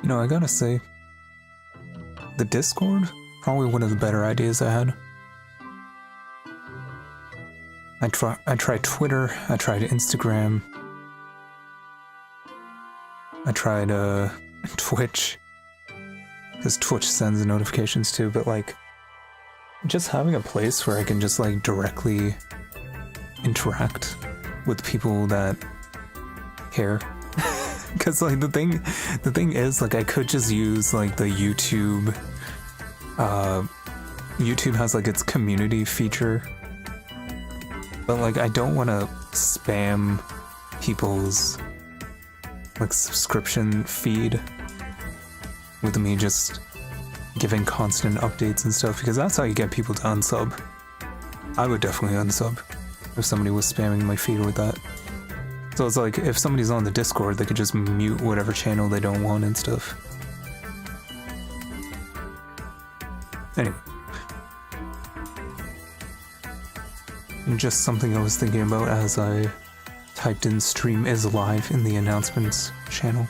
No, I gotta say, the Discord, probably one of the better ideas I had. I tried Twitter, I tried Instagram, I tried Twitch, because Twitch sends notifications too, but like, just having a place where I can just like directly interact with people that care. Because like the thing is, like, I could just use like the YouTube YouTube has like its community feature, but like I don't want to spam people's like subscription feed with me just giving constant updates and stuff, because that's how you get people to unsub. I would definitely unsub if somebody was spamming my feed with that. So it's like, if somebody's on the Discord, they could just mute whatever channel they don't want and stuff. Anyway. And just something I was thinking about as I typed in "stream is live" in the announcements channel.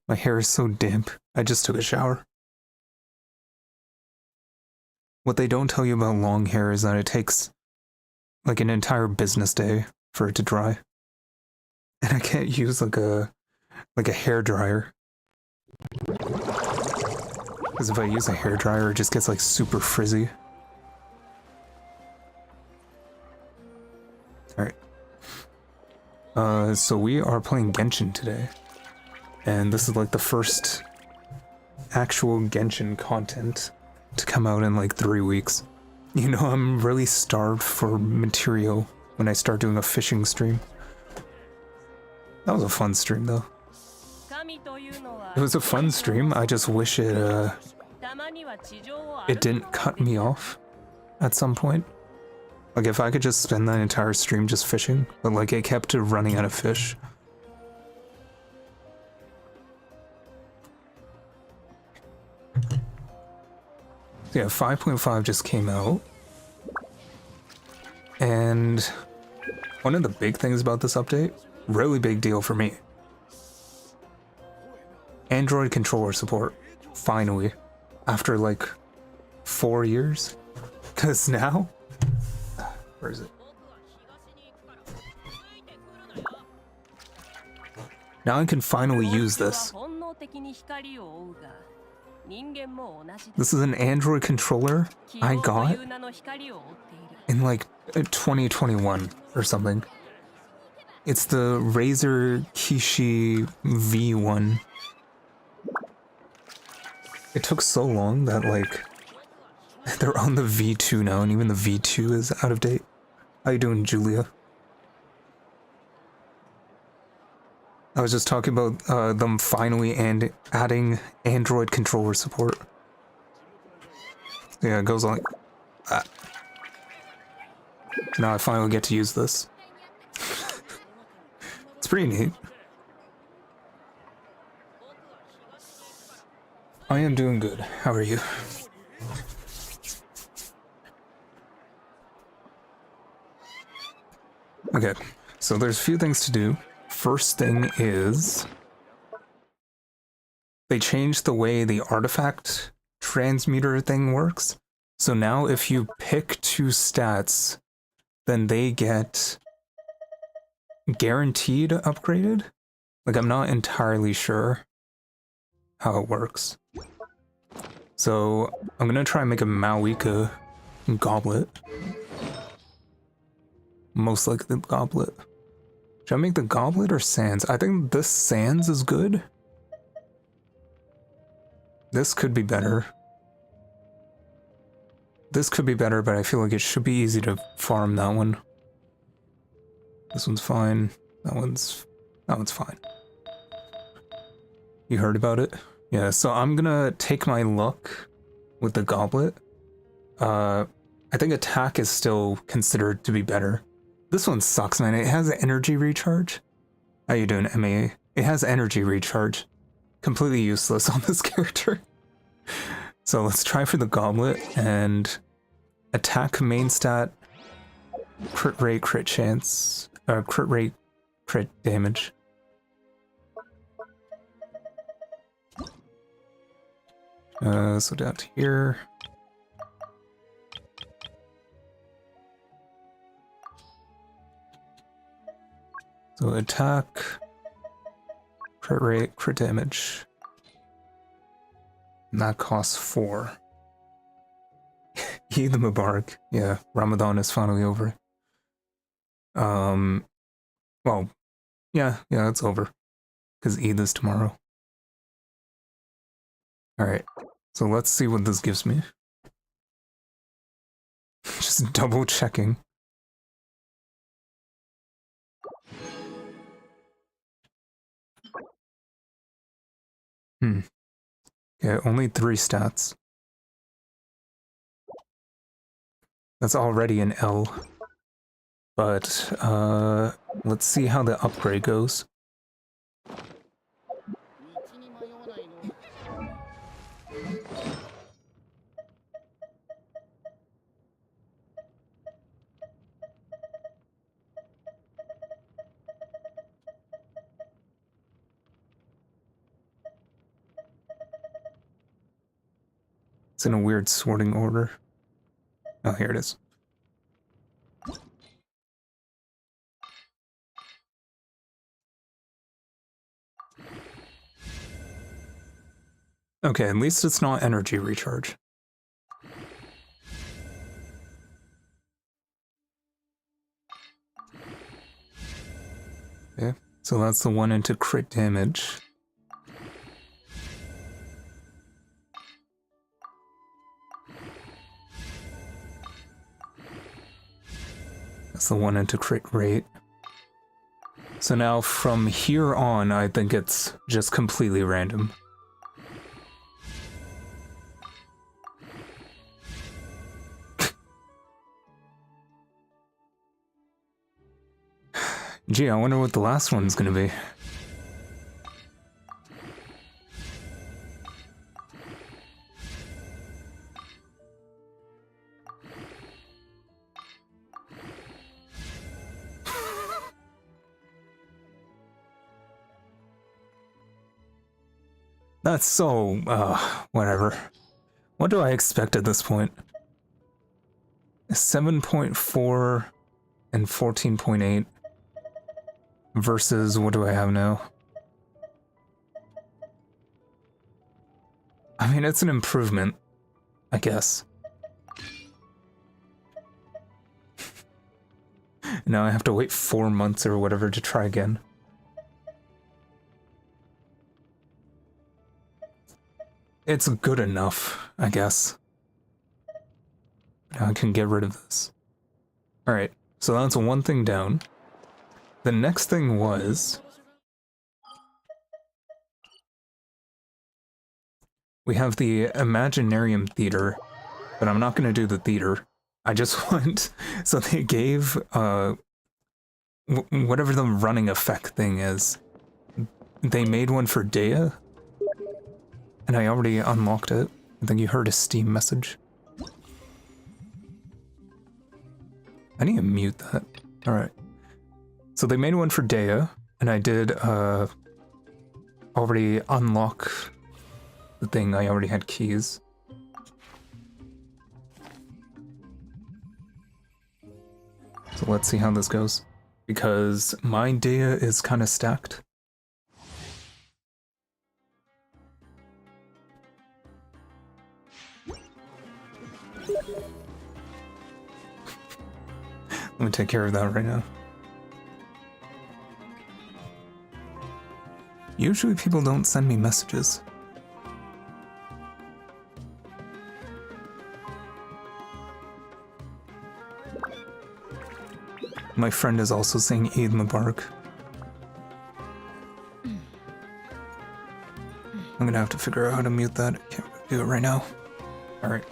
My hair is so damp. I just took a shower. What they don't tell you about long hair is that it takes like an entire business day for it to dry. And I can't use like a hair dryer. Because if I use a hair dryer, it just gets like super frizzy. Alright. So we are playing Genshin today. And this is like the first actual Genshin content to come out in like 3 weeks. You know, I'm really starved for material when I start doing a fishing stream. That was a fun stream though. It was a fun stream, I just wish it didn't cut me off at some point. Like if I could just spend that entire stream just fishing, but like it kept running out of fish. Yeah, 5.5 just came out, and one of the big things about this update, really big deal for me, Android controller support, finally, after like 4 years, because now, where is it? Now I can finally use this. This is an Android controller I got in like 2021 or something. It's the Razer Kishi V1. It took so long that like they're on the V2 now, and even the V2 is out of date. How you doing, Julia? I was just talking about them finally adding Android controller support. Yeah, it goes like that. Now I finally get to use this. It's pretty neat. I am doing good. How are you? Okay, so there's a few things to do. First thing is, they changed the way the artifact transmuter thing works. So now if you pick 2 stats, then they get guaranteed upgraded? Like, I'm not entirely sure how it works. So I'm gonna try and make a Mavuika goblet. Most likely the goblet. Should I make the goblet or sands? I think this sands is good. This could be better. This could be better, but I feel like it should be easy to farm that one. This one's fine. That one's fine. You heard about it? Yeah, so I'm gonna take my luck with the goblet. I think attack is still considered to be better. This one sucks, man. It has energy recharge. How you doing, MAA? It has energy recharge. Completely useless on this character. So let's try for the goblet, and attack main stat, crit rate, crit chance, crit rate, crit damage. So down to here. So attack, crit rate, crit damage. And that costs 4. Eid Mubarak. Yeah, Ramadan is finally over. Well, yeah, it's over. Because Eid is tomorrow. Alright, so let's see what this gives me. Just double checking. Yeah, only 3 stats. That's already an L. But, let's see how the upgrade goes. It's in a weird sorting order. Oh, here it is. Okay, at least it's not energy recharge. Okay, so that's the one into crit damage. That's the one into crit rate. So now from here on, I think it's just completely random. Gee, I wonder what the last one's gonna be. That's so, whatever. What do I expect at this point? 7.4 and 14.8 versus what do I have now? I mean, it's an improvement, I guess. Now I have to wait 4 months or whatever to try again. It's good enough, I guess. Now I can get rid of this. Alright, so that's one thing down. The next thing was... we have the Imaginarium Theater, but I'm not going to do the theater. I just want... so they gave, whatever the running effect thing is, they made one for Dehya, and I already unlocked it. I think you heard a Steam message. I need to mute that. Alright. So they made one for Dehya, and I did, already unlock the thing. I already had keys. So let's see how this goes. Because my Dehya is kind of stacked. Let me take care of that right now. Usually people don't send me messages. My friend is also saying Eid Mubarak. I'm gonna have to figure out how to mute that. I can't do it right now. Alright.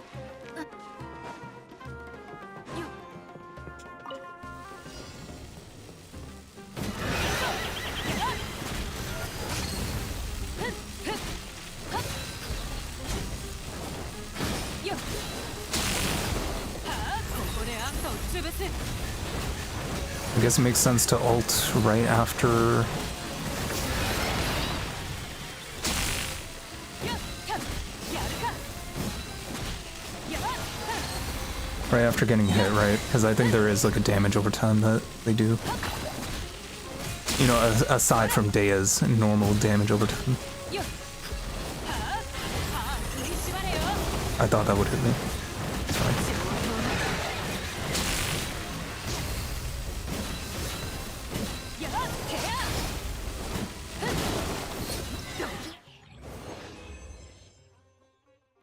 I guess it makes sense to ult right after. Right after getting hit, right? Because I think there is like a damage over time that they do. You know, aside from Dehya's normal damage over time. I thought that would hit me. Sorry.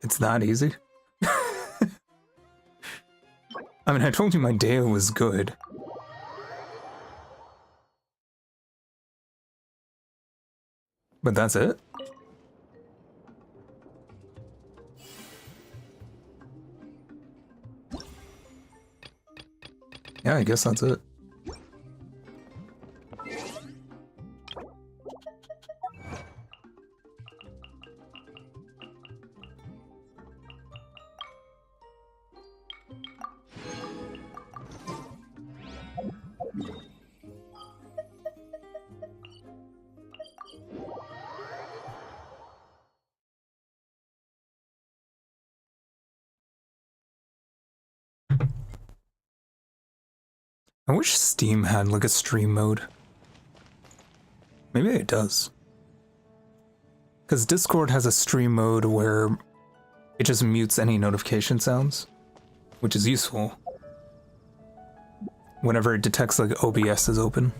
It's that easy? I mean, I told you my Dehya was good. But that's it? Yeah, I guess that's it. I wish Steam had like a stream mode. Maybe it does. Because Discord has a stream mode where it just mutes any notification sounds, which is useful whenever it detects like OBS is open.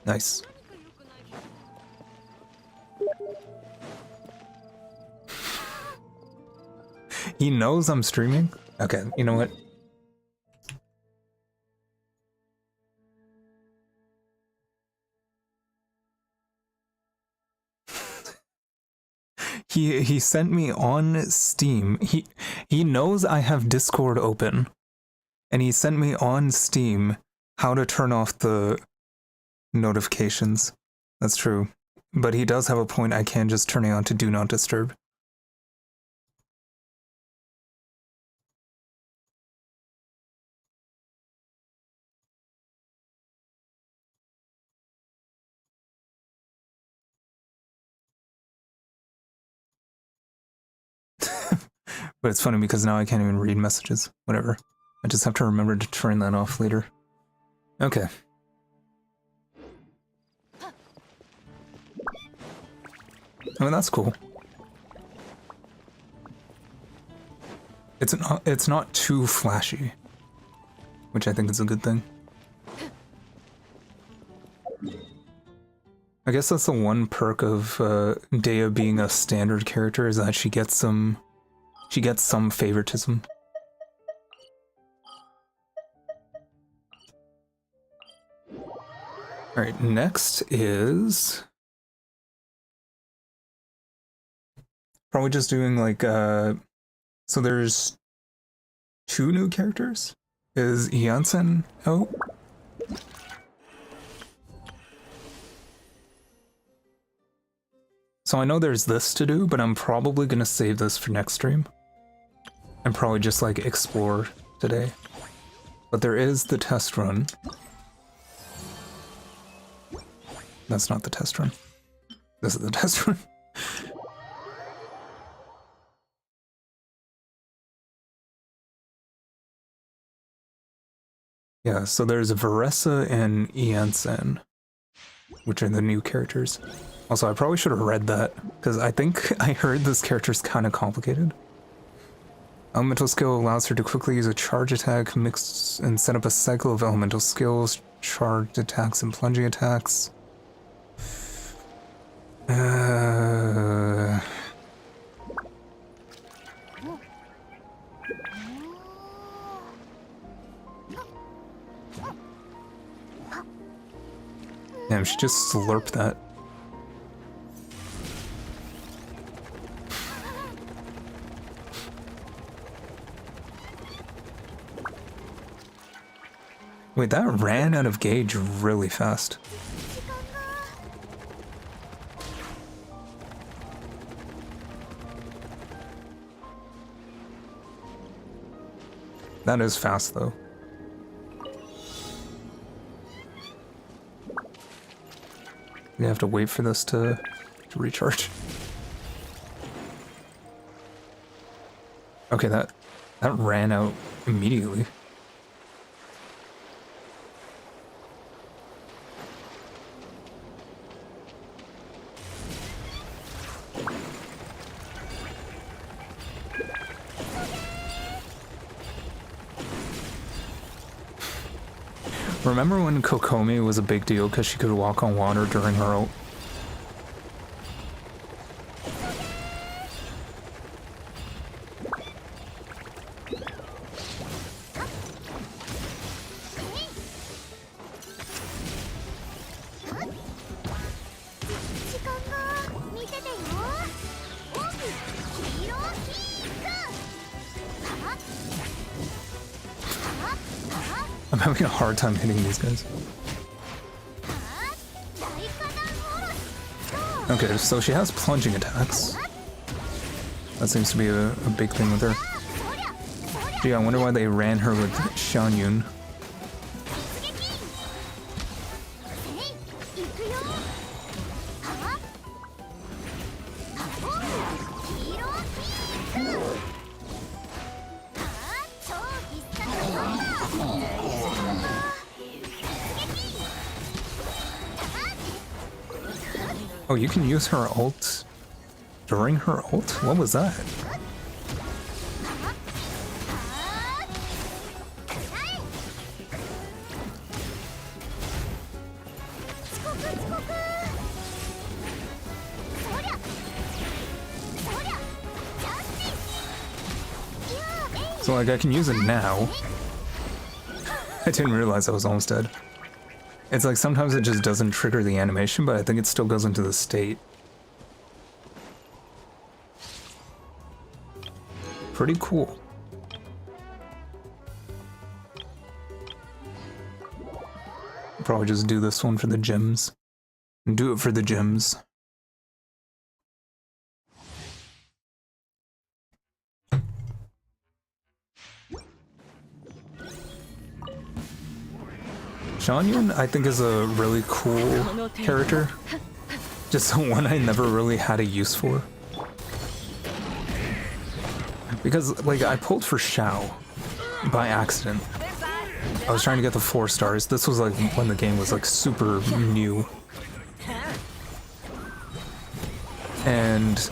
Nice. He knows I'm streaming? Okay, you know what? He sent me on Steam. He knows I have Discord open. And he sent me on Steam how to turn off the notifications. That's true. But he does have a point. I can just turn it on to do not disturb. But it's funny because now I can't even read messages. Whatever. I just have to remember to turn that off later. Okay. I mean, that's cool. It's not too flashy, which I think is a good thing. I guess that's the one perk of Dehya being a standard character, is that she gets some favoritism. All right, next is probably just doing like so there's 2 new characters. Is Janssen out? So I know there's this to do, but I'm probably gonna save this for next stream. And probably just like explore today. But there is the test run. That's not the test run. This is the test run. Yeah, so there's Varessa and Janssen, which are the new characters. Also, I probably should have read that, because I think I heard this character's kind of complicated. Elemental skill allows her to quickly use a charge attack, mix and set up a cycle of elemental skills, charged attacks and plunging attacks. Damn, she just slurped that. Wait, that ran out of gauge really fast. That is fast though. You have to wait for this to recharge. Okay, that ran out immediately. Remember when Kokomi was a big deal because she could walk on water during her ult? I'm having a hard time hitting these guys. Okay, so she has plunging attacks. That seems to be a big thing with her. Gee, I wonder why they ran her with Shanyun. Oh, you can use her ult during her ult? What was that? So like I can use it now. I didn't realize I was almost dead. It's like sometimes it just doesn't trigger the animation, but I think it still goes into the state. Pretty cool. Probably just do this one for the gems. Do it for the gems. Shanyun, I think, is a really cool character. Just one I never really had a use for. Because, like, I pulled for Xiao by accident. I was trying to get the 4 stars. This was, like, when the game was, like, super new. And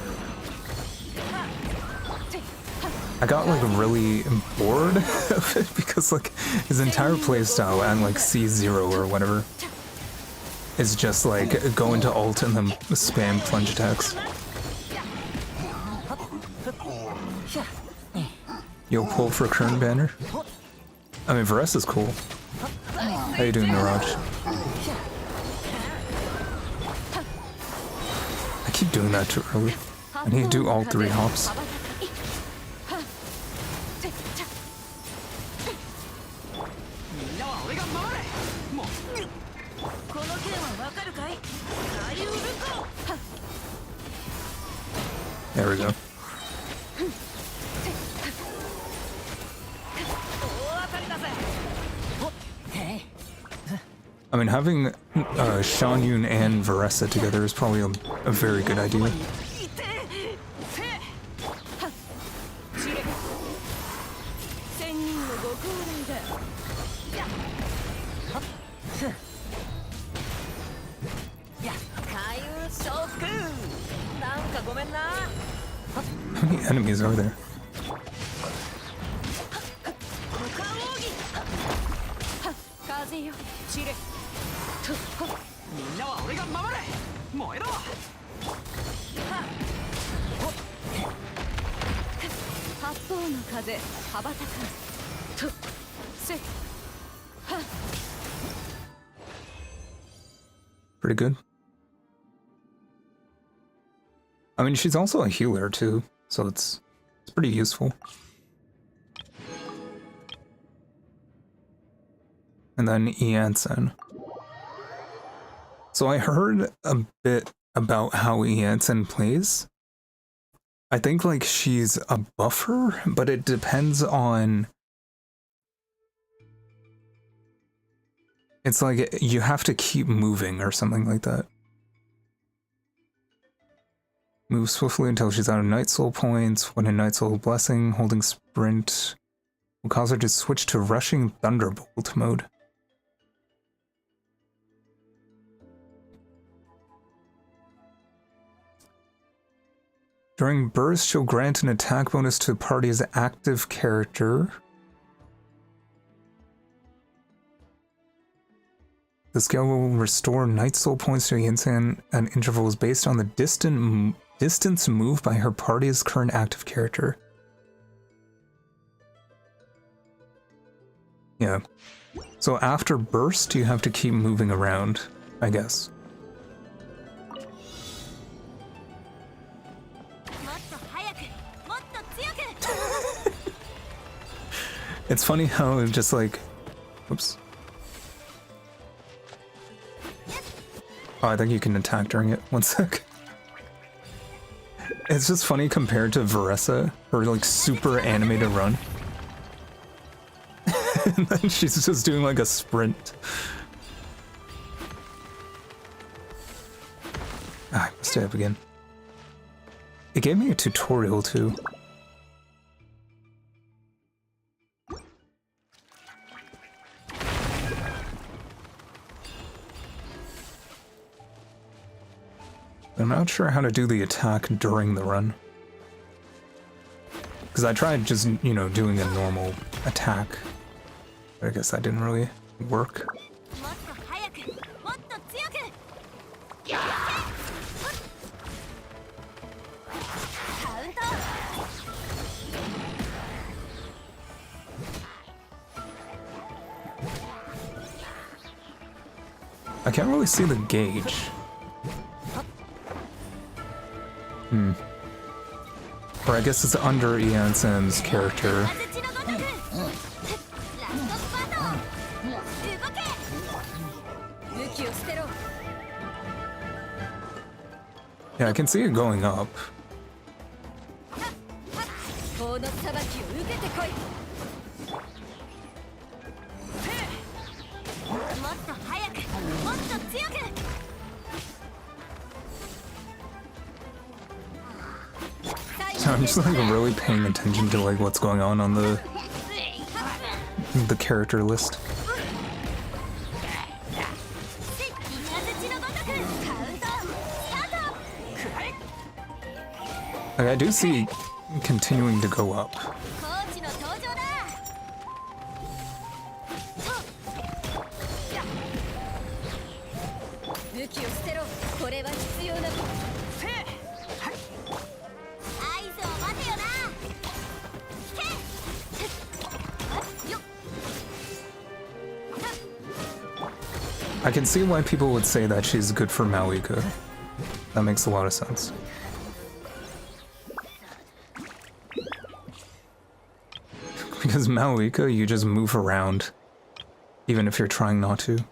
I got like really bored of it because like his entire playstyle and like C0 or whatever is just like go into ult and then spam plunge attacks. You'll pull for Kern banner? I mean, Varessa's cool. How you doing, Niraj? I keep doing that too early. I need to do all 3 hops. There we go. I mean, having Shanyun and Varessa together is probably a very good idea. How many enemies are there? Pretty good. I mean, she's also a healer too, so it's pretty useful. And then Iansen. So I heard a bit about how Iansen plays. I think like she's a buffer, but it depends on It's like you have to keep moving or something like that. Move swiftly until she's out of Night Soul points. When in Night Soul Blessing, holding sprint will cause her to switch to Rushing Thunderbolt mode. During burst, she'll grant an attack bonus to the party's active character. The skill will restore Night Soul points to the instant at intervals based on the distance moved by her party's current active character. Yeah. So after burst, you have to keep moving around, I guess. It's funny how it just like... Oops. Oh, I think you can attack during it. One sec. It's just funny compared to Veressa, her like super animated run. And then she's just doing like a sprint. Ah, I messed it up again. It gave me a tutorial too. I'm not sure how to do the attack during the run. Because I tried just, you know, doing a normal attack. But I guess that didn't really work. I can't really see the gauge. Or I guess it's under Ianssen's character. Yeah, I can see it going up. So I'm just like really paying attention to like what's going on the character list. Like I do see continuing to go up. I can see why people would say that she's good for Mavuika. That makes a lot of sense. Because Mavuika, you just move around, even if you're trying not to.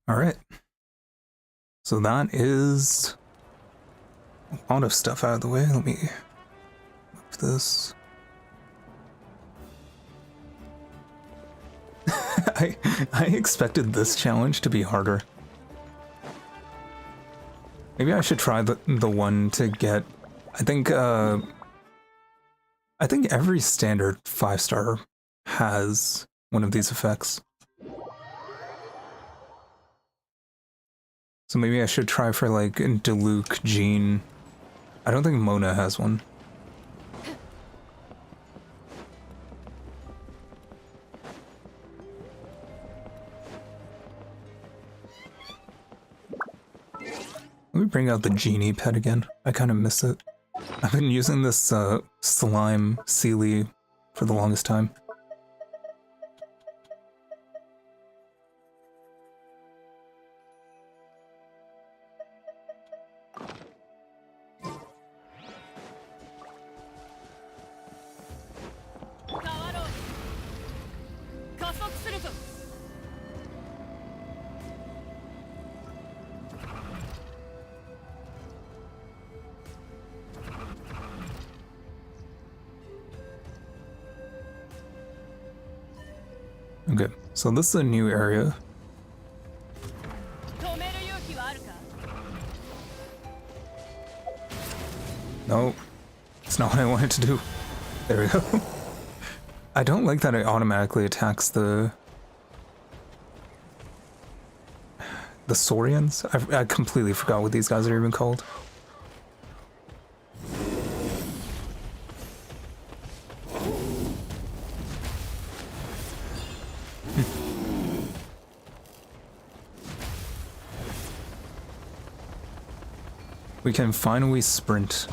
Alright. So that is a lot of stuff out of the way. Let me move this. I expected this challenge to be harder. Maybe I should try the one to get... I think every standard 5-star has one of these effects. So maybe I should try for like Diluc, Jean. I don't think Mona has one. Let me bring out the genie pet again. I kind of miss it. I've been using this slime Sealy for the longest time. Okay, so this is a new area. No, it's not what I wanted to do. There we go. I don't like that it automatically attacks the Saurians. I completely forgot what these guys are even called. We can finally sprint.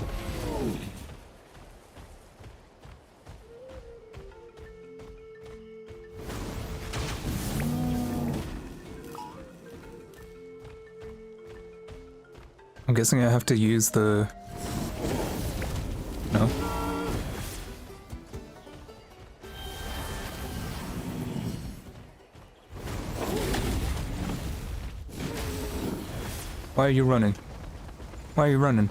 I'm guessing I have to use the... No? Why are you running? Why are you running?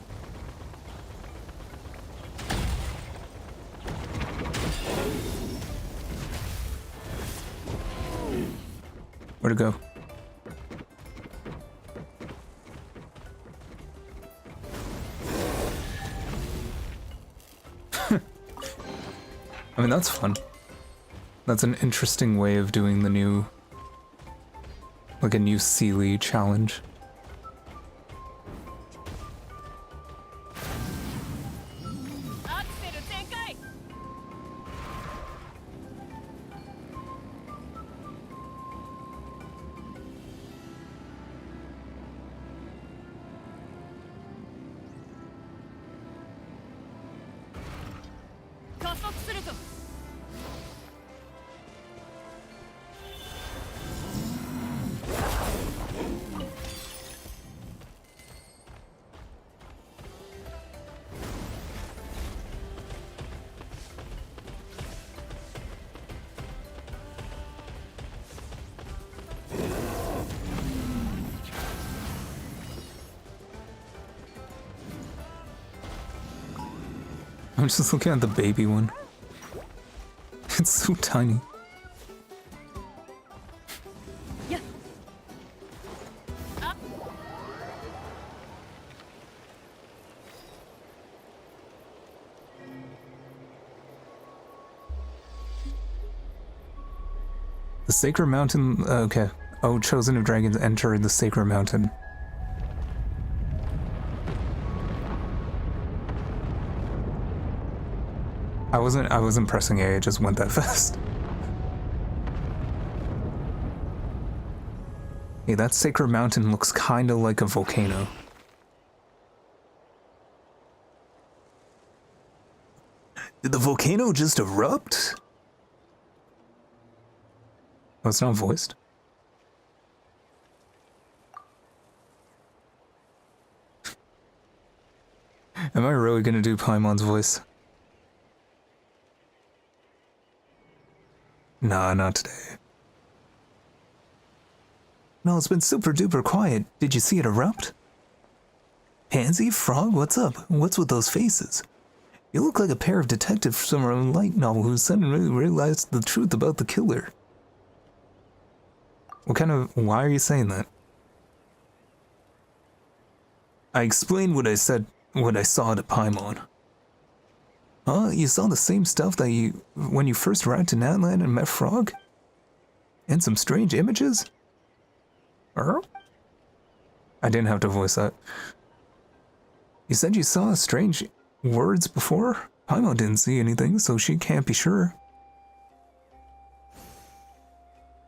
Where'd it go? I mean, that's fun. That's an interesting way of doing the new... like a new Sealy challenge. I'm just looking at the baby one. It's so tiny. Yeah. The Sacred Mountain, okay. Oh, Chosen of Dragons enter the Sacred Mountain. I wasn't pressing A, it just went that fast. Hey, that Sacred Mountain looks kinda like a volcano. Did the volcano just erupt? Oh, it's not voiced? Am I really gonna do Paimon's voice? Nah, not today. No, it's been super duper quiet. Did you see it erupt? Pansy? Frog? What's up? What's with those faces? You look like a pair of detectives from a light novel who suddenly realized the truth about the killer. Why are you saying that? I explained what I said, what I saw at Paimon. Huh? You saw the same stuff that when you first arrived to Natlan and met Frog? And some strange images? I didn't have to voice that. You said you saw strange words before? Paimon didn't see anything, so she can't be sure.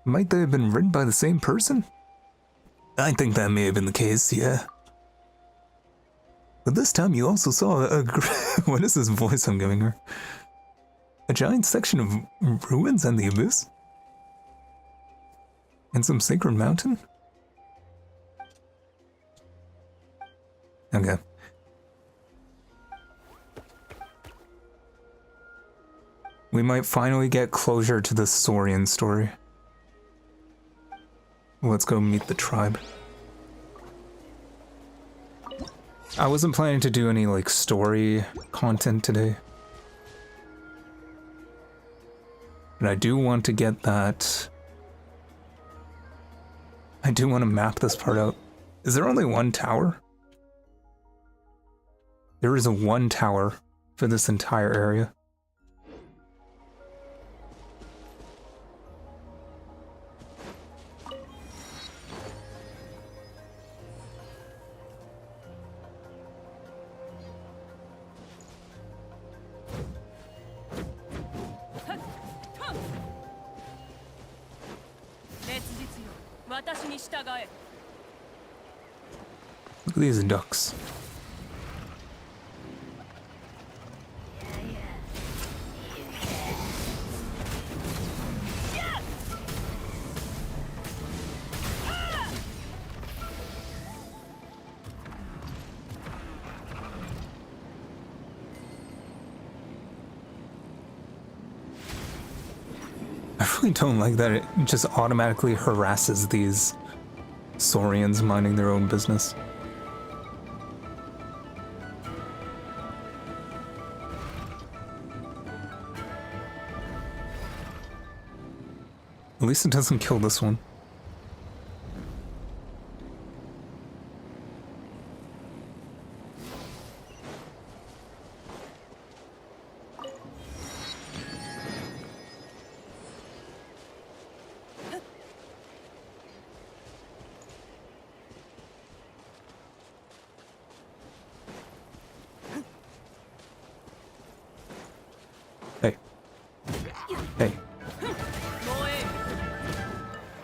Might they have been written by the same person? I think that may have been the case, yeah. But this time you also saw what is this voice I'm giving her? A giant section of ruins and the abyss? And some sacred mountain? Okay. We might finally get closure to the Saurian story. Let's go meet the tribe. I wasn't planning to do any, like, story content today. But I do want to get that I do want to map this part out. Is there only one tower? There is a one tower for this entire area. Look at these ducks. I really don't like that it just automatically harasses these Saurians minding their own business. At least it doesn't kill this one. Hey. Hey.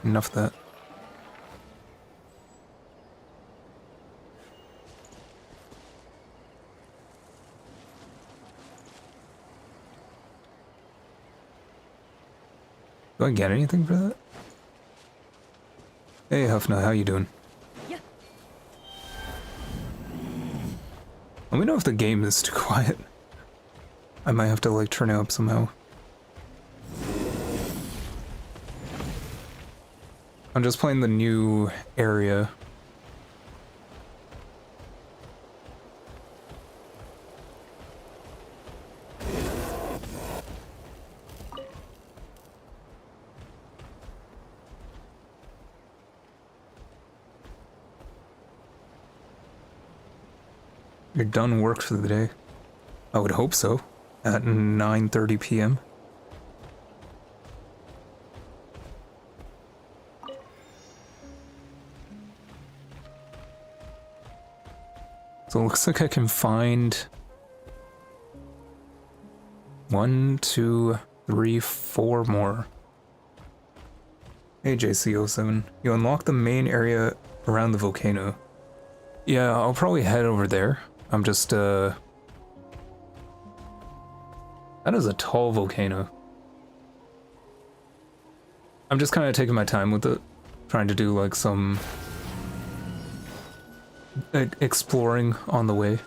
Enough of that. Do I get anything for that? Hey Huffna, how you doing? Yeah. Let me know if the game is too quiet. I might have to like turn it up somehow. I'm just playing the new area. You're done work for the day. I would hope so. At 9:30 p.m. So it looks like I can find 1, 2, 3, 4 more. Hey JC07, you unlock the main area around the volcano. Yeah, I'll probably head over there. I'm just, that is a tall volcano. I'm just kind of taking my time with it, trying to do like some exploring on the way.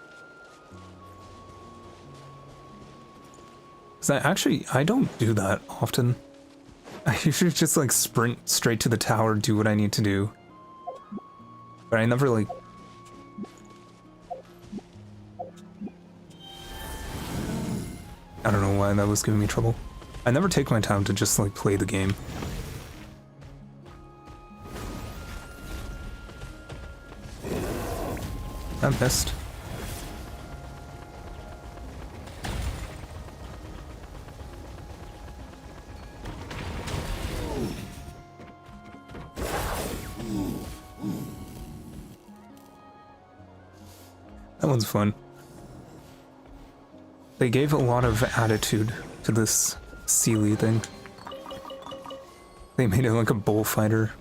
'Cause I don't do that often. I usually just like sprint straight to the tower, do what I need to do. But I never like... I don't know why that was giving me trouble. I never take my time to just like play the game. I missed. That one's fun. They gave a lot of attitude to this Sealy thing. They made it like a bullfighter.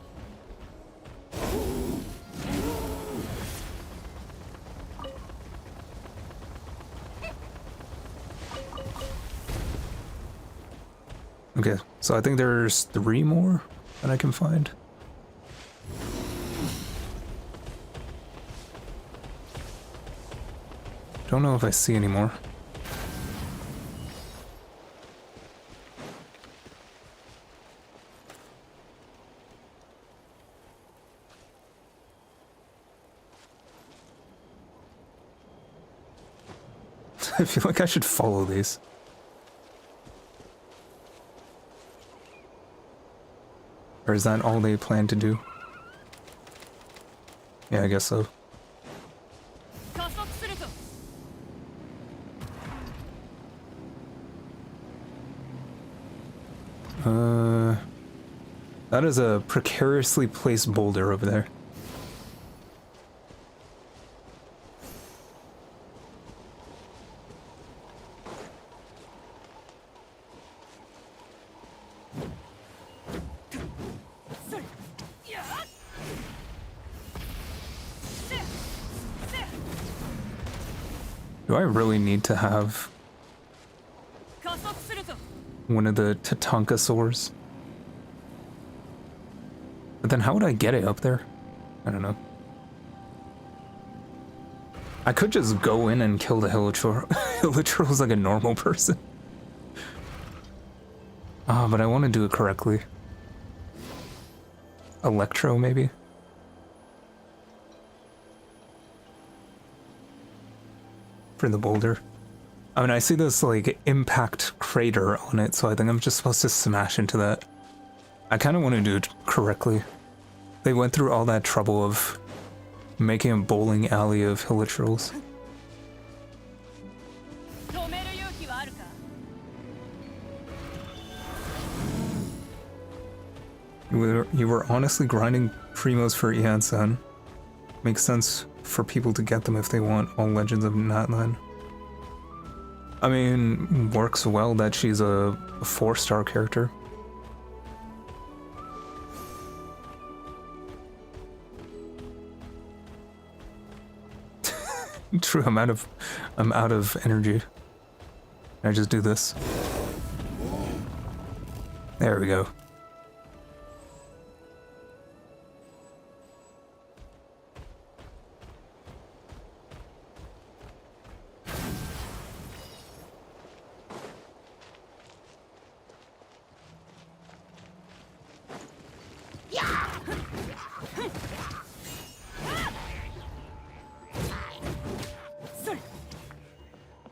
Okay, so I think there's 3 more that I can find. Don't know if I see any more. I feel like I should follow these. Or is that all they plan to do? Yeah, I guess so. That is a precariously placed boulder over there. Do I really need to have one of the Tatankasaurs? But then how would I get it up there? I don't know. I could just go in and kill the Hilichurls like a normal person. Ah, but I want to do it correctly. Electro, maybe? For the boulder. I mean, I see this, like, impact crater on it, so I think I'm just supposed to smash into that. I kind of want to do it correctly. They went through all that trouble of making a bowling alley of Hilichurls. You were honestly grinding primos for Ian-san. Makes sense for people to get them if they want all Legends of Natlan. I mean, works well that she's a 4-star character. True, I'm out of energy. Can I just do this? There we go.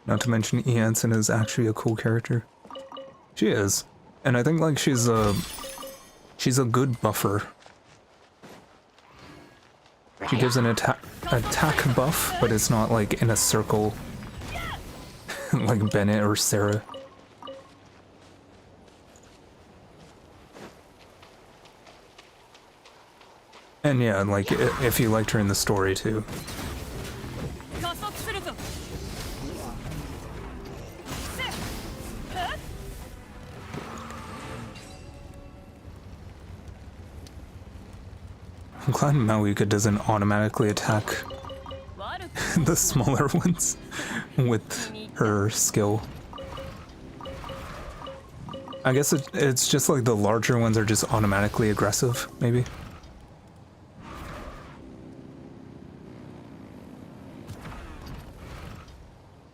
Not to mention Ianson is actually a cool character. She is. And I think like she's a good buffer. She gives an attack buff, but it's not like in a circle like Bennett or Sarah. And yeah, like if you liked her in the story too. I'm glad Mavuika doesn't automatically attack the smaller ones with her skill. I guess it's just like the larger ones are just automatically aggressive, maybe.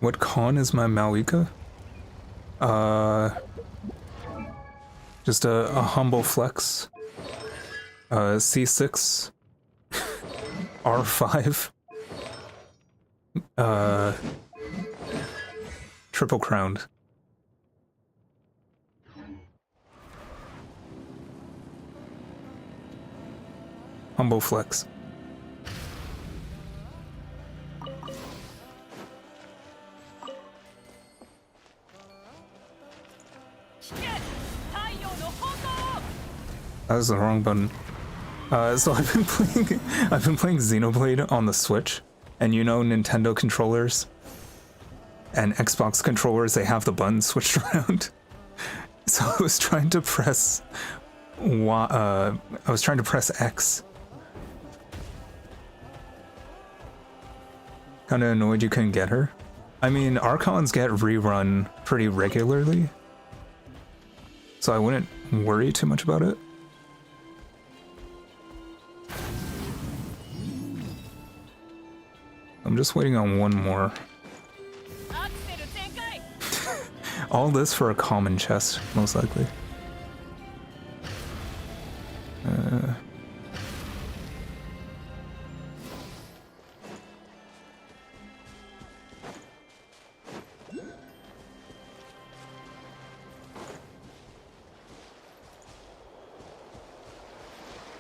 What con is my Mavuika? Just a humble flex. C6, R5, triple crowned. Humble flex. That was the wrong button. So I've been playing Xenoblade on the Switch, and you know Nintendo controllers and Xbox controllers, they have the buttons switched around. So I was trying to press X. Kinda annoyed you couldn't get her. I mean, Archons get rerun pretty regularly, so I wouldn't worry too much about it. I'm just waiting on one more. All this for a common chest, most likely.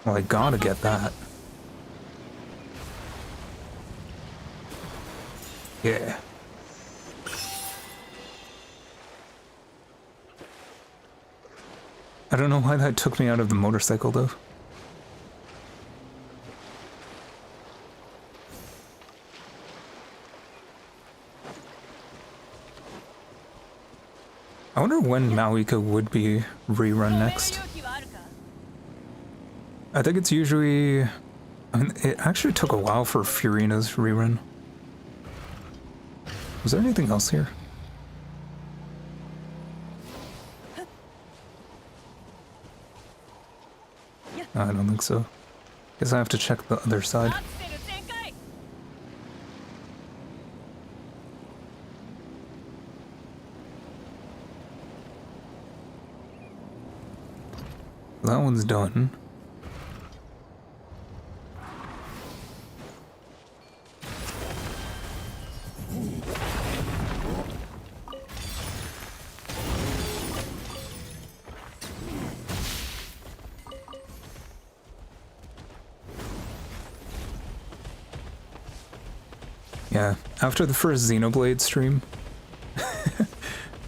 Well, I gotta get that. Yeah. I don't know why that took me out of the motorcycle though. I wonder when Mavuika would be rerun next. I think it's usually... I mean, it actually took a while for Furina's rerun. Was there anything else here? No, I don't think so. Guess I have to check the other side. That one's done. Yeah, after the first Xenoblade stream,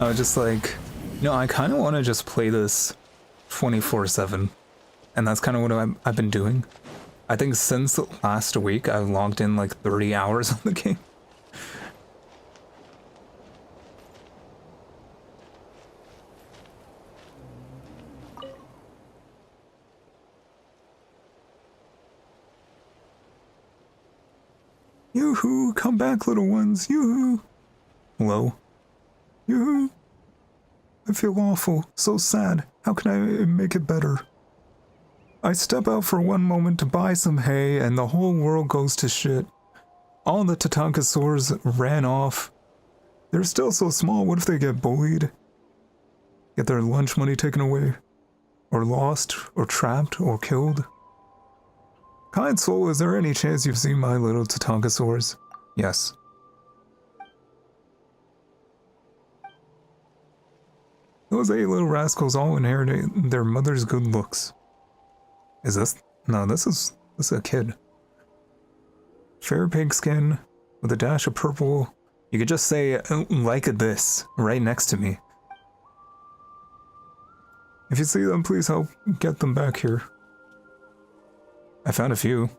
I was just like, no, I kind of want to just play this 24/7, and that's kind of what I've been doing. I think since last week, I've logged in like 30 hours on the game. Yoo-hoo, come back, little ones, yoo-hoo. Hello? Yoo-hoo. I feel awful, so sad. How can I make it better? I step out for one moment to buy some hay and the whole world goes to shit. All the Tatankasaurs ran off. They're still so small, what if they get bullied? Get their lunch money taken away? Or lost, or trapped, or killed? Kind soul, is there any chance you've seen my little Tatankasaurs? Yes. Those 8 little rascals all inherited their mother's good looks. Is this? No, this is a kid. Fair pink skin with a dash of purple. You could just say, like this, right next to me. If you see them, please help get them back here. I found a few.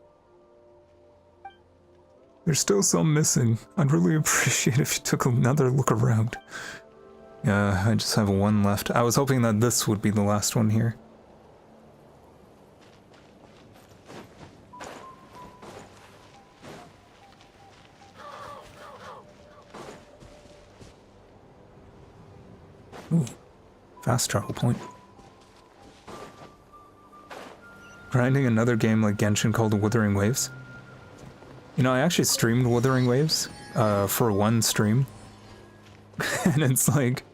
There's still some missing. I'd really appreciate if you took another look around. Yeah, I just have one left. I was hoping that this would be the last one here. Ooh, fast travel point. Grinding another game like Genshin called Wuthering Waves. You know, I actually streamed Wuthering Waves for one stream. And it's like,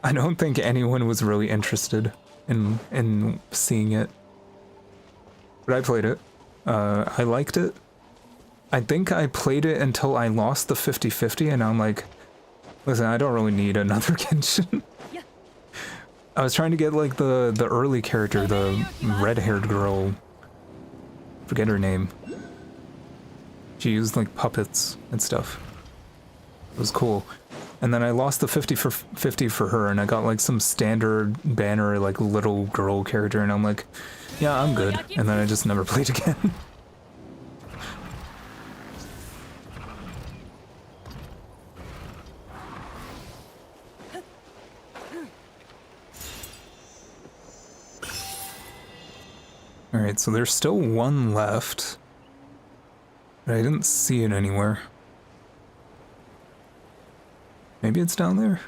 I don't think anyone was really interested in seeing it. But I played it. I liked it. I think I played it until I lost the 50-50 and I'm like, listen, I don't really need another Genshin. I was trying to get like the early character, the red-haired girl. Forget her name. She used like puppets and stuff. It was cool. And then I lost the 50-50 for her and I got like some standard banner like little girl character and I'm like, yeah, I'm good. And then I just never played again. Alright, so there's still one left. But I didn't see it anywhere. Maybe it's down there?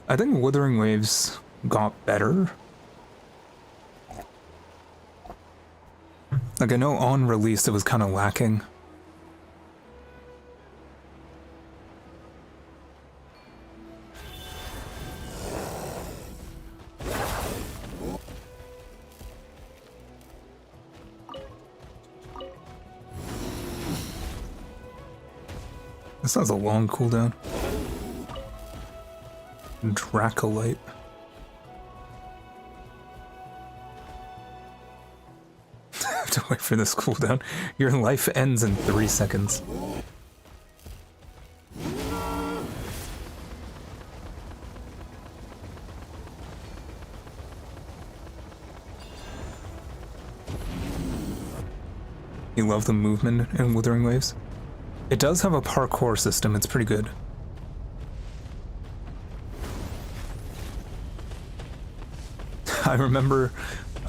I think Wuthering Waves got better. Like, I know on release it was kind of lacking. This has a long cooldown. Dracolite. have to wait for this cooldown. Your life ends in 3 seconds. You love the movement in Withering Waves? It does have a parkour system, it's pretty good. I remember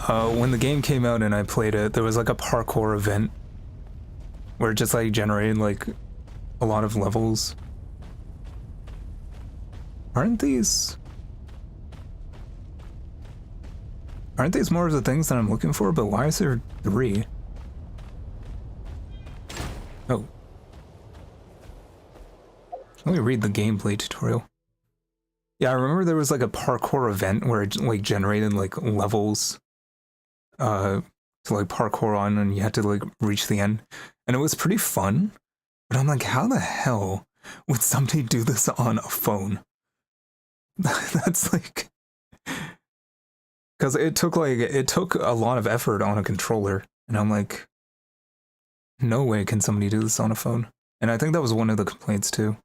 when the game came out and I played it, there was like a parkour event where it just like generated like a lot of levels. Aren't these more of the things that I'm looking for? But why is there 3? Oh. Let me read the gameplay tutorial. Yeah, I remember there was like a parkour event where it like generated like levels to like parkour on, and you had to like reach the end. And it was pretty fun. But I'm like, how the hell would somebody do this on a phone? That's like, because it took a lot of effort on a controller, and I'm like, no way can somebody do this on a phone. And I think that was one of the complaints too.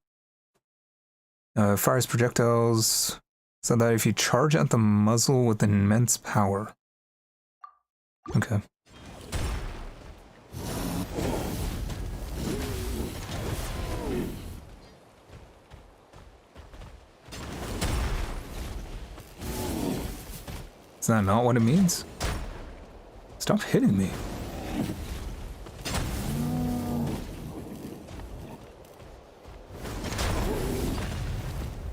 Fires projectiles so that if you charge at the muzzle with immense power. Okay. Is that not what it means? Stop hitting me.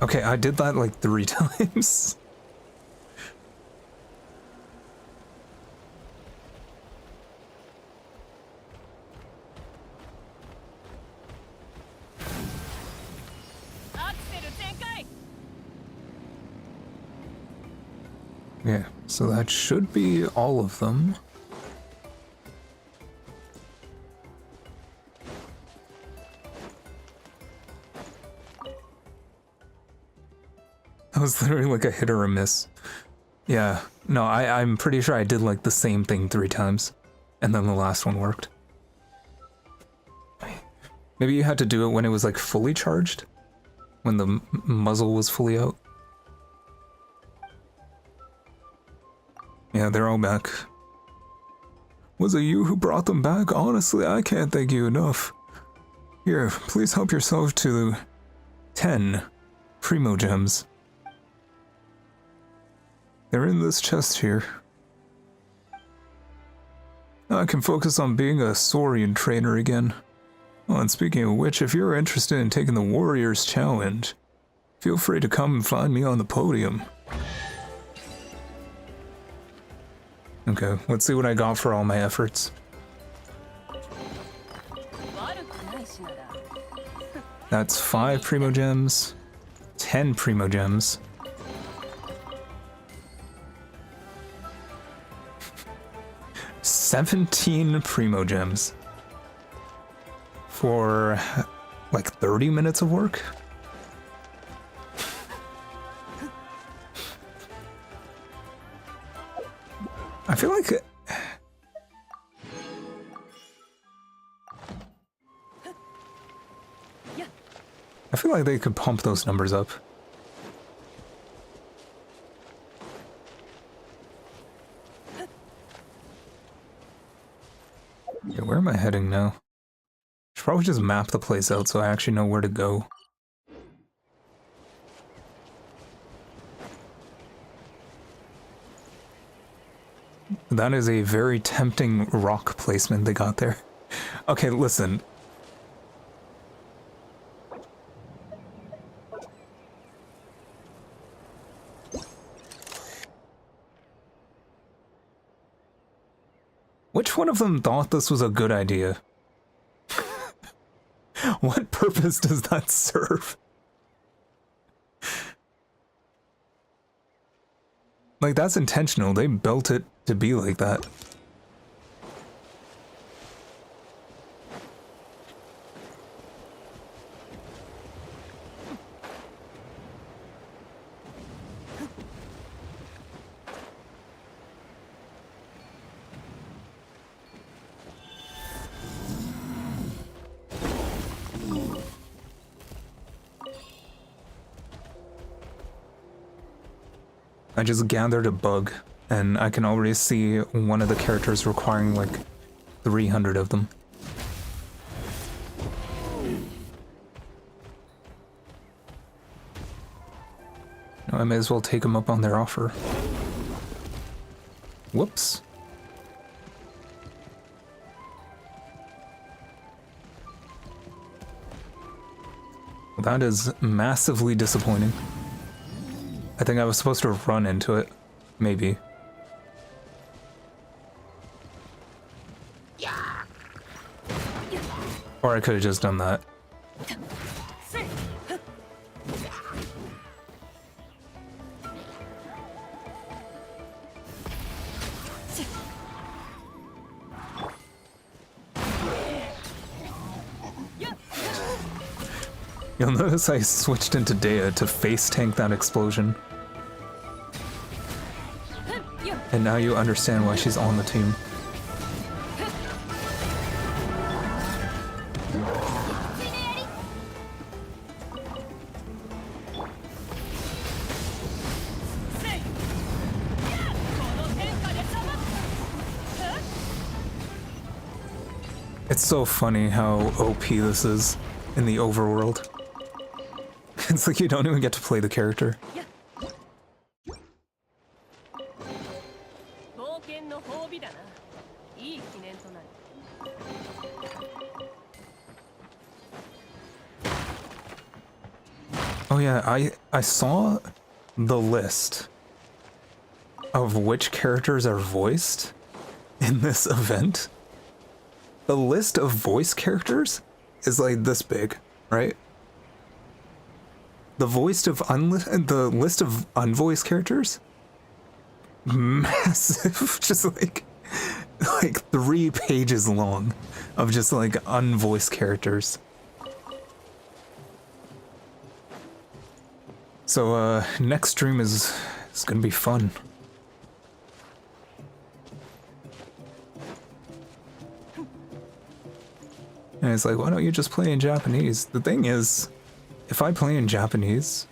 Okay, I did that like 3 times. Yeah, so that should be all of them. That was literally like a hit or a miss. Yeah, no, I'm pretty sure I did like the same thing 3 times, and then the last one worked. Maybe you had to do it when it was like fully charged? When the muzzle was fully out? Yeah, they're all back. Was it you who brought them back? Honestly, I can't thank you enough. Here, please help yourself to 10 Primo Gems. They're in this chest here. Now I can focus on being a Saurian trainer again. Oh, and speaking of which, if you're interested in taking the Warriors Challenge, feel free to come and find me on the podium. Okay, let's see what I got for all my efforts. That's 5 Primo Gems, 10 Primo Gems. 17 Primo Gems. For like 30 minutes of work? I feel like they could pump those numbers up. Okay, where am I heading now? Should probably just map the place out so I actually know where to go. That is a very tempting rock placement they got there. Okay, listen. Which one of them thought this was a good idea? What purpose does that serve? Like, that's intentional. They built it to be like that. I just gathered a bug, and I can already see one of the characters requiring like 300 of them. I may as well take them up on their offer. Whoops. That is massively disappointing. I think I was supposed to run into it. Maybe. Or I could have just done that. You'll notice I switched into Dehya to face tank that explosion. And now you understand why she's on the team. It's so funny how OP this is in the overworld. It's like you don't even get to play the character. Oh yeah, I saw the list of which characters are voiced in this event. The list of voice characters is like this big, right? The list of unvoiced characters, massive, just like 3 pages long of just like unvoiced characters. So next stream is gonna be fun. And it's like, why don't you just play in Japanese? The thing is, if I play in Japanese,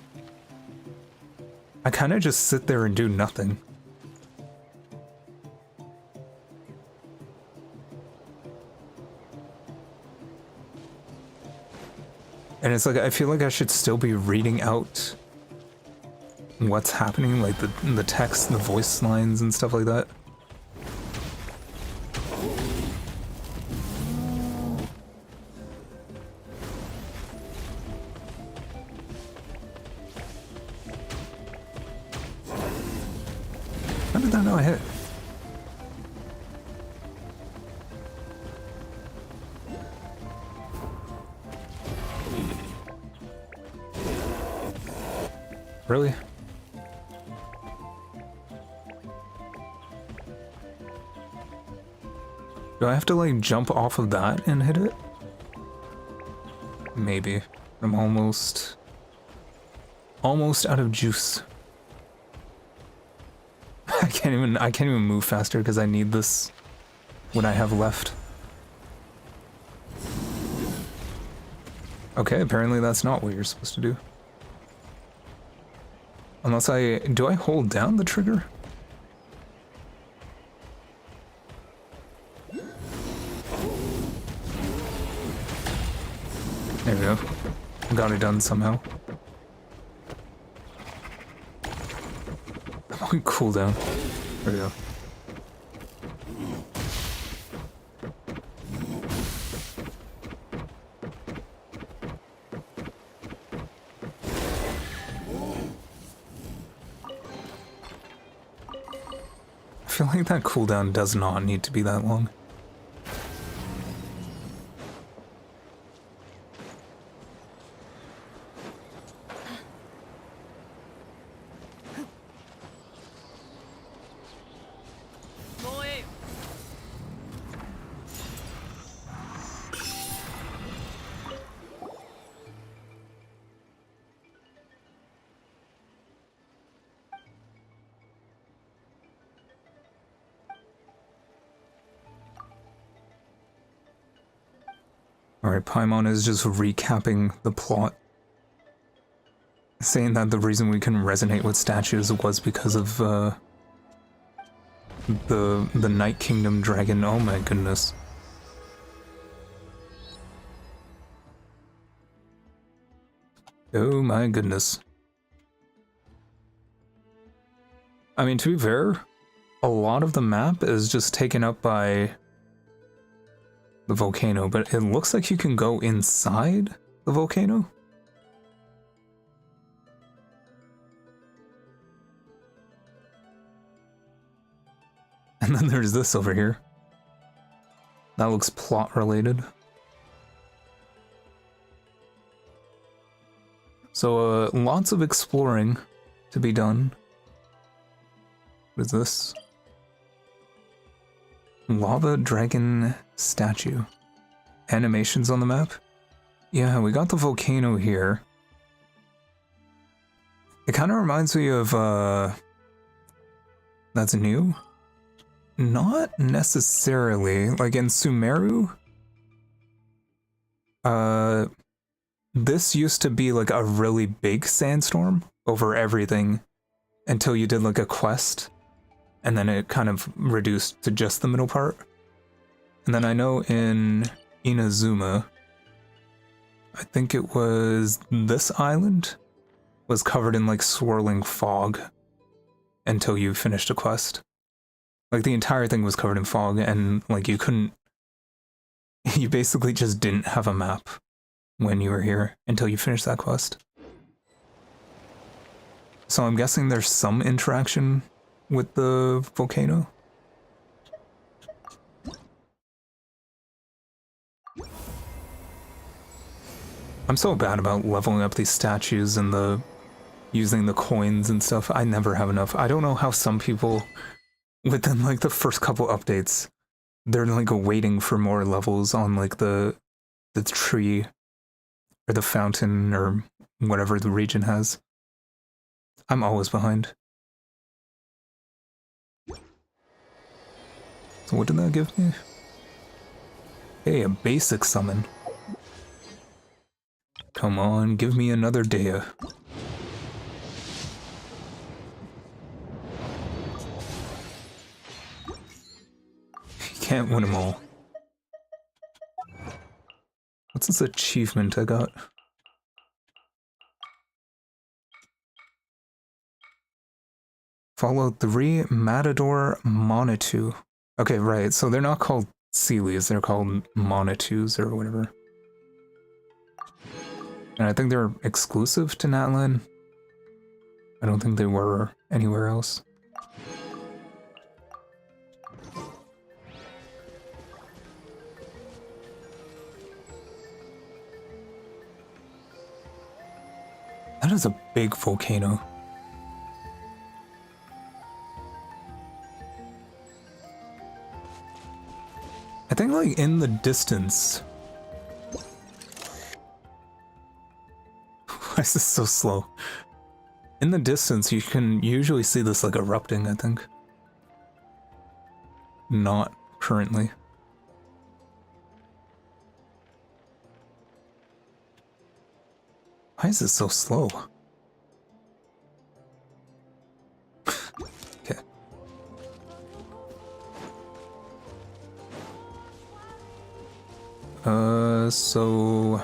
I kind of just sit there and do nothing. And it's like, I feel like I should still be reading out what's happening, like the text, the voice lines and stuff like that. How did that know I hit? Really? Do I have to like jump off of that and hit it? Maybe. I'm almost out of juice. I can't even move faster because I need this what I have left. Okay, apparently that's not what you're supposed to do. Unless do I hold down the trigger? There we go. Got it done somehow. Cool down. There we go. I feel like that cooldown does not need to be that long. Alright, Paimon is just recapping the plot. saying that the reason we couldn't resonate with statues was because of the Night Kingdom dragon. Oh my goodness. Oh my goodness. I mean, to be fair, a lot of the map is just taken up by the volcano, but it looks like you can go inside the volcano. And then there's this over here. That looks plot related. So, lots of exploring to be done. What is this? Lava dragon statue. Animations on the map? Yeah, we got the volcano here. It kind of reminds me of, that's new? Not necessarily. Like in Sumeru, this used to be like a really big sandstorm over everything until you did like a quest, and then it kind of reduced to just the middle part. And then I know in Inazuma, I think it was this island was covered in like swirling fog until you finished a quest. Like the entire thing was covered in fog, and like you basically just didn't have a map when you were here until you finished that quest. So I'm guessing there's some interaction with the volcano. I'm so bad about leveling up these statues and using the coins and stuff. I never have enough. I don't know how some people, within like the first couple updates, they're like waiting for more levels on like the tree or the fountain or whatever the region has. I'm always behind. So what did that give me? Hey, a basic summon. Come on, give me another Dehya. You can't win them all. What's this achievement I got? Follow 3 Matador Monitou. Okay, right, so they're not called Sealies, they're called Monitous or whatever. And I think they're exclusive to Natlan. I don't think they were anywhere else. That is a big volcano. I think like in the distance. Why is this so slow? In the distance you can usually see this like erupting, I think. Not currently. Why is this so slow? Okay. So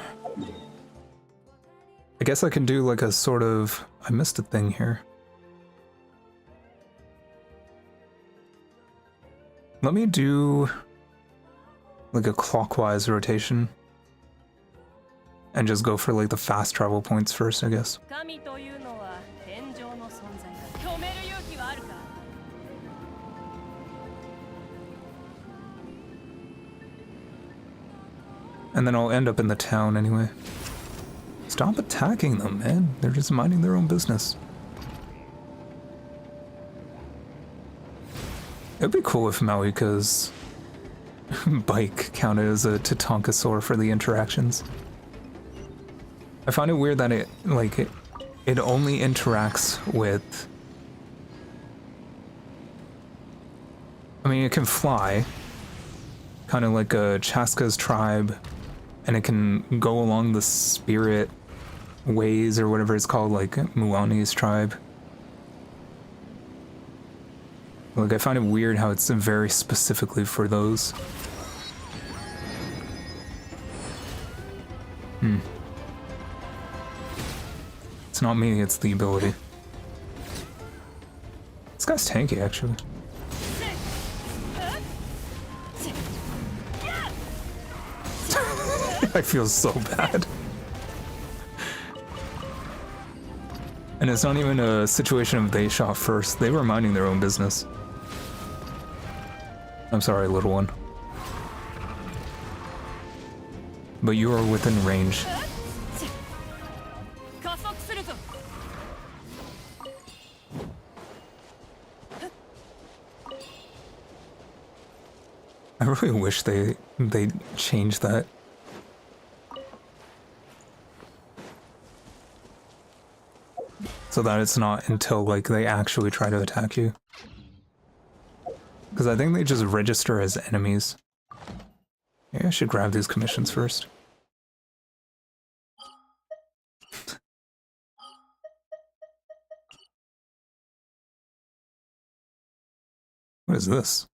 I guess I can do like a sort of, I missed a thing here. Let me do like a clockwise rotation and just go for like the fast travel points first, I guess. And then I'll end up in the town anyway. Stop attacking them, man. They're just minding their own business. It'd be cool if Mavuika's bike counted as a Tatankasaur for the interactions. I find it weird that it only interacts with... I mean, it can fly, kind of like a Chaska's tribe, and it can go along the spirit ways or whatever it's called, like Muani's tribe. Like, I find it weird how it's very specifically for those. It's not me, it's the ability. This guy's tanky, actually. I feel so bad. And it's not even a situation of they shot first. They were minding their own business. I'm sorry, little one. But you are within range. I really wish they changed that. So that it's not until, like, they actually try to attack you. Because I think they just register as enemies. Maybe I should grab these commissions first. What is this?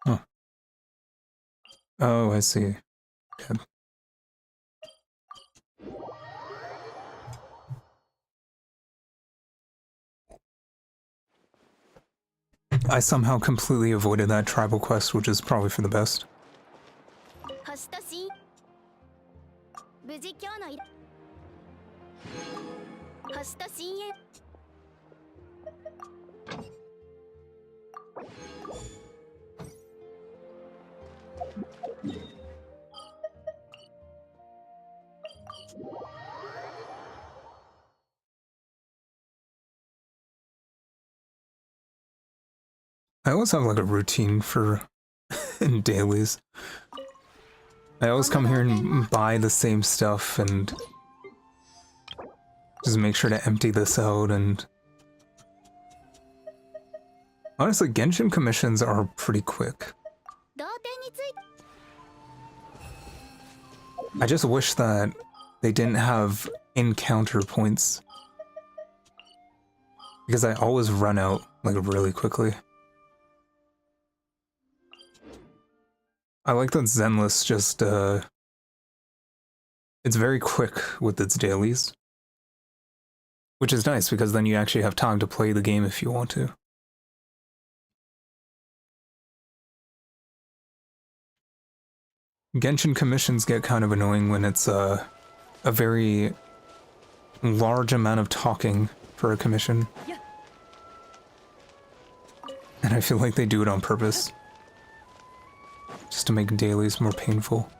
Huh. Oh, I see. Okay. I somehow completely avoided that tribal quest, which is probably for the best. I always have like a routine for dailies. I always come here and buy the same stuff and just make sure to empty this out. And honestly, Genshin commissions are pretty quick. I just wish that they didn't have encounter points, because I always run out like really quickly. I like that Zenless just, it's very quick with its dailies. Which is nice, because then you actually have time to play the game if you want to. Genshin commissions get kind of annoying when it's a very large amount of talking for a commission. And I feel like they do it on purpose. Just to make dailies more painful.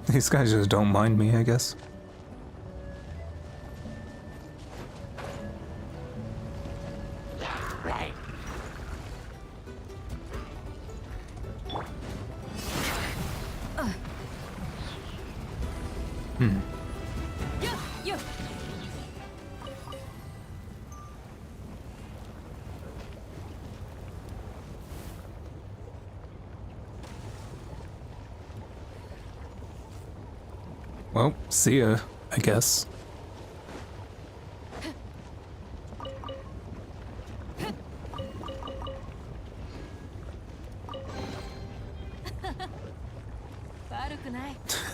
These guys just don't mind me, I guess. Well, see ya, I guess.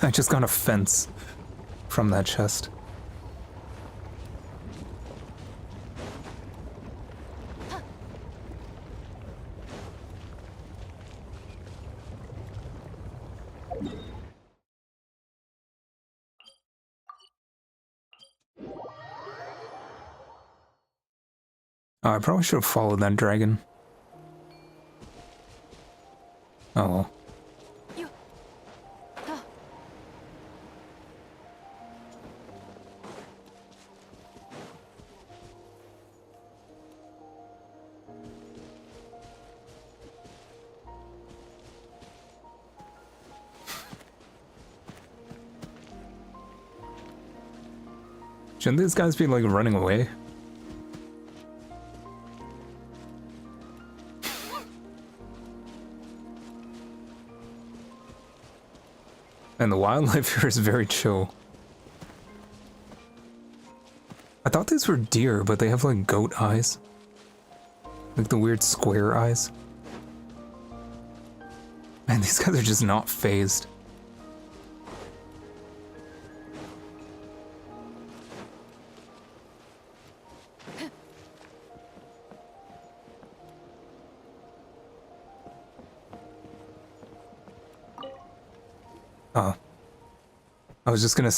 I just got a fence from that chest. Oh, I probably should have followed that dragon. Oh well. Shouldn't these guys be like running away? And the wildlife here is very chill. I thought these were deer, but they have like goat eyes. Like the weird square eyes. Man, these guys are just not phased. Oh. I was just gonna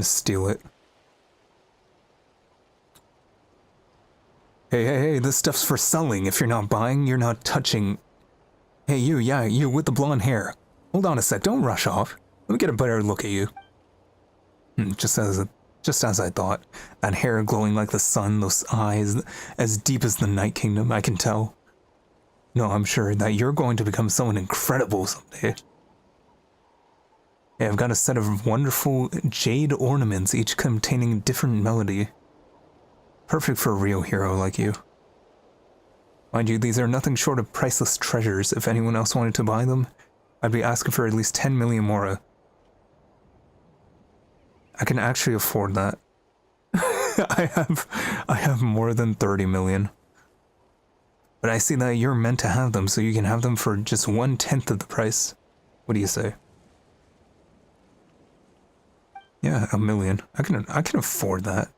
steal it. Hey, this stuff's for selling. If you're not buying, you're not touching. Hey, you with the blonde hair. Hold on a sec, don't rush off. Let me get a better look at you. Just as I thought. That hair glowing like the sun, those eyes as deep as the Night Kingdom, I can tell. No, I'm sure that you're going to become someone incredible someday. Hey, I've got a set of wonderful jade ornaments, each containing a different melody. Perfect for a real hero like you. Mind you, these are nothing short of priceless treasures. If anyone else wanted to buy them, I'd be asking for at least 10 million mora. I can actually afford that. I have more than 30 million. But I see that you're meant to have them, so you can have them for just 1/10 of the price. What do you say? Yeah, 1 million. I can afford that.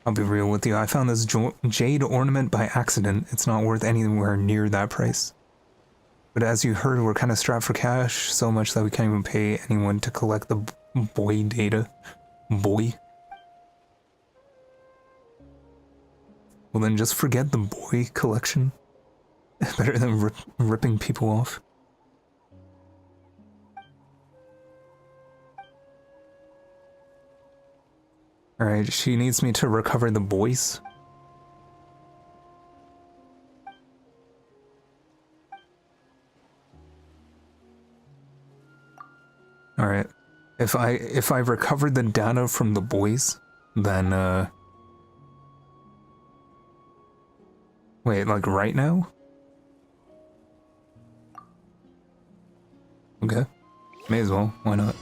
I'll be real with you, I found this jade ornament by accident. It's not worth anywhere near that price. But as you heard, we're kind of strapped for cash, so much that we can't even pay anyone to collect the boy data. Boy? Well then just forget the boy collection. Better than ripping people off. Alright, she needs me to recover the boys. Alright. If I recovered the data from the boys, then wait, like right now? Okay. May as well, why not?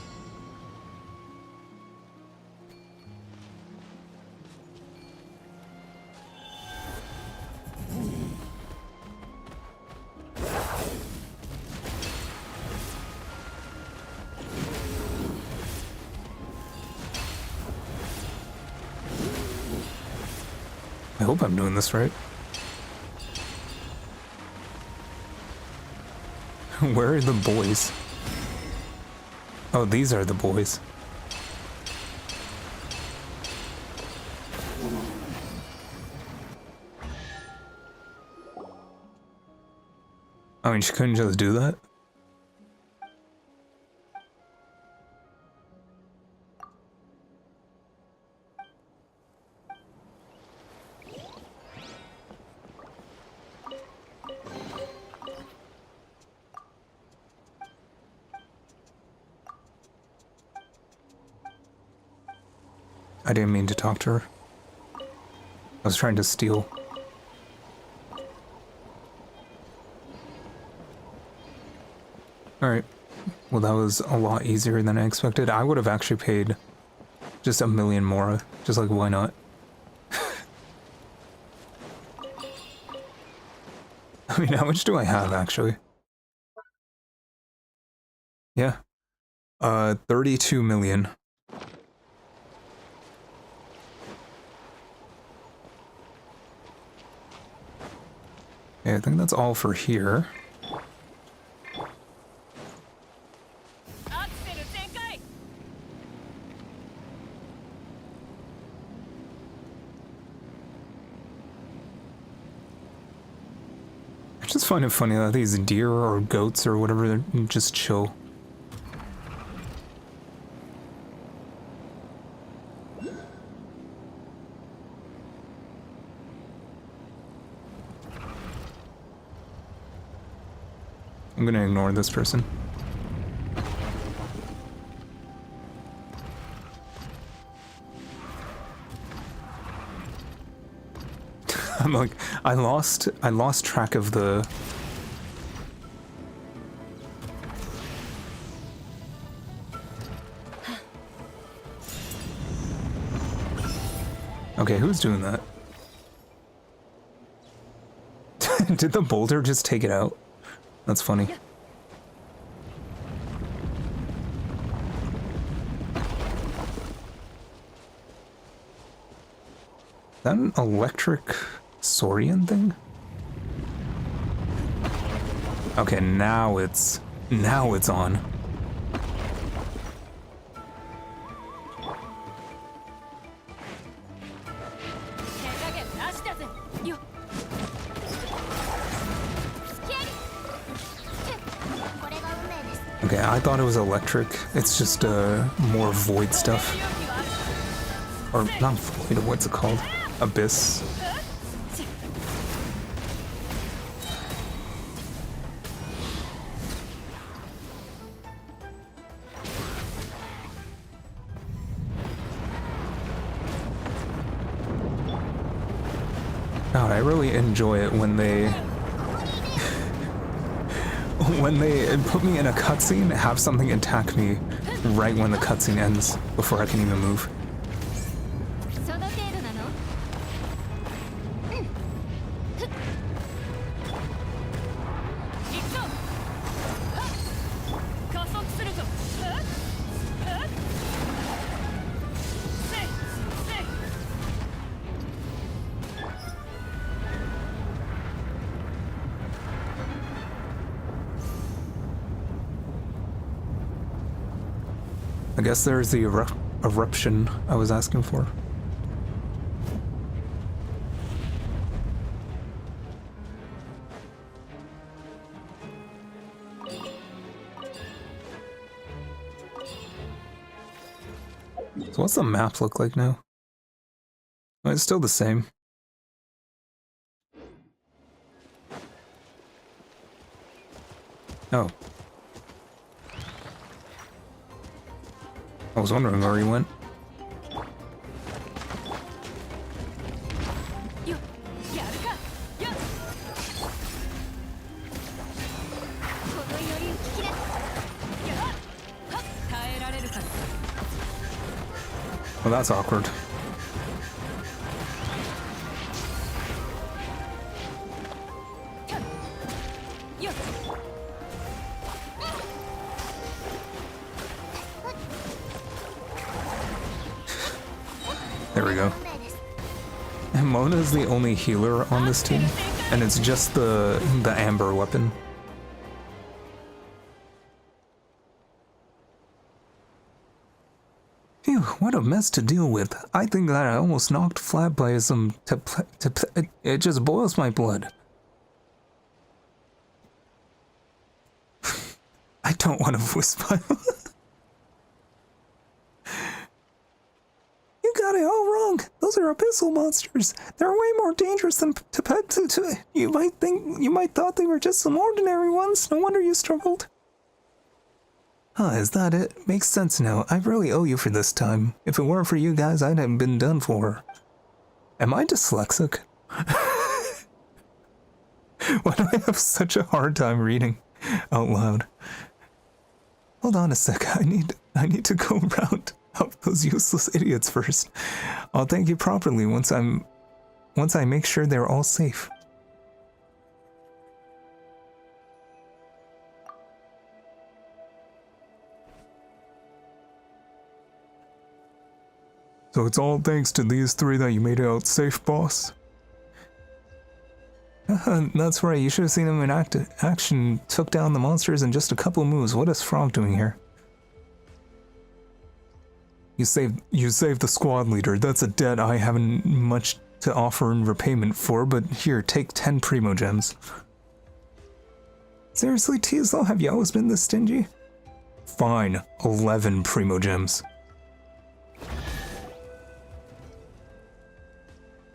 I hope I'm doing this right. Where are the boys? Oh, these are the boys. I mean, she couldn't just do that? I didn't mean to talk to her. I was trying to steal. Alright. Well, that was a lot easier than I expected. I would have actually paid just 1 million mora. Just like, why not? I mean, how much do I have, actually? Yeah. 32 million. Okay, I think that's all for here. I just find it funny that these deer or goats or whatever just chill. I'm gonna ignore this person. I'm like, I lost track of the... Okay, who's doing that? Did the boulder just take it out? That's funny. Is that an electric Saurian thing? Okay, now it's on. Okay, I thought it was electric. It's just more void stuff. Or not void, what's it called? Abyss. God, I really enjoy it when they put me in a cutscene, have something attack me right when the cutscene ends before I can even move. I guess there's the eruption I was asking for. So what's the map look like now? Oh, it's still the same. Oh. I was wondering where he went. Well, that's awkward. There we go. And Mona's the only healer on this team, and it's just the amber weapon. Phew, what a mess to deal with. I think that I almost knocked flat by some it just boils my blood. I don't want to voice file. You got it all wrong. Those are abyssal monsters. They're way more dangerous than you might thought they were just some ordinary ones. No wonder you struggled. Huh, is that it? Makes sense now. I really owe you for this time. If it weren't for you guys, I'd have been done for. Am I dyslexic? Why do I have such a hard time reading out loud? Hold on a sec. I need to go round up those useless idiots first. I'll thank you properly once I make sure they're all safe. So it's all thanks to these three that you made it out safe, boss? That's right, you should have seen them in action. Took down the monsters in just a couple moves. What is Frog doing here? You saved the squad leader. That's a debt I haven't much to offer in repayment for, but here, take 10 primo gems. Seriously, Teasel, have you always been this stingy? Fine, 11 primo gems.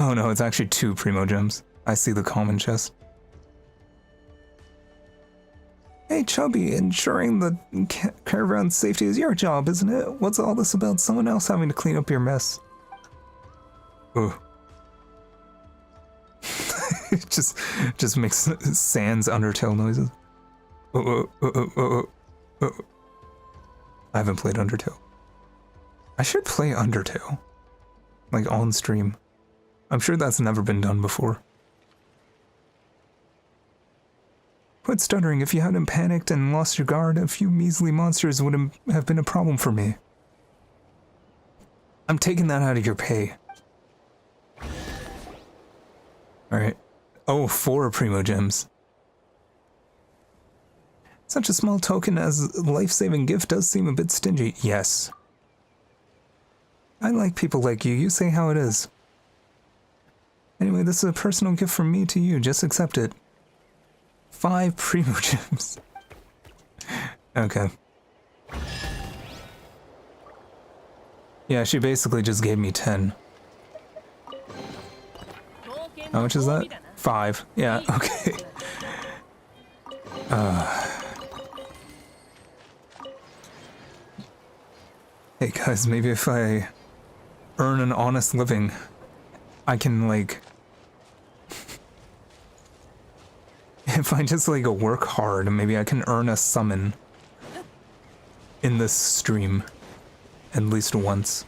Oh no, it's actually 2 primo gems. I see the common chest. Hey Chubby, ensuring the caravan's safety is your job, isn't it? What's all this about someone else having to clean up your mess? Ooh. It just makes sans Undertale noises. I haven't played Undertale. I should play Undertale. Like on stream. I'm sure that's never been done before. Quit stuttering. If you hadn't panicked and lost your guard, a few measly monsters wouldn't have been a problem for me. I'm taking that out of your pay. Alright. Oh, 4 Primo Gems. Such a small token as a life-saving gift does seem a bit stingy. Yes. I like people like you. You say how it is. Anyway, this is a personal gift from me to you. Just accept it. 5 Primo Gems. Okay. Yeah, she basically just gave me 10. How much is that? 5. Yeah, okay. Hey guys, maybe if I earn an honest living, I can like... if I just like work hard, maybe I can earn a summon in this stream at least once.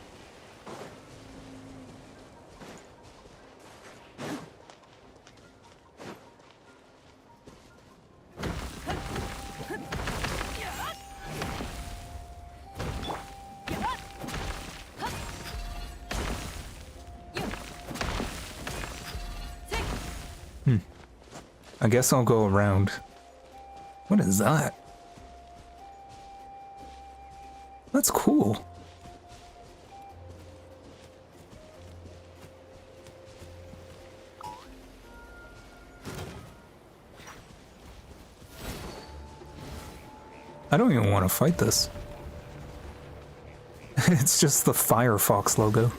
I guess I'll go around. What is that? That's cool. I don't even want to fight this. It's just the Firefox logo.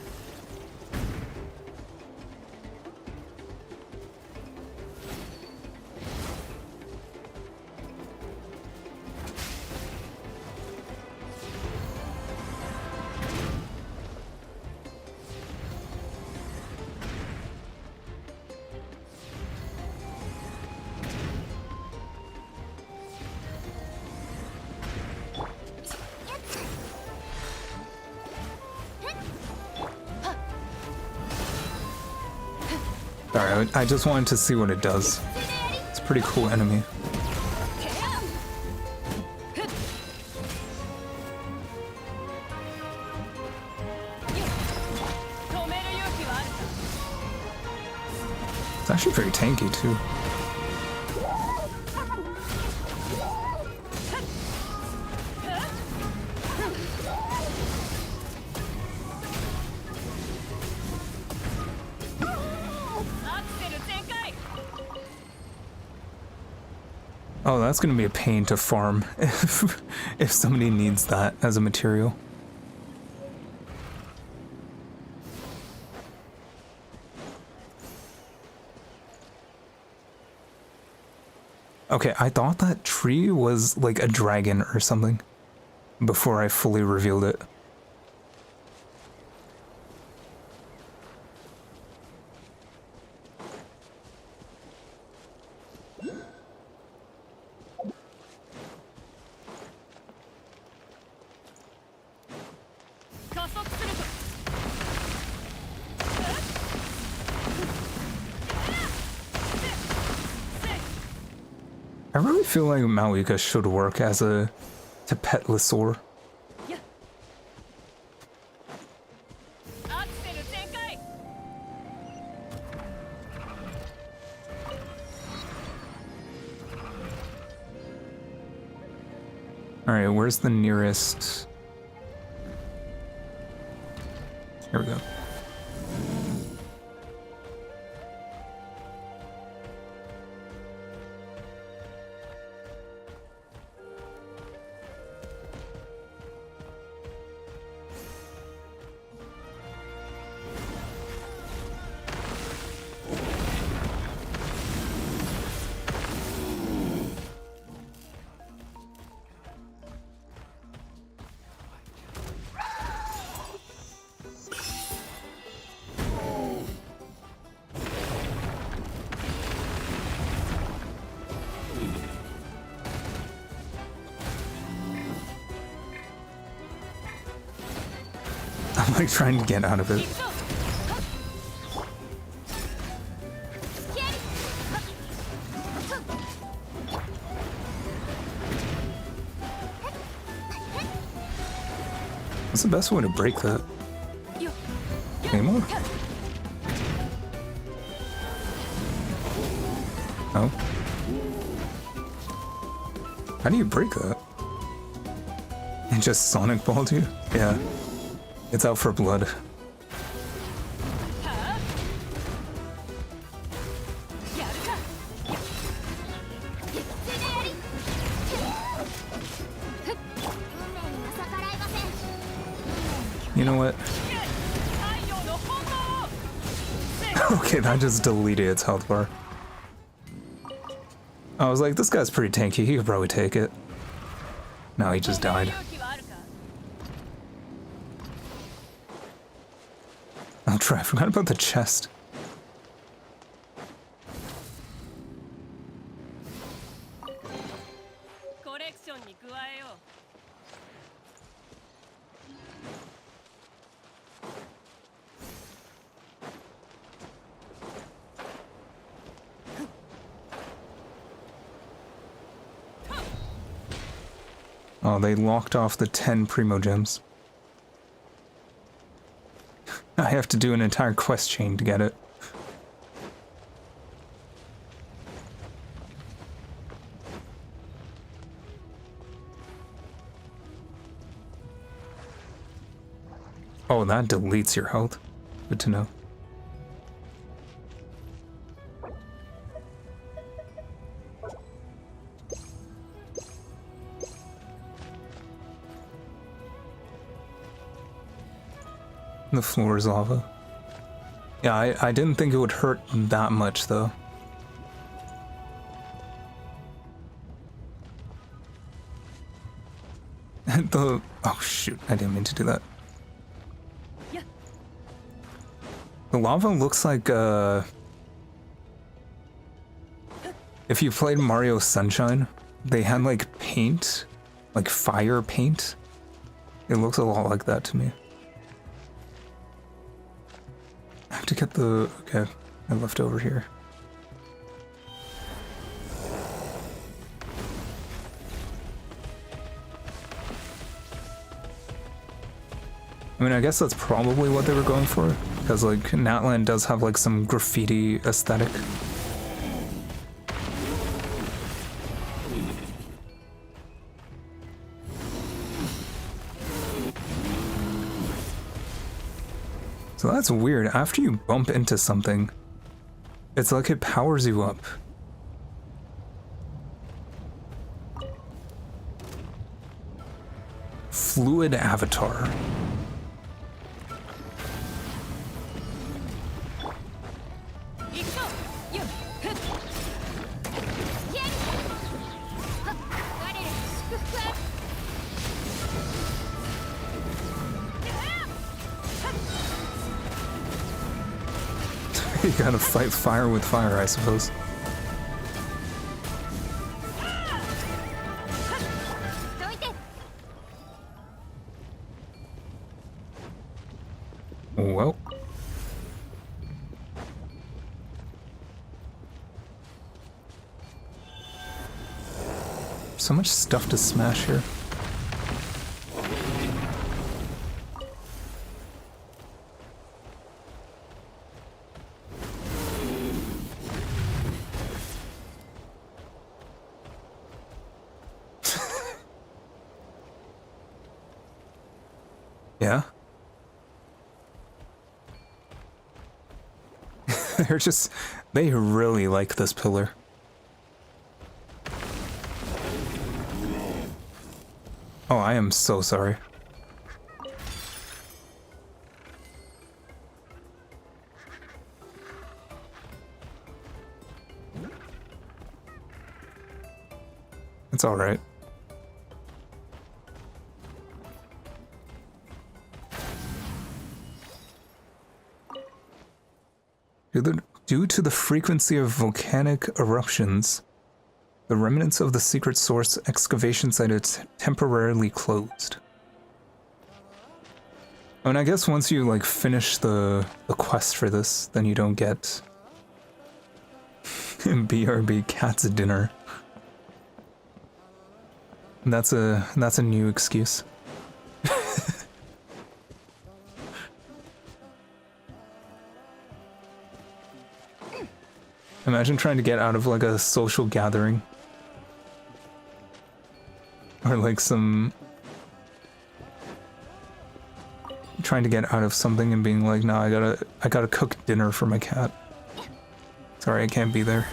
Alright, I just wanted to see what it does. It's a pretty cool enemy. It's actually very tanky too. Oh, that's gonna be a pain to farm if somebody needs that as a material. Okay, I thought that tree was like a dragon or something before I fully revealed it. I really feel like Mavuika should work as a Tepetlosaur. Alright, where's the nearest? Here we go. I'm like trying to get out of it. What's the best way to break that? Any more? Oh. How do you break that? It just Sonic Balled you? Yeah. It's out for blood. You know what? Okay, that just deleted its health bar. I was like, this guy's pretty tanky, he could probably take it. No, he just died. I'll try, I forgot about the chest. Oh, they locked off the 10 Primo Gems. I have to do an entire quest chain to get it. Oh, that deletes your health. Good to know. The floor is lava. Yeah, I didn't think it would hurt that much, though. Oh shoot, I didn't mean to do that. The lava looks like, if you played Mario Sunshine, they had like paint, like fire paint. It looks a lot like that to me. I have to get the... okay, I left over here. I mean, I guess that's probably what they were going for, because like Natlan does have like some graffiti aesthetic. So that's weird. After you bump into something, it's like it powers you up. Fluid avatar. You gotta fight fire with fire, I suppose. Well. So much stuff to smash here. Yeah? They're just... they really like this pillar. Oh, I am so sorry. It's alright. Due to the frequency of volcanic eruptions, the remnants of the secret source excavation site is temporarily closed. I mean, I guess once you, like, finish the quest for this, then you don't get BRB cat's dinner. That's a new excuse. Imagine trying to get out of, like, a social gathering. Or, like, trying to get out of something and being like, no, I gotta cook dinner for my cat. Sorry, I can't be there.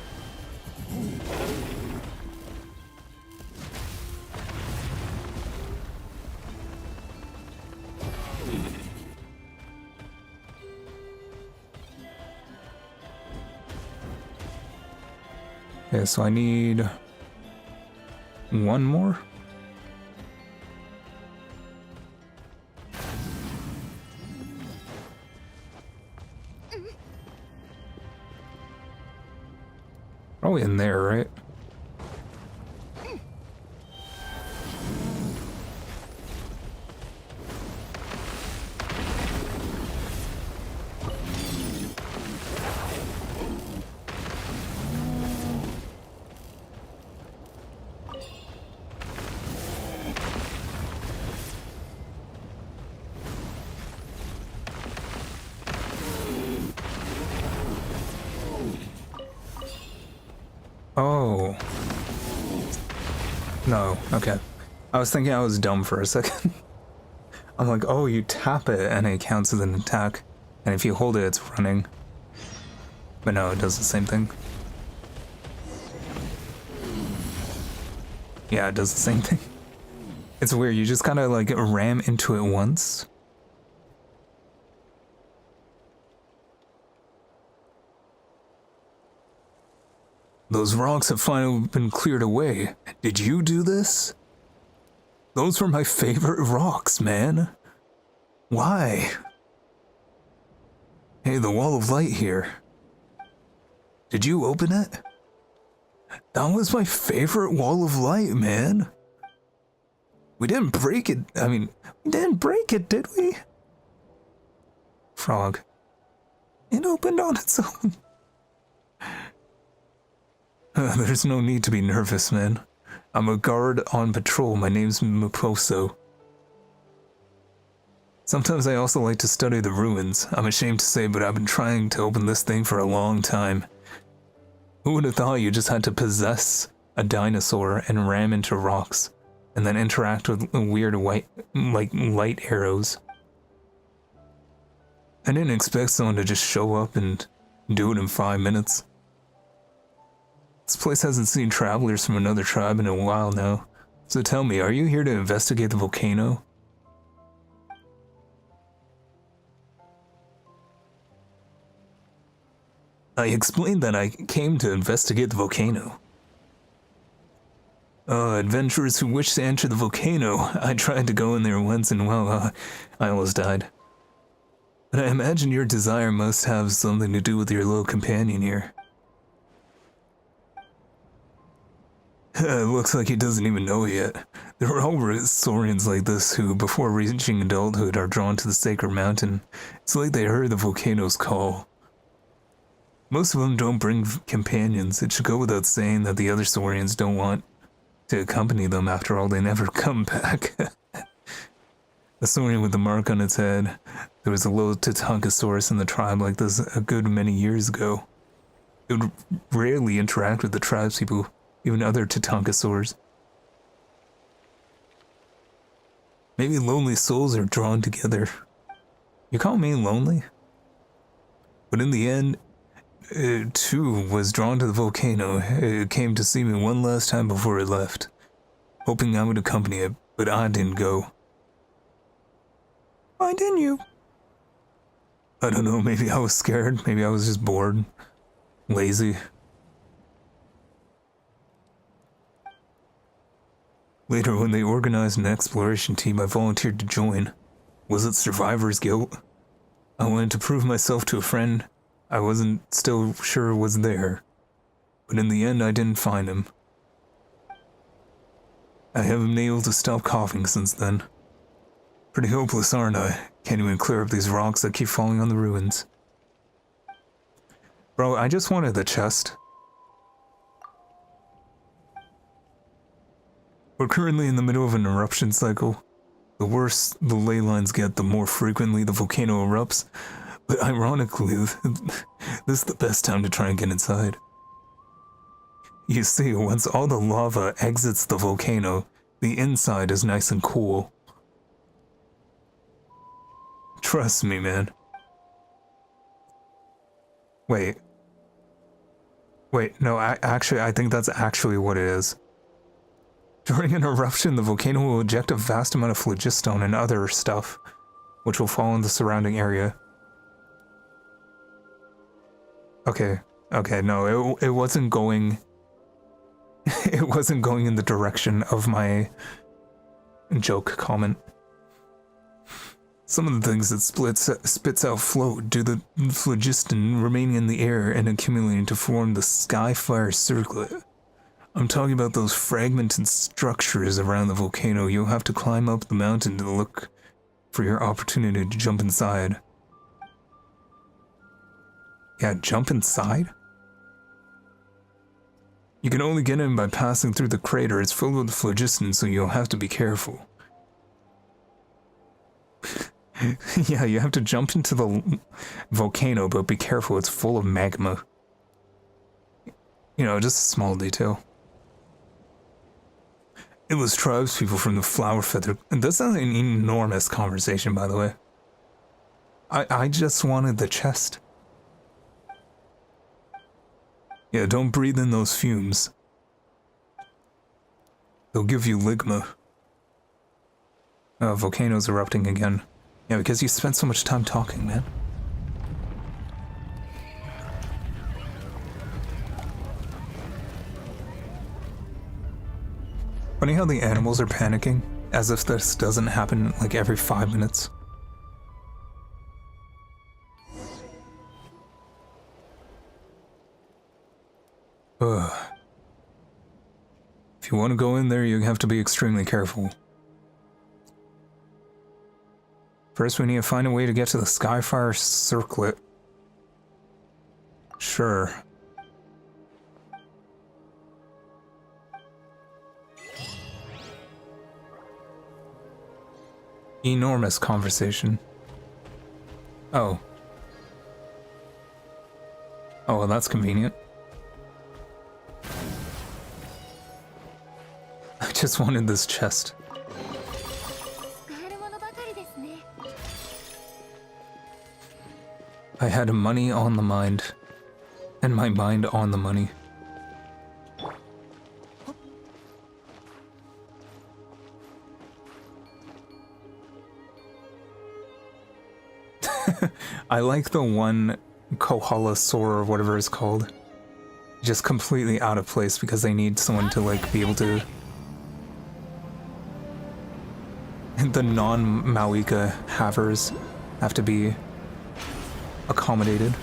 Okay, so I need one more. Probably in there, right? Oh. No, okay. I was thinking I was dumb for a second. I'm like, oh, you tap it and it counts as an attack. And if you hold it, it's running. But no, it does the same thing. Yeah, it does the same thing. It's weird, you just kind of like ram into it once. Those rocks have finally been cleared away. Did you do this? Those were my favorite rocks, man. Why? Hey, the wall of light here. Did you open it? That was my favorite wall of light, man. We didn't break it. I mean, we didn't break it, did we? Frog. It opened on its own. There's no need to be nervous, man. I'm a guard on patrol. My name's Muposo. Sometimes I also like to study the ruins. I'm ashamed to say, but I've been trying to open this thing for a long time. Who would have thought you just had to possess a dinosaur and ram into rocks, and then interact with weird white, like, light arrows? I didn't expect someone to just show up and do it in 5 minutes. This place hasn't seen travelers from another tribe in a while now. So tell me, are you here to investigate the volcano? I explained that I came to investigate the volcano. Adventurers who wish to enter the volcano. I tried to go in there once and well, I almost died. But I imagine your desire must have something to do with your little companion here. It looks like he doesn't even know yet. There are always saurians like this who, before reaching adulthood, are drawn to the sacred mountain. It's like they heard the volcano's call. Most of them don't bring companions. It should go without saying that the other saurians don't want to accompany them. After all, they never come back. The saurian with the mark on its head. There was a little Tatankasaurus in the tribe like this a good many years ago. It would rarely interact with the tribespeople. Even other Tatankasaurs. Maybe lonely souls are drawn together. You call me lonely? But in the end, it too was drawn to the volcano. It came to see me one last time before it left, hoping I would accompany it, but I didn't go. Why didn't you? I don't know, maybe I was scared, maybe I was just bored, lazy. Later, when they organized an exploration team, I volunteered to join. Was it survivor's guilt? I wanted to prove myself to a friend I wasn't still sure was there. But in the end, I didn't find him. I haven't been able to stop coughing since then. Pretty hopeless, aren't I? Can't even clear up these rocks that keep falling on the ruins. Bro, I just wanted the chest. We're currently in the middle of an eruption cycle. The worse the ley lines get, the more frequently the volcano erupts. But ironically, this is the best time to try and get inside. You see, once all the lava exits the volcano, the inside is nice and cool. Trust me, man. Wait, no, I think that's actually what it is. During an eruption, the volcano will eject a vast amount of phlogiston and other stuff, which will fall in the surrounding area. Okay, no, it wasn't going... It wasn't going in the direction of my joke comment. Some of the things that spits out float due to the phlogiston remaining in the air and accumulating to form the skyfire circlet. I'm talking about those fragmented structures around the volcano. You'll have to climb up the mountain to look for your opportunity to jump inside. Yeah, jump inside? You can only get in by passing through the crater. It's filled with phlogiston, so you'll have to be careful. Yeah, you have to jump into the volcano, but be careful, it's full of magma. You know, just a small detail. It was tribespeople from the flower feather. And that's not an enormous conversation, by the way. I just wanted the chest. Yeah, don't breathe in those fumes. They'll give you ligma. Oh, volcano's erupting again. Yeah, because you spent so much time talking, man. Funny how the animals are panicking, as if this doesn't happen like every 5 minutes. Ugh. If you want to go in there, you have to be extremely careful. First, we need to find a way to get to the Skyfire Circlet. Sure. Enormous conversation. Oh. Oh, well, that's convenient. I just wanted this chest. I had money on the mind, and my mind on the money. I like the one Kohala or whatever it's called. Just completely out of place because they need someone to like be able to... The non-Mavuika havers have to be accommodated.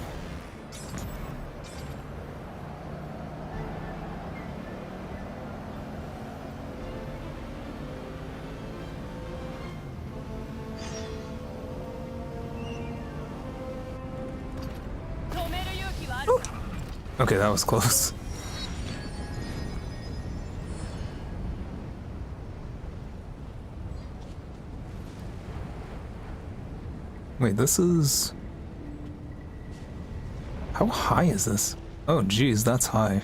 Okay, that was close. Wait, this is... How high is this? Oh geez, that's high.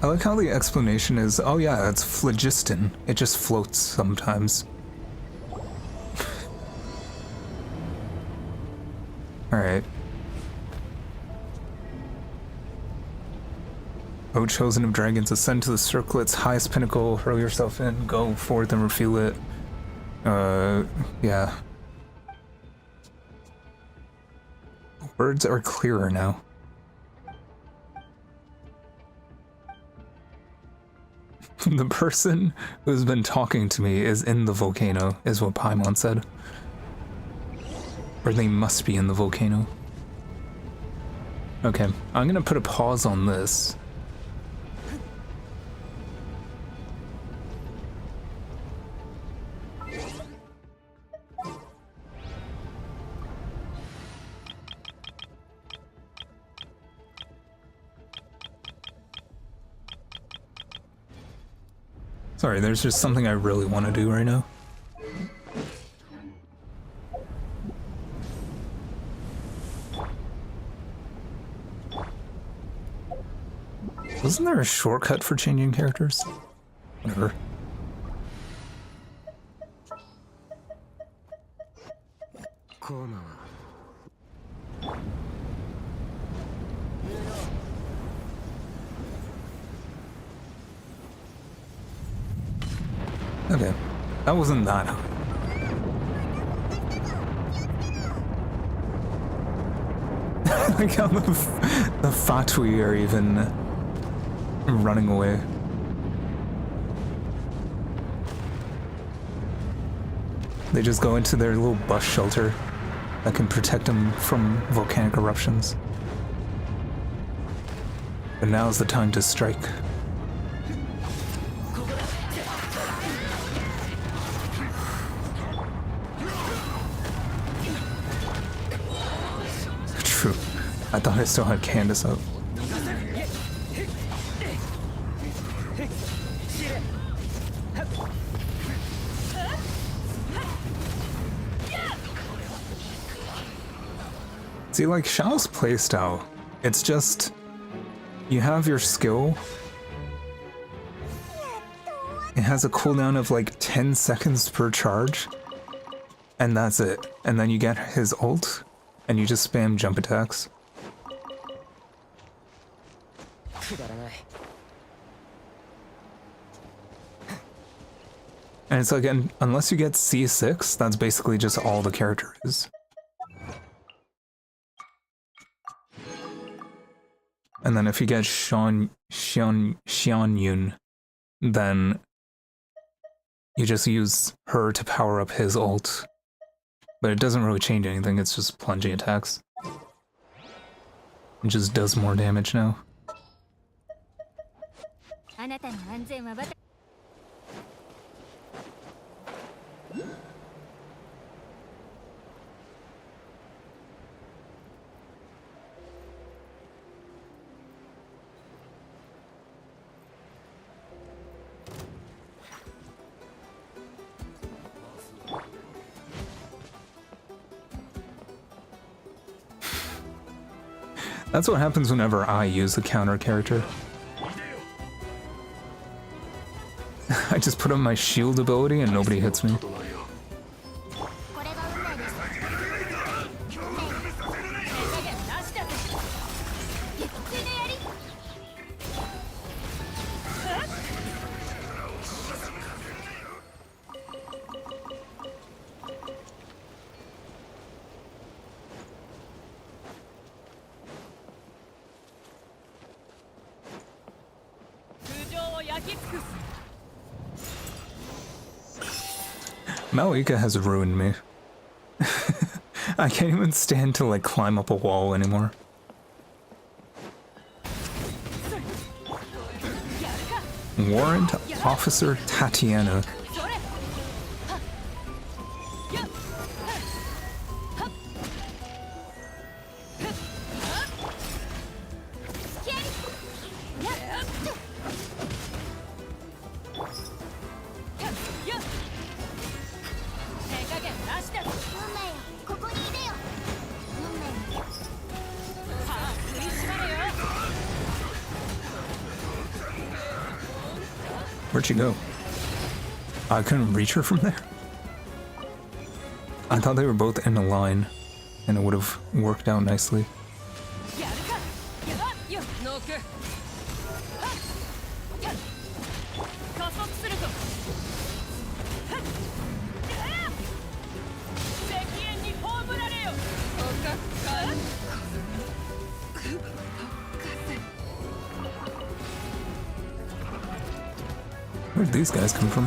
I like how the explanation is, oh yeah, it's phlogiston. It just floats sometimes. Alright. O chosen of dragons, ascend to the circlet's highest pinnacle, hurl yourself in, go forth and refuel it. Yeah. Words are clearer now. The person who's been talking to me is in the volcano, is what Paimon said. Or they must be in the volcano. Okay, I'm gonna put a pause on this. Sorry, there's just something I really want to do right now. Wasn't there a shortcut for changing characters? Whatever. Okay, that wasn't that hard. Like how the Fatui are even running away. They just go into their little bus shelter that can protect them from volcanic eruptions. But now's the time to strike. True. I thought I still had Candace up. See, like Xiao's playstyle, it's just you have your skill. It has a cooldown of like 10 seconds per charge, and that's it. And then you get his ult, and you just spam jump attacks. And it's like, unless you get C6, that's basically just all the character is. And then if you get Xian Yun, then you just use her to power up his ult. But it doesn't really change anything, it's just plunging attacks. It just does more damage now. That's what happens whenever I use the counter character. I just put on my shield ability and nobody hits me. Mavuika has ruined me. I can't even stand to like climb up a wall anymore. Warrant Officer Tatiana. Where'd she go? I couldn't reach her from there? I thought they were both in a line, and it would have worked out nicely. Where'd these guys come from?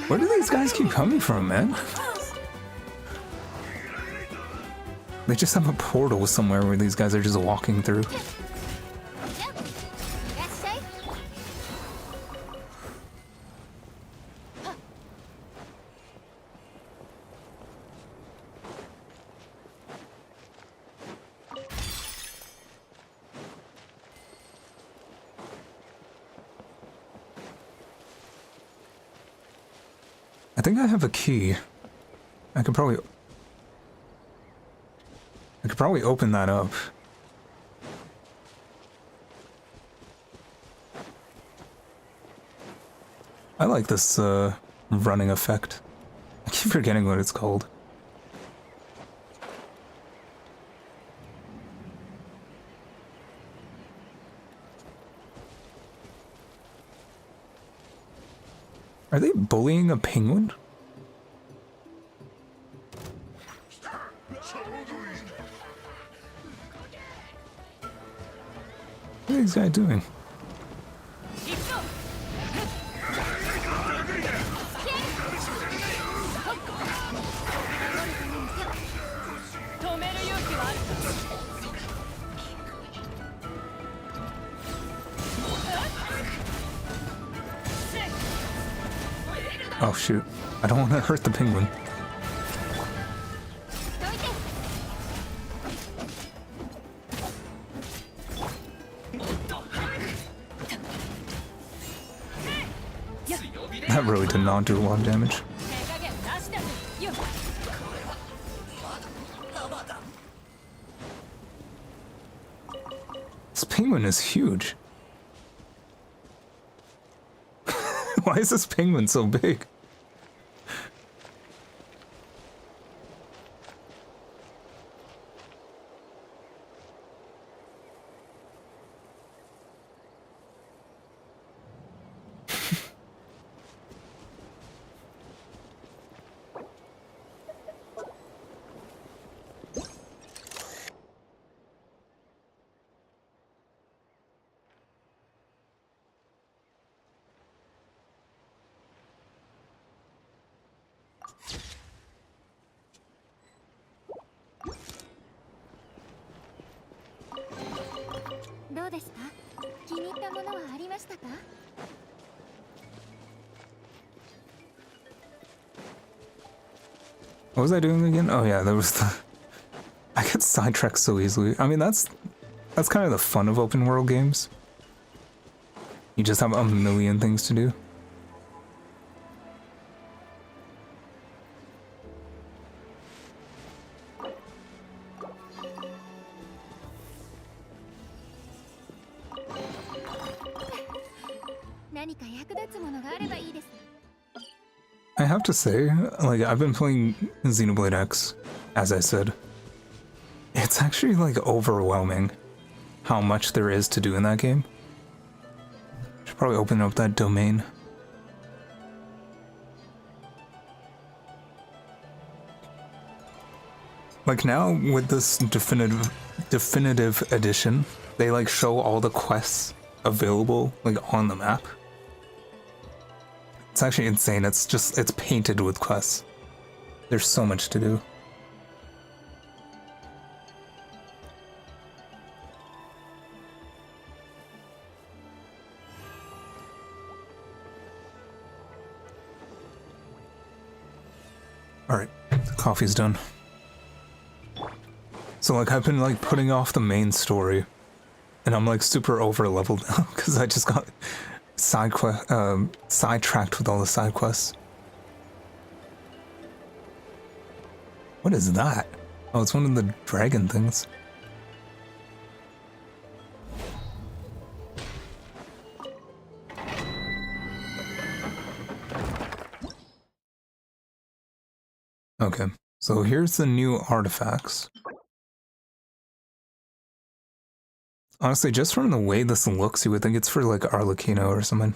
Where do these guys keep coming from, man? They just have a portal somewhere where these guys are just walking through. I think I have a key. I could probably open that up. I like this running effect. I keep forgetting what it's called. Are they bullying a penguin? What are these guys doing? Oh shoot, I don't want to hurt the penguin. That really did not do a lot of damage. This penguin is huge. Why is this penguin so big? What was I doing again? Oh yeah, there was the... I get sidetracked so easily. I mean, that's kind of the fun of open world games. You just have a million things to do. I have to say, like, I've been playing Xenoblade X, as I said. It's actually, like, overwhelming how much there is to do in that game. Should probably open up that domain. Like, now, with this definitive edition, they, like, show all the quests available, like, on the map. It's actually insane. It's painted with quests. There's so much to do. Alright, coffee's done. So like I've been like putting off the main story and I'm like super over leveled now because I just got sidetracked with all the side quests. What is that? Oh, it's one of the dragon things. Okay, so here's the new artifacts. Honestly, just from the way this looks, you would think it's for like Arlecchino or something.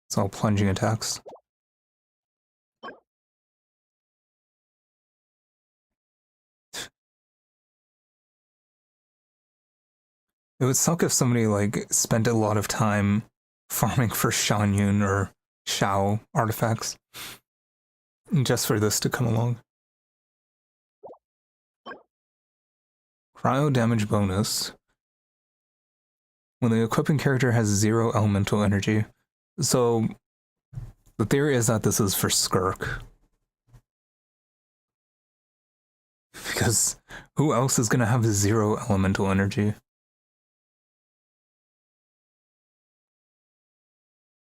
It's all plunging attacks. It would suck if somebody like spent a lot of time farming for Shanyun or Shao artifacts just for this to come along. Cryo damage bonus. When the equipping character has 0 elemental energy. So the theory is that this is for Skirk. Because who else is going to have 0 elemental energy?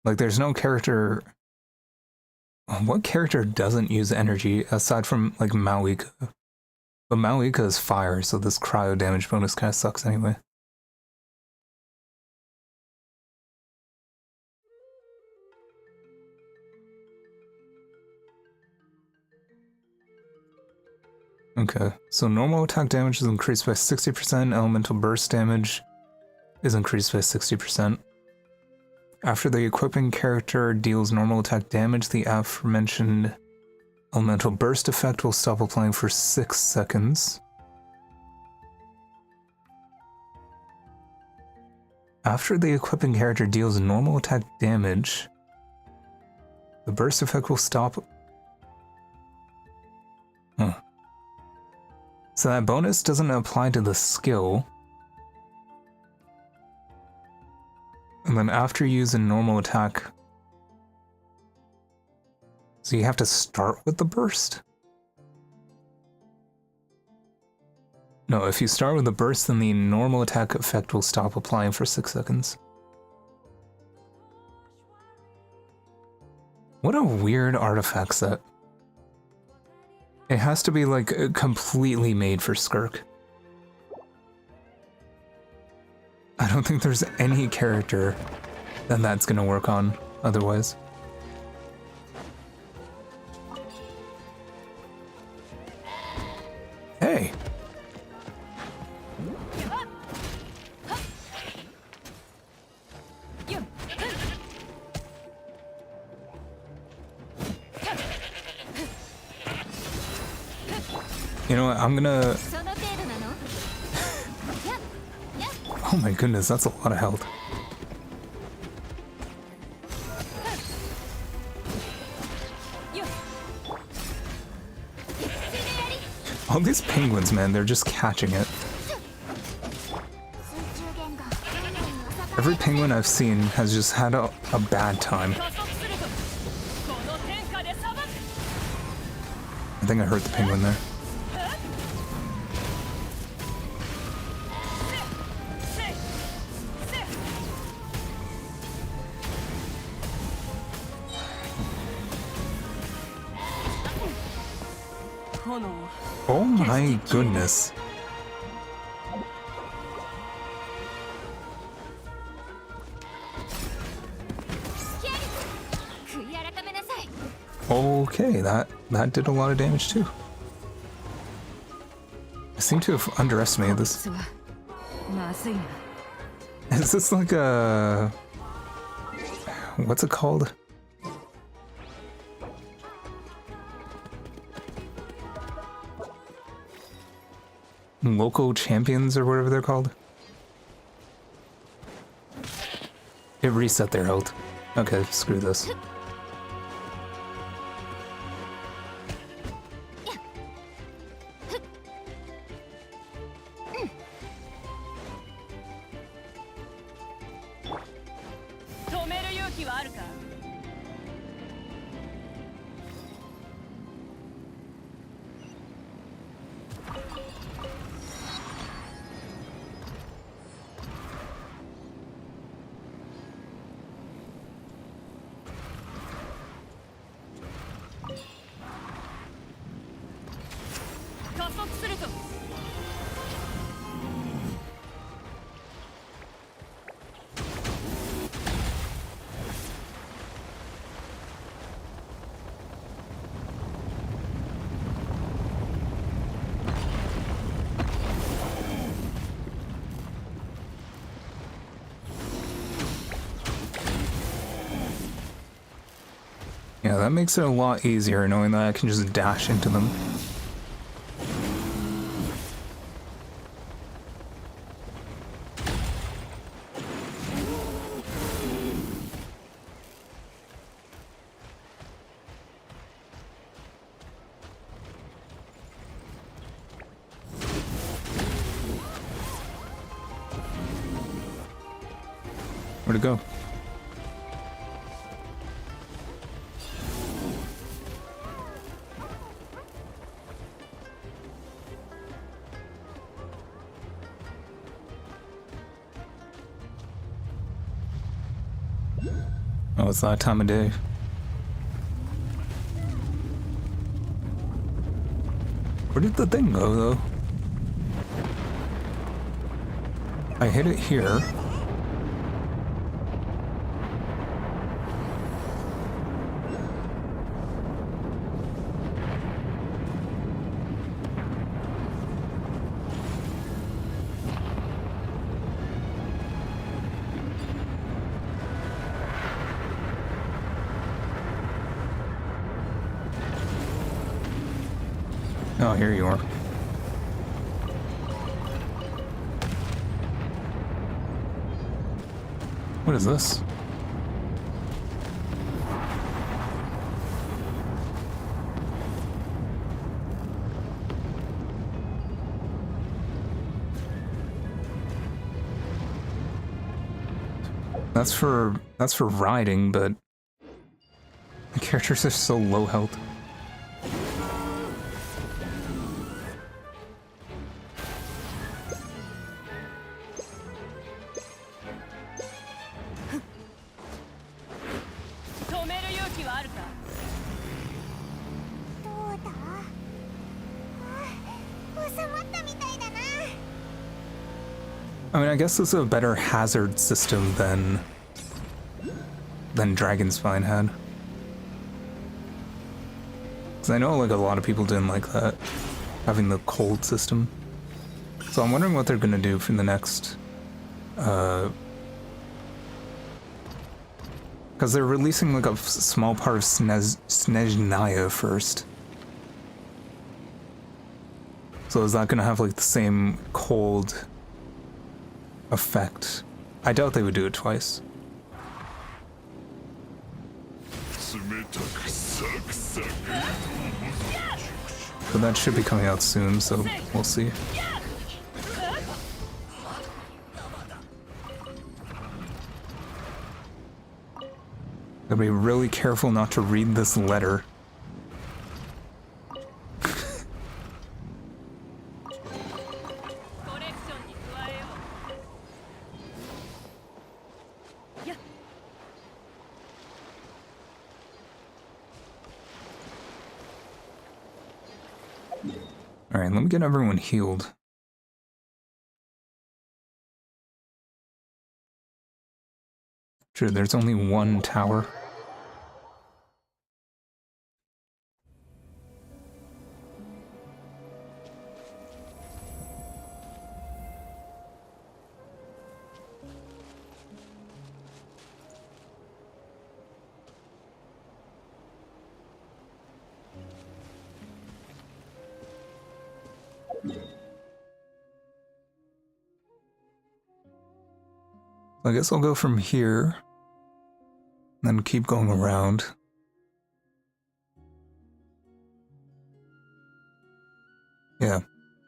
Like, there's no character... What character doesn't use energy aside from, like, Mavuika? But Mavuika is fire, so this cryo damage bonus kind of sucks anyway. Okay, so normal attack damage is increased by 60%, elemental burst damage is increased by 60%. After the equipping character deals normal attack damage, the aforementioned elemental burst effect will stop applying for 6 seconds. After the equipping character deals normal attack damage, the burst effect will stop. Huh. So that bonus doesn't apply to the skill. And then after you use a normal attack, so you have to start with the burst? No, if you start with the burst, then the normal attack effect will stop applying for 6 seconds. What a weird artifact set. It has to be like completely made for Skirk. I don't think there's any character that that's gonna work on otherwise. Hey! You know what, I'm gonna... Oh my goodness, that's a lot of health. All these penguins, man, they're just catching it. Every penguin I've seen has just had a bad time. I think I hurt the penguin there. Oh my goodness. Okay, that did a lot of damage too. I seem to have underestimated this. Is this like a... what's it called? Local champions or whatever they're called? It reset their health. Okay, screw this. Yeah, that makes it a lot easier knowing that I can just dash into them. Where'd it go? Oh, it's that time of day. Where did the thing go, though? I hit it here. Oh, here you are. What is this? That's for riding, but the characters are so low health. I mean, I guess this is a better hazard system than Dragon's Spine had. Because I know like a lot of people didn't like that, having the cold system. So I'm wondering what they're gonna do for the next, because they're releasing like a small part of Snezhnaya first. So is that gonna have like the same cold effect? I doubt they would do it twice. But that should be coming out soon, so we'll see. Gotta be really careful not to read this letter. Alright, let me get everyone healed. Sure, there's only one tower. I guess I'll go from here, then keep going around. Yeah,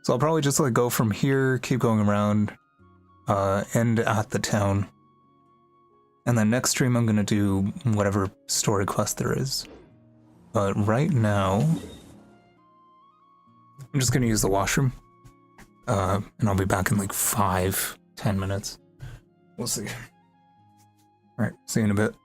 so I'll probably just like go from here, keep going around, end at the town. And then next stream I'm gonna do whatever story quest there is. But right now, I'm just gonna use the washroom. And I'll be back in like 5-10 minutes. We'll see. Alright, see you in a bit.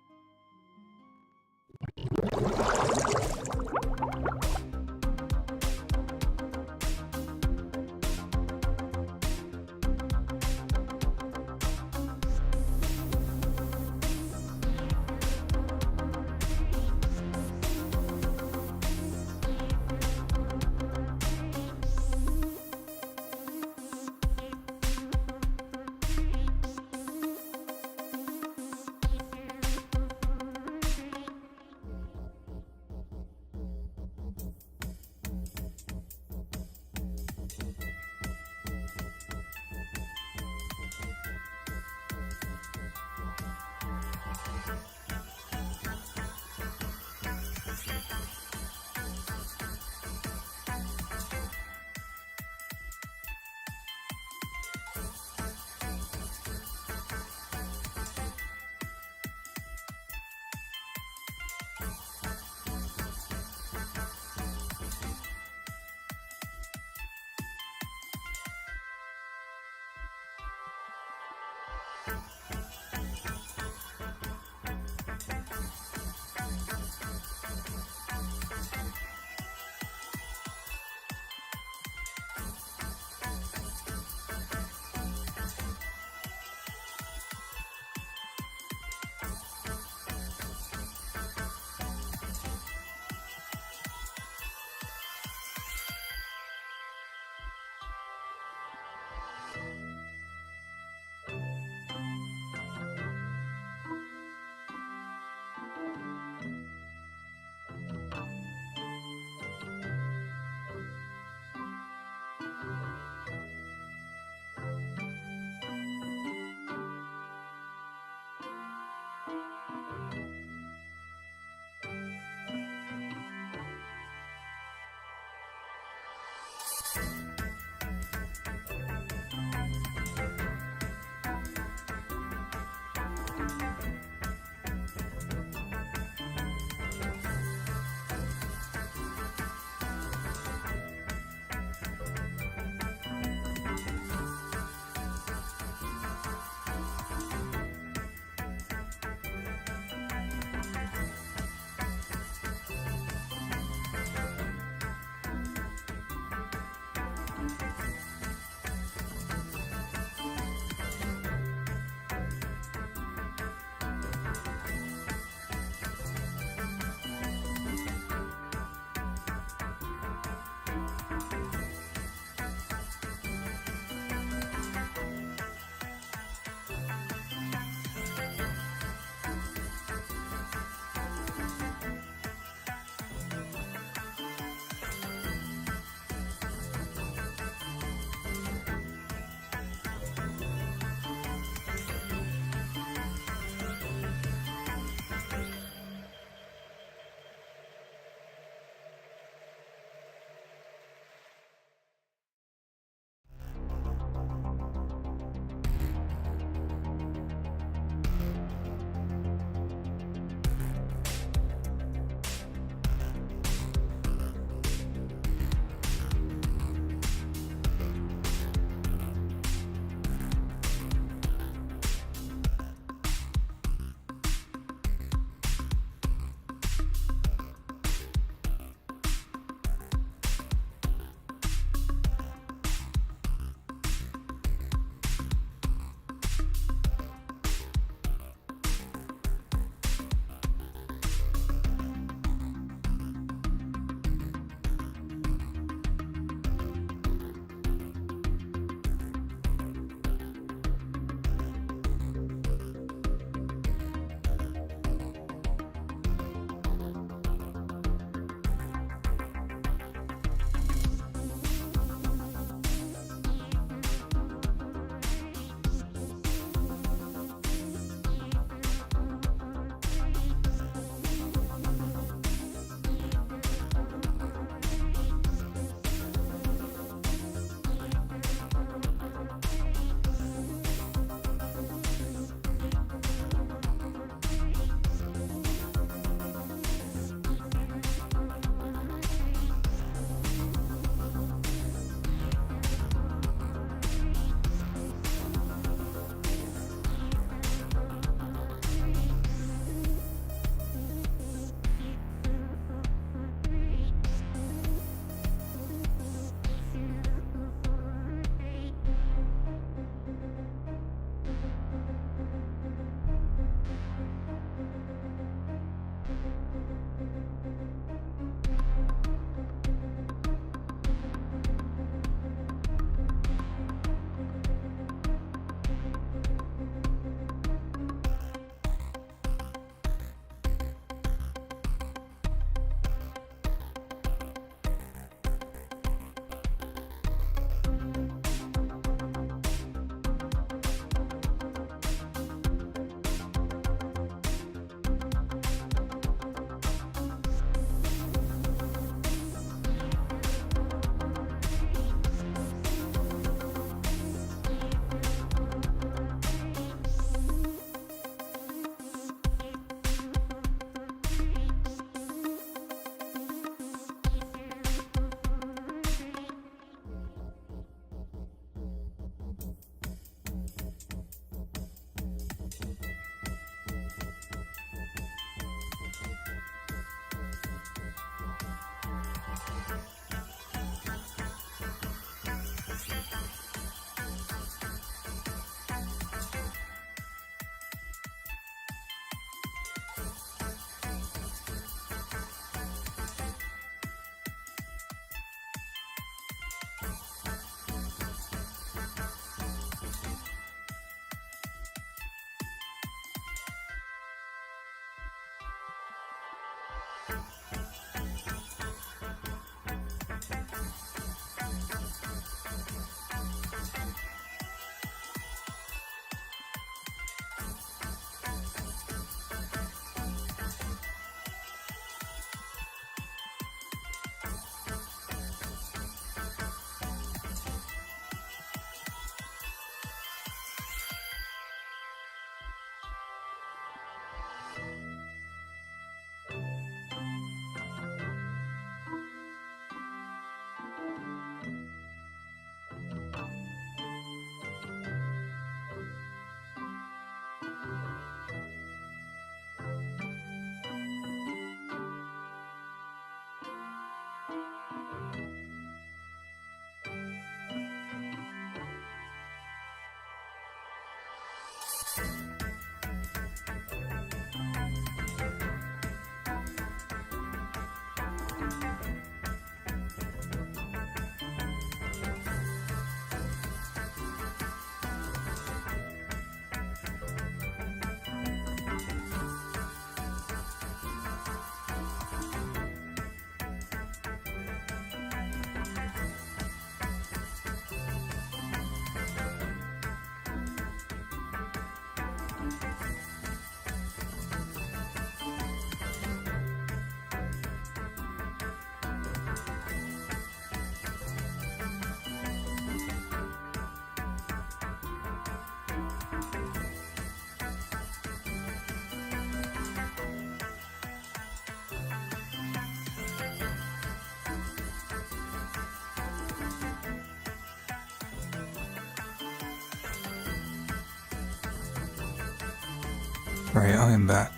Alright, I am back.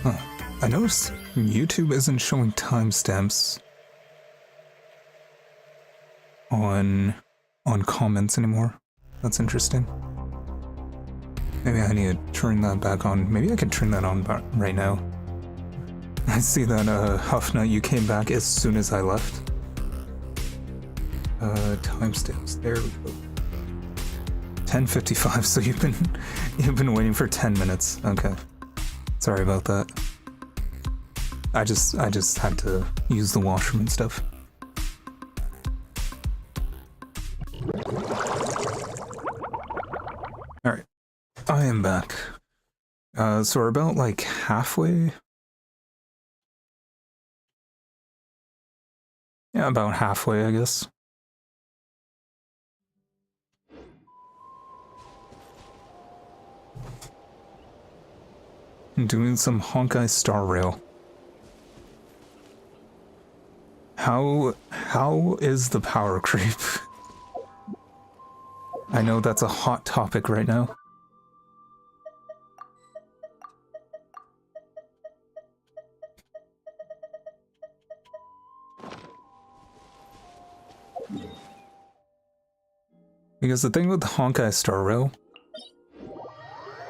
Huh. I noticed YouTube isn't showing timestamps on comments anymore. That's interesting. Maybe I need to turn that back on. Maybe I can turn that on right now. I see that Huffnut, you came back as soon as I left. Timestamps. There we go. 10:55. So you've been waiting for 10 minutes. Okay. Sorry about that. I just had to use the washroom and stuff. All right. I am back. So we're about like halfway. Yeah, about halfway, I guess. I'm doing some Honkai Star Rail. How is the power creep? I know that's a hot topic right now. Because the thing with Honkai Star Rail,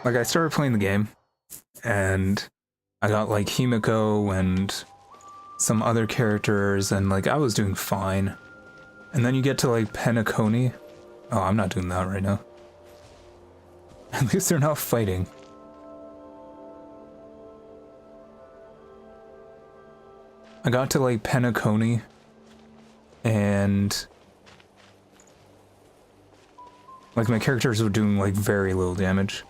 like I started playing the game, and I got like Himiko and some other characters, and like I was doing fine. And then you get to like Penacony. Oh, I'm not doing that right now. At least they're not fighting. I got to like Penacony, and like my characters were doing like very little damage.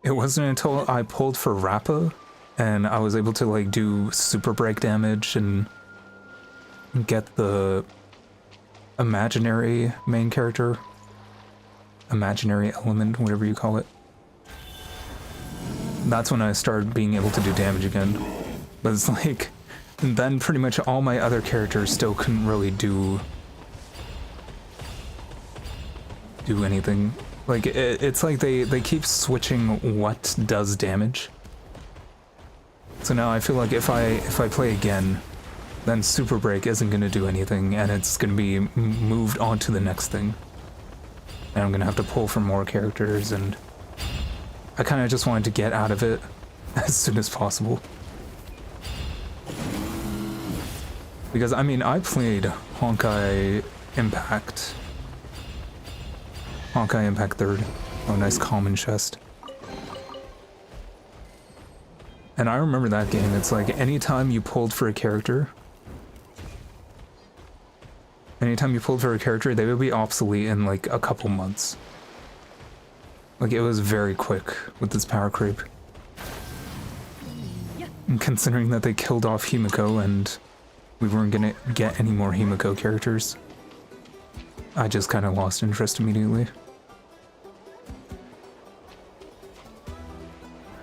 It wasn't until I pulled for Rappa and I was able to like do super break damage and get the imaginary main character, imaginary element, whatever you call it. That's when I started being able to do damage again. But it's like, then pretty much all my other characters still couldn't really do anything. Like, it's like they keep switching what does damage. So now I feel like if I play again, then Super Break isn't going to do anything, and it's going to be moved on to the next thing. And I'm going to have to pull for more characters, and I kind of just wanted to get out of it as soon as possible. Because, I mean, I played Honkai Impact Honkai Impact 3rd. Oh, nice common chest. And I remember that game. It's like anytime you pulled for a character, they would be obsolete in like a couple months. Like it was very quick with this power creep. And considering that they killed off Himiko and we weren't gonna get any more Himiko characters, I just kind of lost interest immediately.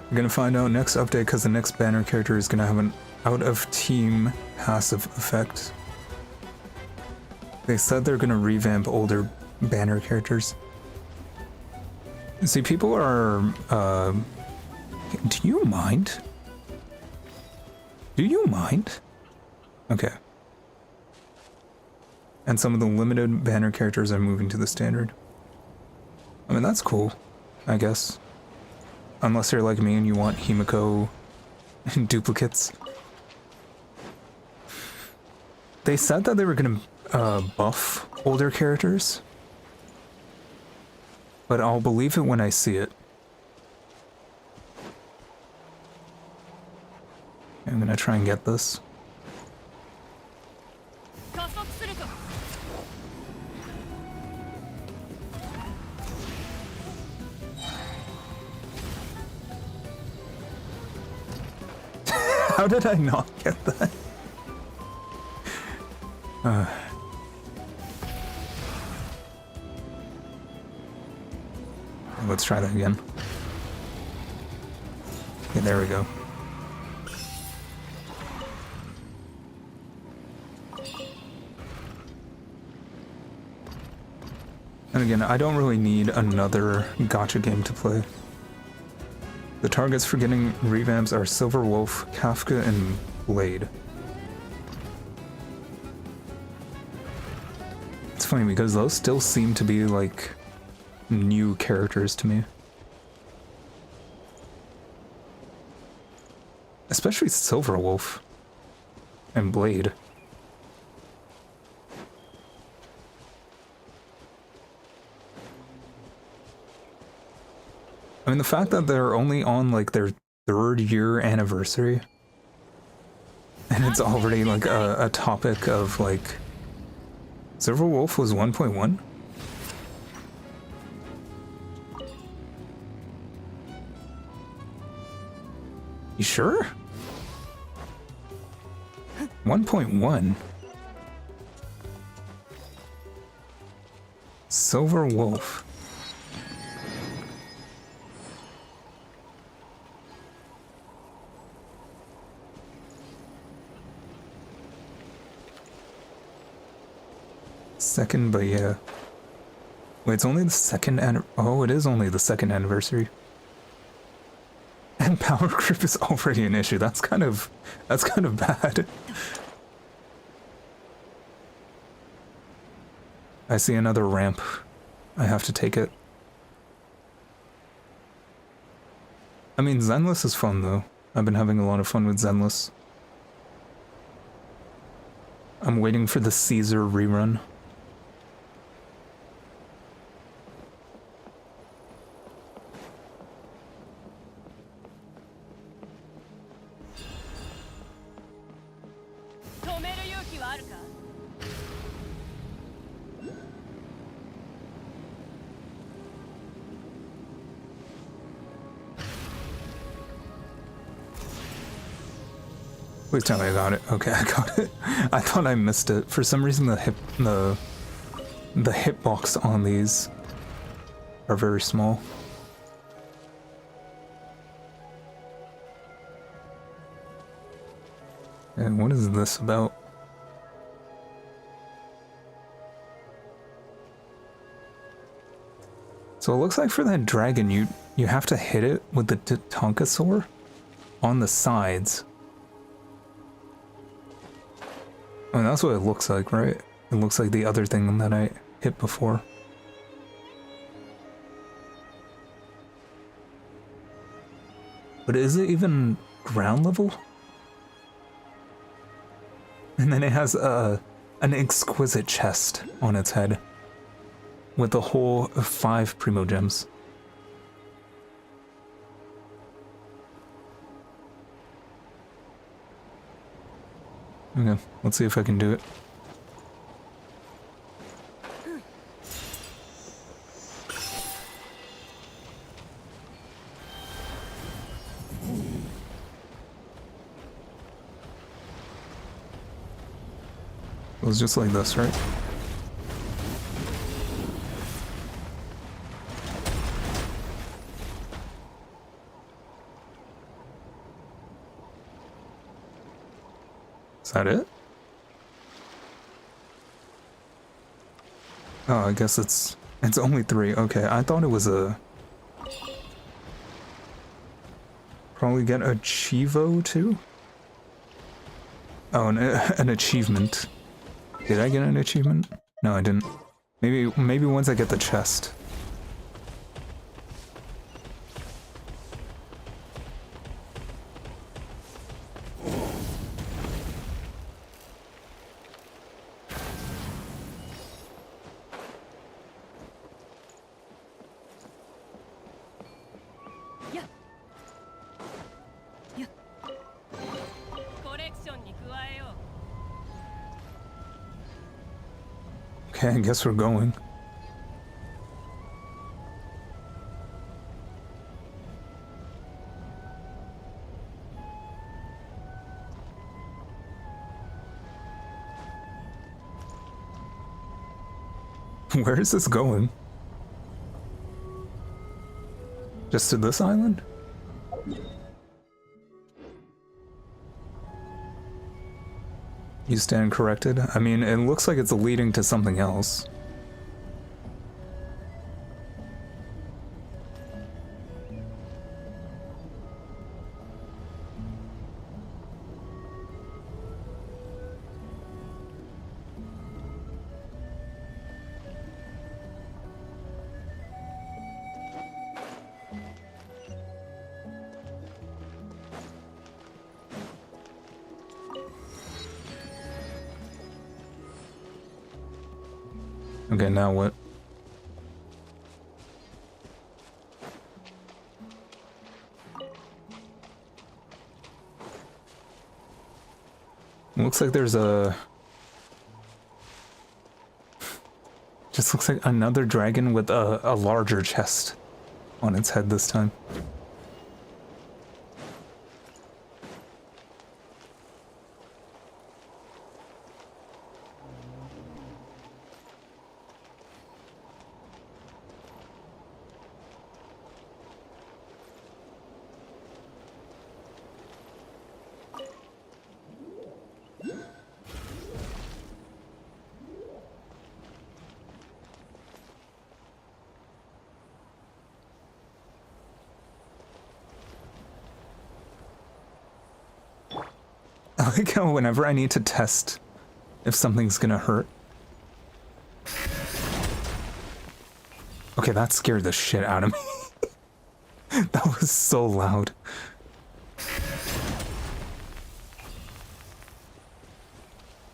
We're gonna find out next update because the next banner character is gonna have an out-of-team passive effect. They said they're gonna revamp older banner characters. See, people are, do you mind? Do you mind? Okay. And some of the limited banner characters are moving to the standard. I mean, that's cool, I guess. Unless you're like me and you want Himiko duplicates. They said that they were gonna buff older characters, but I'll believe it when I see it. I'm gonna try and get this. How did I not get that? Let's try that again. Okay, there we go. And again, I don't really need another gacha game to play. The targets for getting revamps are Silver Wolf, Kafka, and Blade. It's funny because those still seem to be like new characters to me. Especially Silver Wolf and Blade. I mean, the fact that they're only on like their 3rd year anniversary and it's already like a topic of like Silver Wolf was 1.1? You sure? 1.1? Silver Wolf. Second, but yeah. Wait, it's only the second oh, it is only the 2nd anniversary. And power creep is already an issue. That's kind of bad. I see another ramp. I have to take it. I mean, Zenless is fun though. I've been having a lot of fun with Zenless. I'm waiting for the Caesar rerun. Please tell me I got it. Okay, I got it. I thought I missed it. For some reason the hitbox on these are very small. And what is this about? So it looks like for that dragon you have to hit it with the Tonkasaur on the sides. I mean, that's what it looks like, right? It looks like the other thing that I hit before. But is it even ground level? And then it has an exquisite chest on its head. with the whole 5 primo gems. Okay, let's see if I can do it. It was just like this, right? Is that it? Oh, I guess it's only 3. Okay, I thought it was a... Probably get a Chivo too? Oh, an achievement. Did I get an achievement? No, I didn't. Maybe once I get the chest. Okay, I guess we're going. Where is this going? Just to this island? You stand corrected? I mean, it looks like it's leading to something else. Okay, now what? Looks like there's a... Just looks like another dragon with a larger chest on its head this time. I like how whenever I need to test if something's gonna hurt. Okay, that scared the shit out of me. That was so loud.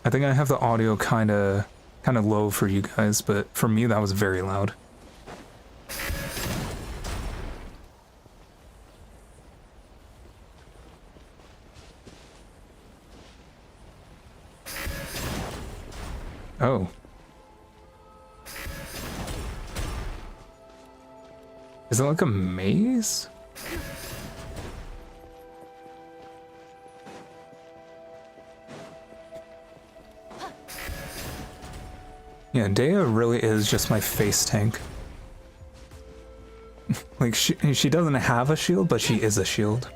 I think I have the audio kinda low for you guys, but for me that was very loud. Oh. Is it like a maze? Yeah, Dehya really is just my face tank. Like, she doesn't have a shield, but she is a shield.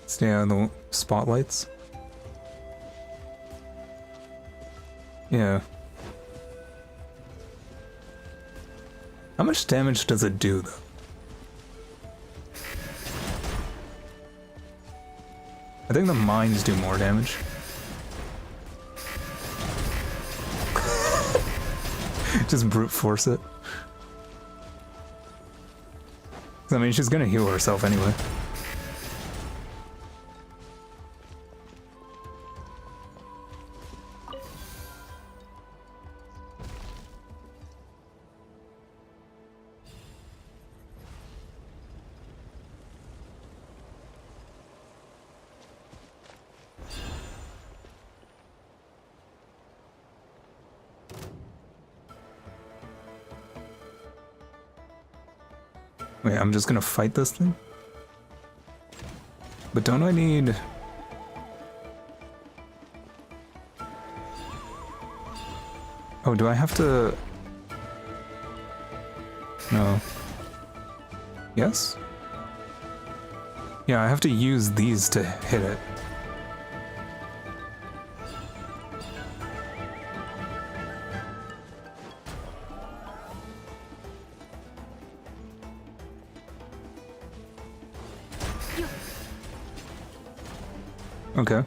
Stay on the spotlights. Yeah. How much damage does it do, though? I think the mines do more damage. Just brute force it. I mean, she's gonna heal herself anyway. Wait, I'm just gonna fight this thing? But don't I need... Oh, do I have to... No. Yes? Yeah, I have to use these to hit it. Okay.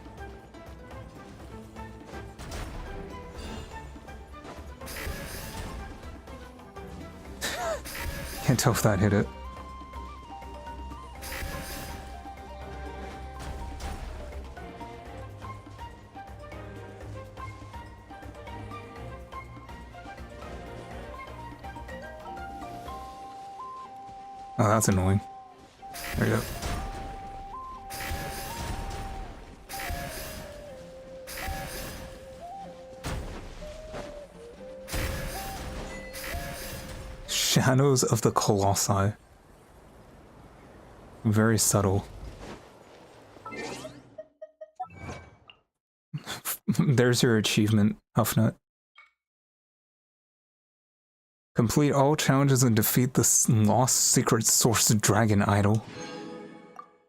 Can't tell if that hit it. Oh, that's annoying. There you go. Shadows of the Colossi. Very subtle. There's your achievement, Huffnut. Complete all challenges and defeat the lost secret source dragon idol.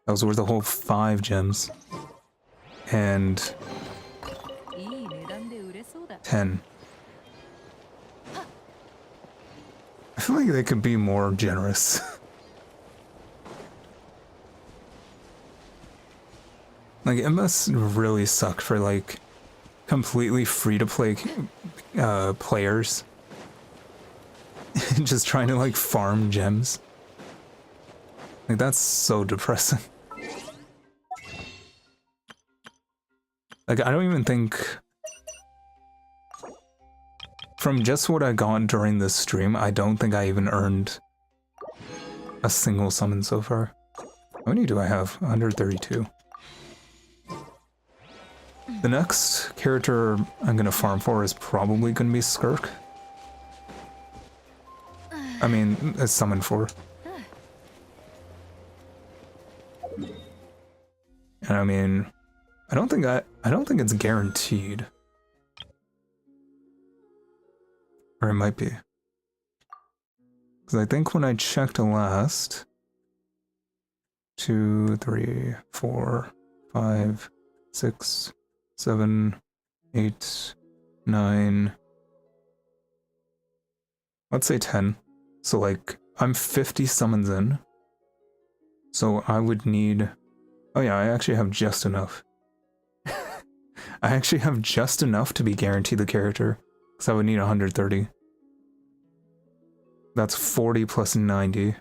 Those were the whole 5 gems. And 10. I feel like they could be more generous. Like, it must really suck for, like, completely free-to-play players. Just trying to, like, farm gems. Like, that's so depressing. Like, I don't even think... From just what I got during this stream, I don't think I even earned a single summon so far. How many do I have? 132. The next character I'm gonna farm for is probably gonna be Skirk. I mean, a summon for. And I mean, I don't think it's guaranteed. Or it might be. Because I think when I checked last... 2, 3, 4, 5, 6, 7, 8, 9... Let's say 10. So like, I'm 50 summons in. So I would need... Oh yeah, I actually have just enough. I actually have just enough to be guaranteed the character. Because I would need 130. That's 40 plus 90.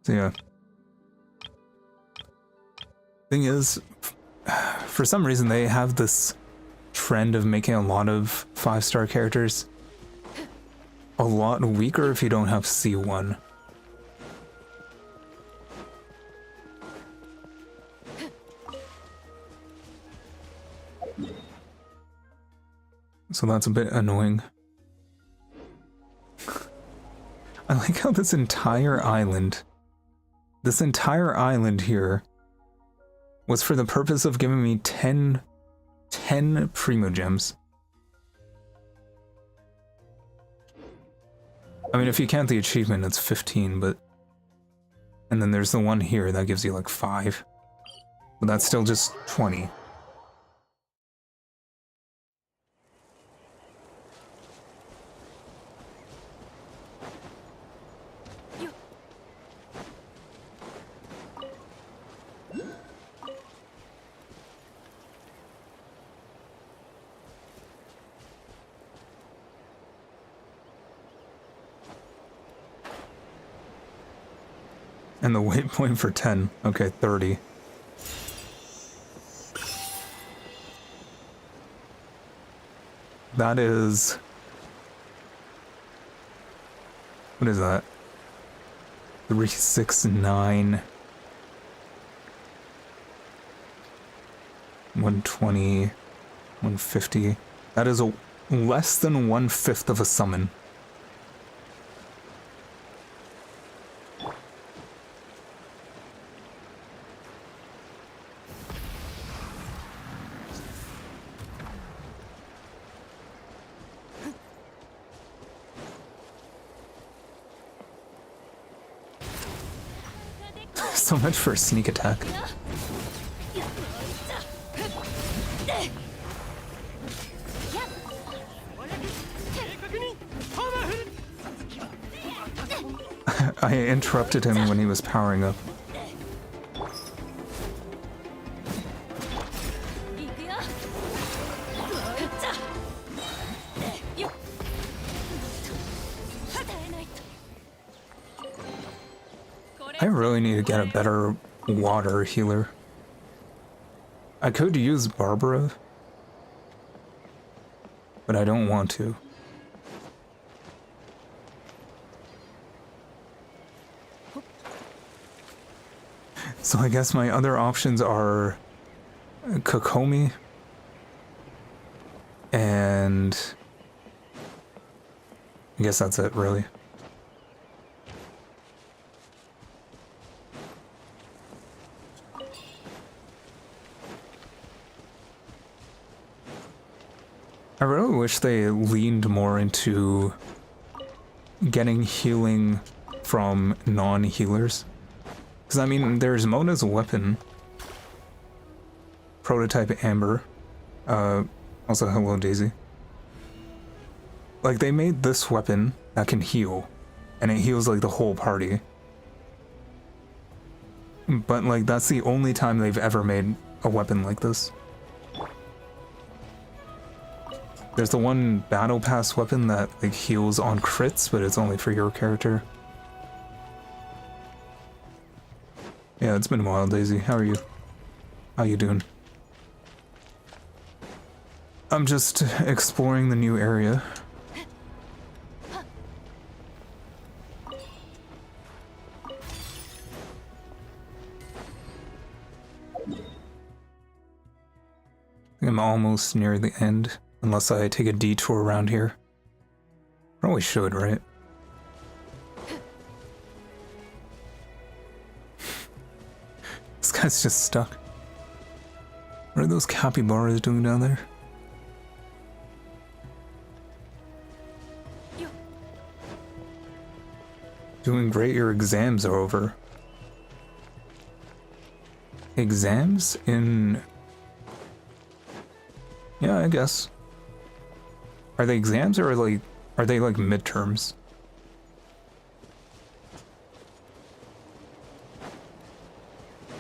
So yeah. Thing is, for some reason they have this trend of making a lot of 5-star characters a lot weaker if you don't have C1. So that's a bit annoying. I like how this entire island here was for the purpose of giving me 10 Primo Gems. I mean, if you count the achievement, it's 15, but... And then there's the one here that gives you like 5. But that's still just 20. And the waypoint for 10. Okay, 30. That is... What is that? 369... 120... 150... That is a less than 1/5 of a summon. So much for a sneak attack. I interrupted him when he was powering up. I really need to get a better water healer. I could use Barbara, but I don't want to. So I guess my other options are Kokomi and I guess that's it, really. I really wish they leaned more into getting healing from non-healers. Because, I mean, there's Mona's weapon. Prototype Amber. Also, hello, Daisy. Like, they made this weapon that can heal. And it heals, like, the whole party. But, like, that's the only time they've ever made a weapon like this. There's the one battle pass weapon that, like, heals on crits, but it's only for your character. Yeah, it's been a while, Daisy. How are you? How you doing? I'm just exploring the new area. I'm almost near the end, unless I take a detour around here. Probably should, right? This guy's just stuck. What are those capybaras doing down there? Doing great, your exams are over. Exams in... Yeah, I guess. Are they exams or are they like midterms?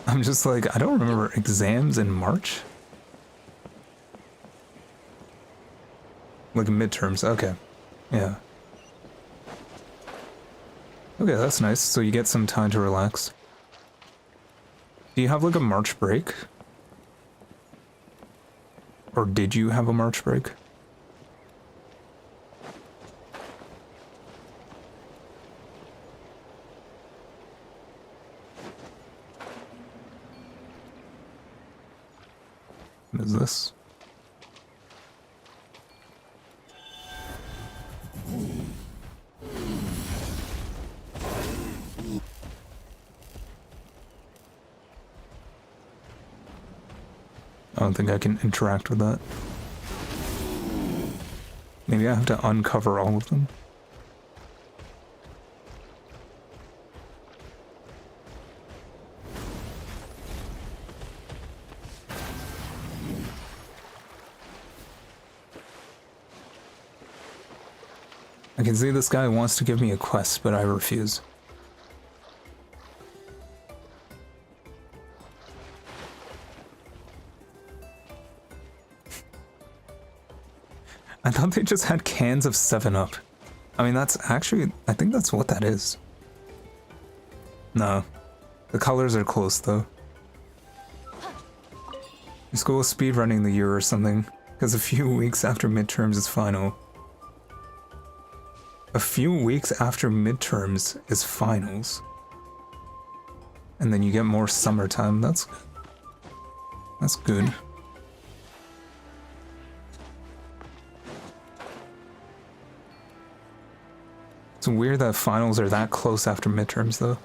I'm just like, I don't remember exams in March? Like midterms, okay. Yeah. Okay, that's nice. So you get some time to relax. Do you have like a March break? Or did you have a March break? What is this? I don't think I can interact with that. Maybe I have to uncover all of them. I can see this guy wants to give me a quest, but I refuse. I thought they just had cans of 7-Up. I mean, that's actually... I think that's what that is. No. The colors are close though. Your school is speedrunning the year or something, because a few weeks after midterms is final. A few weeks after midterms is finals. And then you get more summertime. That's good. It's weird that finals are that close after midterms though.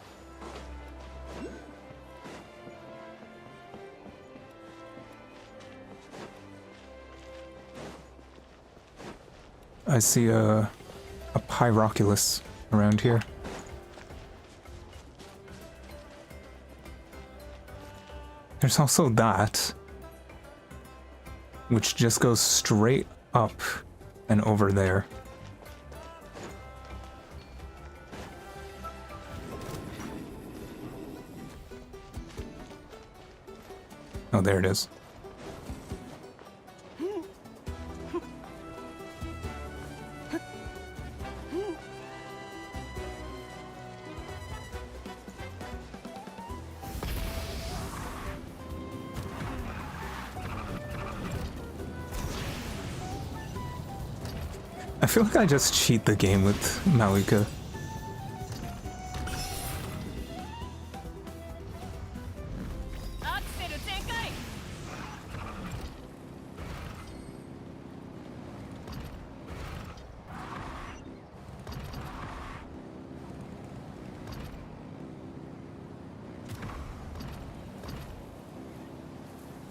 I see a pyroculus around here. There's also that, which just goes straight up and over there. Oh, there it is. I feel like I just cheat the game with Mavuika.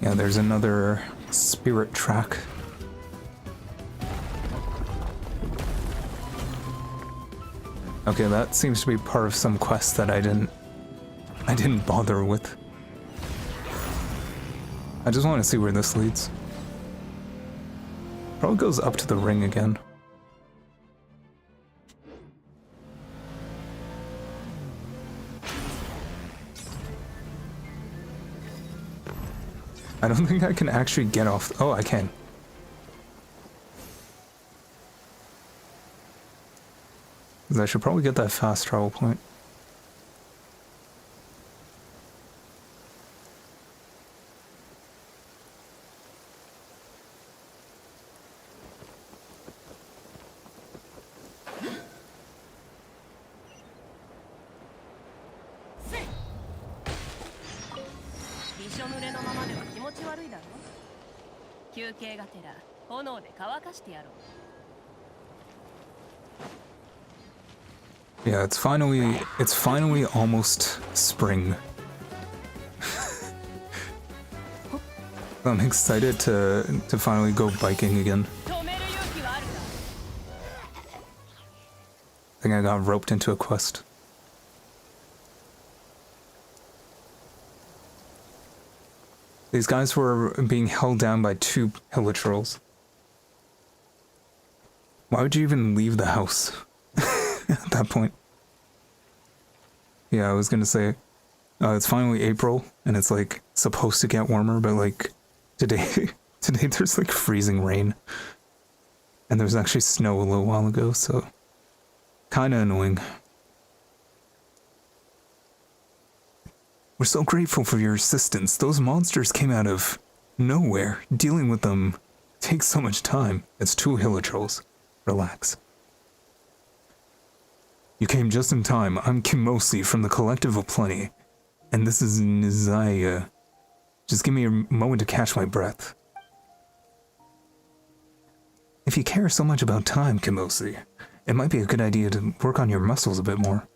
Yeah, there's another spirit track. Okay, that seems to be part of some quest that I didn't bother with. I just want to see where this leads. Probably goes up to the ring again. I don't think I can actually get off. Oh, I can. I should probably get that fast travel point. Yeah, it's finally almost spring. I'm excited to finally go biking again. I think I got roped into a quest. These guys were being held down by 2 hilichurls. Why would you even leave the house at that point? Yeah, I was gonna say, it's finally April, and it's like supposed to get warmer, but like today there's like freezing rain. And there was actually snow a little while ago, so kinda annoying. We're so grateful for your assistance. Those monsters came out of nowhere. Dealing with them takes so much time. It's 2 hilichurls. Relax. You came just in time. I'm Kimosi from the Collective of Plenty. And this is Nizaya. Just give me a moment to catch my breath. If you care so much about time, Kimosi, it might be a good idea to work on your muscles a bit more.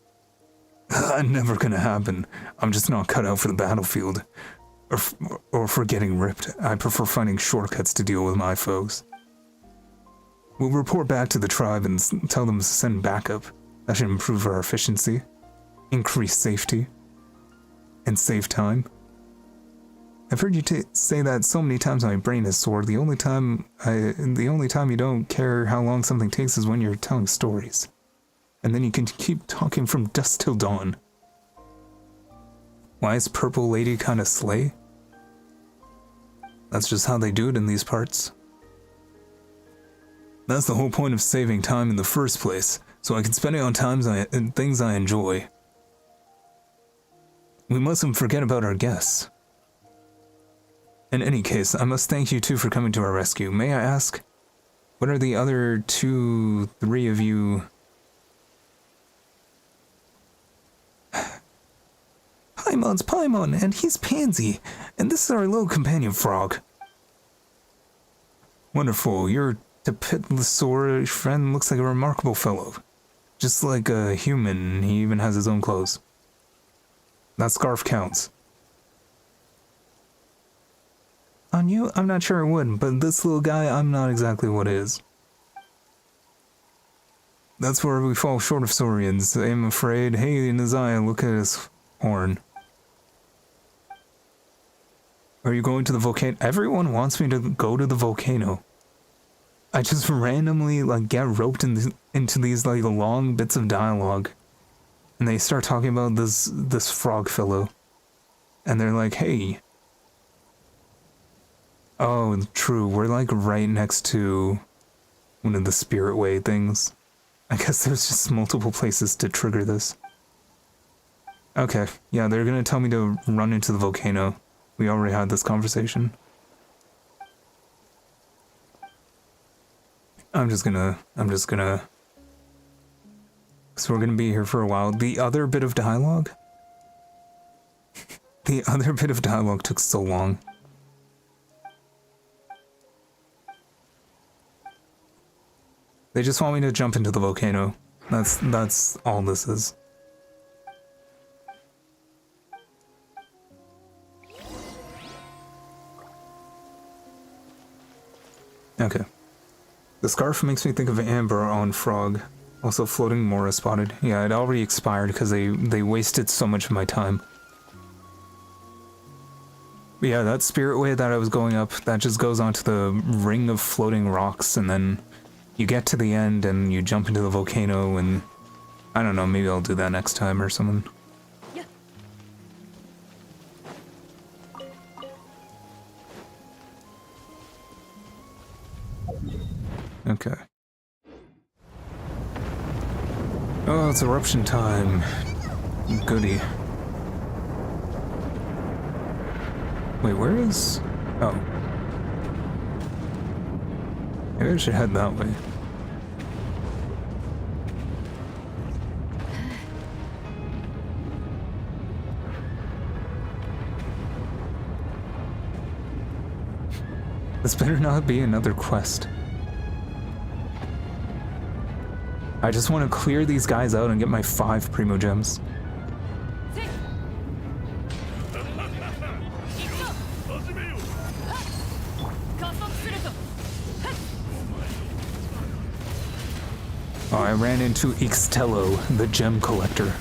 Never gonna happen. I'm just not cut out for the battlefield. Or for getting ripped. I prefer finding shortcuts to deal with my foes. We'll report back to the tribe and tell them to send backup. That should improve our efficiency, increase safety, and save time. I've heard you say that so many times my brain is sore. The only time you don't care how long something takes is when you're telling stories. And then you can keep talking from dusk till dawn. Why is Purple Lady kinda slay? That's just how they do it in these parts. That's the whole point of saving time in the first place, so I can spend it on things I enjoy. We mustn't forget about our guests. In any case, I must thank you two for coming to our rescue. May I ask, what are the other 2, 3 of you? Paimon's Paimon, and he's Pansy, and this is our little companion frog. Wonderful, your Tepitlosaur friend looks like a remarkable fellow. Just like a human, he even has his own clothes. That scarf counts. On you, I'm not sure it would, but this little guy, I'm not exactly what is. That's where we fall short of saurians, I'm afraid. Hey, Nazaya, look at his horn. Are you going to the volcano? Everyone wants me to go to the volcano. I just randomly, like, get roped into these, like, long bits of dialogue. And they start talking about this frog fellow. And they're like, hey. Oh, true, we're, like, right next to one of the spirit way things. I guess there's just multiple places to trigger this. Okay, yeah, they're gonna tell me to run into the volcano. We already had this conversation. I'm just gonna... So we're gonna be here for a while. The other bit of dialogue? The other bit of dialogue took so long. They just want me to jump into the volcano. That's all this is. Okay. The scarf makes me think of Amber on Frog. Also floating Mora spotted. Yeah, it already expired because they wasted so much of my time. But yeah, that spirit way that I was going up, that just goes onto the ring of floating rocks, and then you get to the end and you jump into the volcano, and I don't know, maybe I'll do that next time or something. Okay. Oh, it's eruption time. Goody. Wait, where is... Oh. Maybe I should head that way. This better not be another quest. I just want to clear these guys out and get my 5 Primo Gems. Oh, I ran into Ixtello, the gem collector.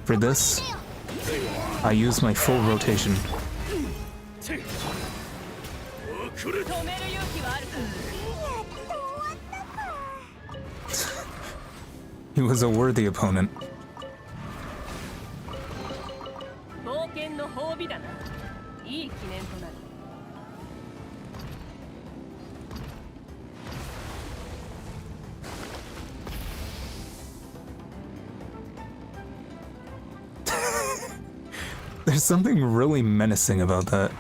For this, I use my full rotation. He was a worthy opponent. There's something really menacing about that.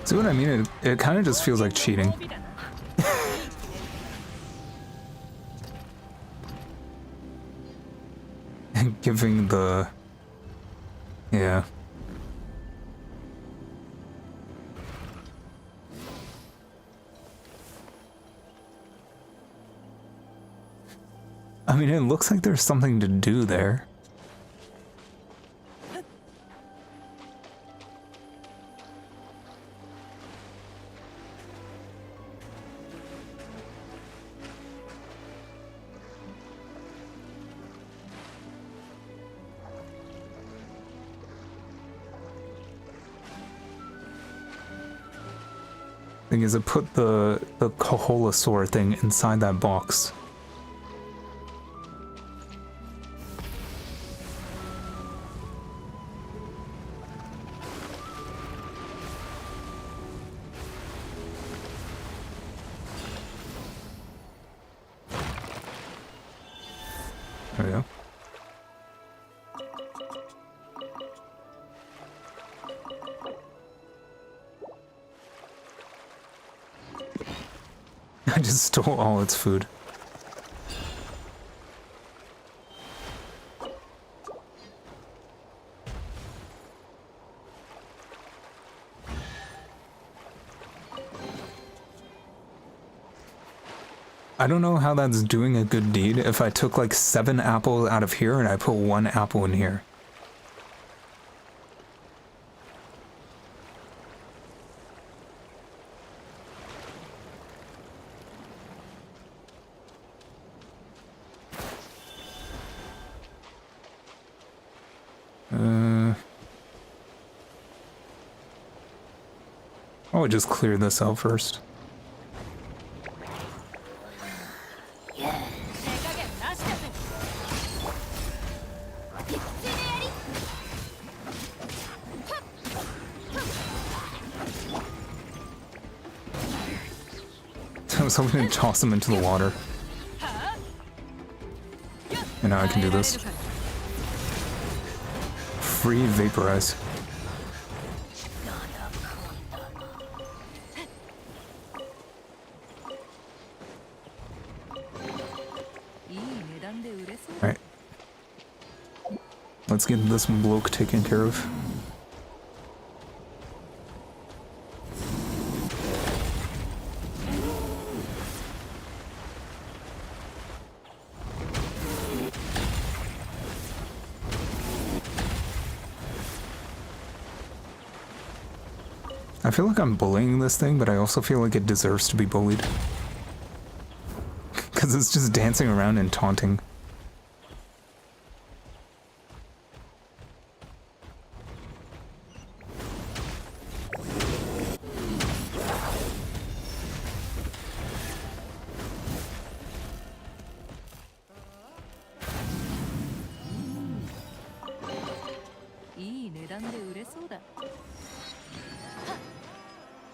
See what I mean? It kind of just feels like cheating. Giving the... Yeah. I mean, it looks like there's something to do there. Thing is, I put the Koholosaur thing inside that box. There we go. I just stole all its food. I don't know how that's doing a good deed if I took like 7 apples out of here and I put 1 apple in here. I would just clear this out first. I was hoping to toss them into the water. And now I can do this. Free vaporize. Alright. Let's get this bloke taken care of. I feel like I'm bullying this thing, but I also feel like it deserves to be bullied. Because it's just dancing around and taunting.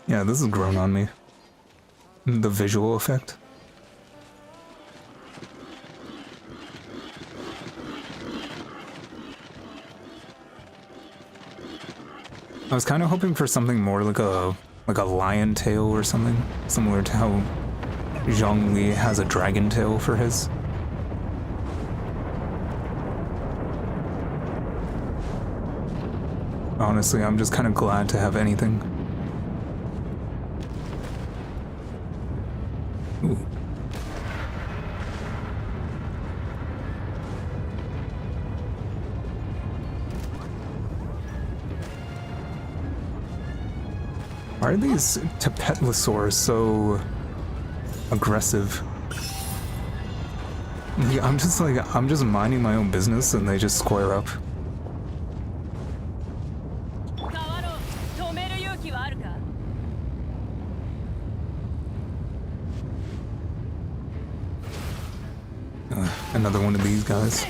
Yeah, this has grown on me. The visual effect. I was kind of hoping for something more like a lion tail or something, similar to how Zhongli has a dragon tail for his. Honestly, I'm just kind of glad to have anything. Ooh. Why are these Tapetlosaurs so aggressive? Yeah, I'm just minding my own business and they just square up. Another one of these guys.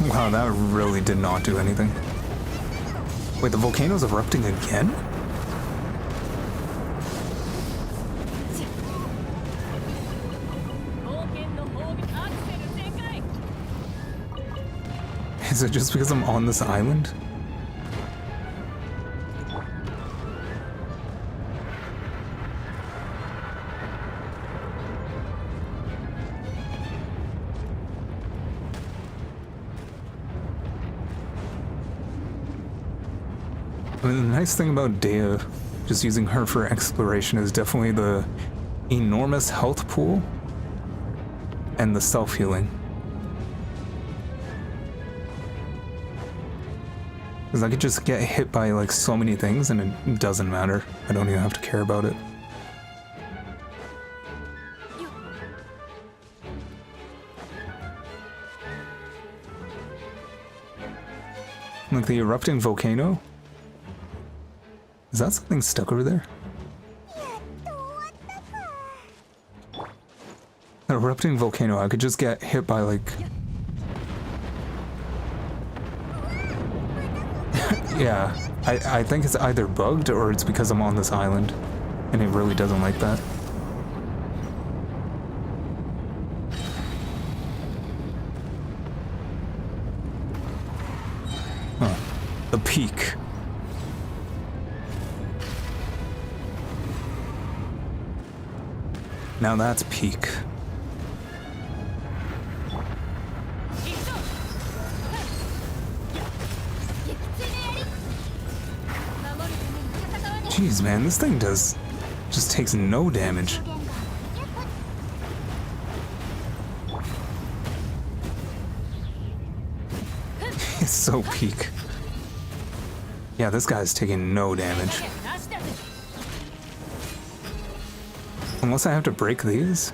Wow, that really did not do anything. Wait, the volcano's erupting again? Is it just because I'm on this island? I mean, the nice thing about Dehya, just using her for exploration, is definitely the enormous health pool and the self-healing. Because I could just get hit by like so many things and it doesn't matter. I don't even have to care about it. Like the erupting volcano? Is that something stuck over there? An erupting volcano, I could just get hit by like... Yeah, I think it's either bugged or it's because I'm on this island and it really doesn't like that. Huh. The peak. Now that's peak. Jeez, man, this thing just takes no damage. It's so peak. Yeah, this guy's taking no damage. Unless I have to break these?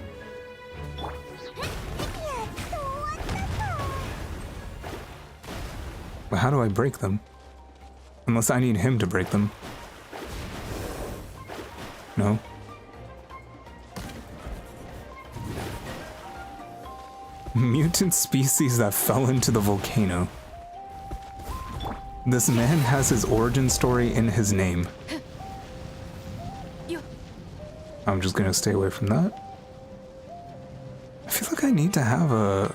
Well, how do I break them? Unless I need him to break them. No. Mutant species that fell into the volcano. This man has his origin story in his name. I'm just gonna stay away from that. I feel like I need to have a...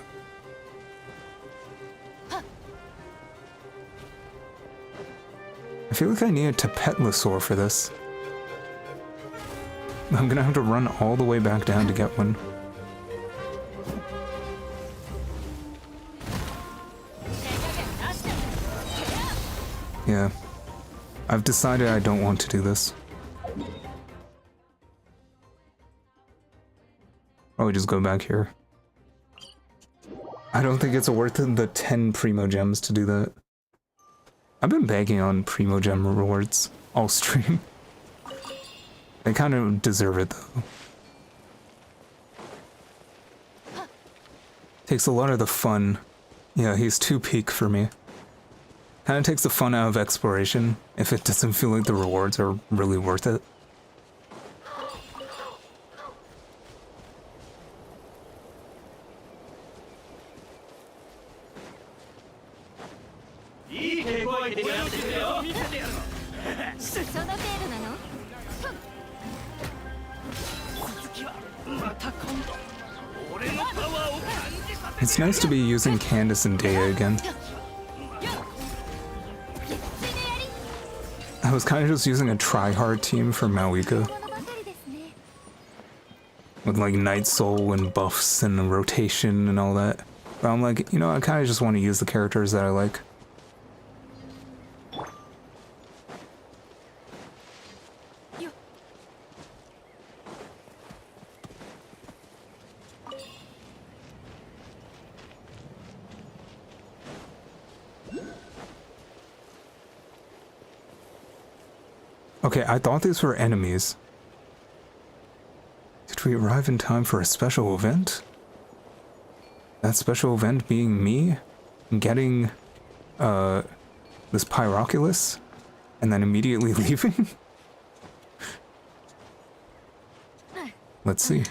I feel like I need a Tapetlosaur for this. I'm gonna have to run all the way back down to get one. Yeah. I've decided I don't want to do this. Probably just go back here. I don't think it's worth the 10 Primo Gems to do that. I've been begging on Primo Gem rewards all stream. They kind of deserve it, though. Takes a lot of the fun. Yeah, he's too peak for me. Kind of takes the fun out of exploration if it doesn't feel like the rewards are really worth it. It's nice to be using Candace and Dehya again. I was kind of just using a try-hard team for Mavuika. With like Night Soul and buffs and a rotation and all that. But I'm like, you know, I kind of just want to use the characters that I like. Okay, I thought these were enemies. Did we arrive in time for a special event? That special event being me getting this Pyroculus and then immediately leaving? Let's see.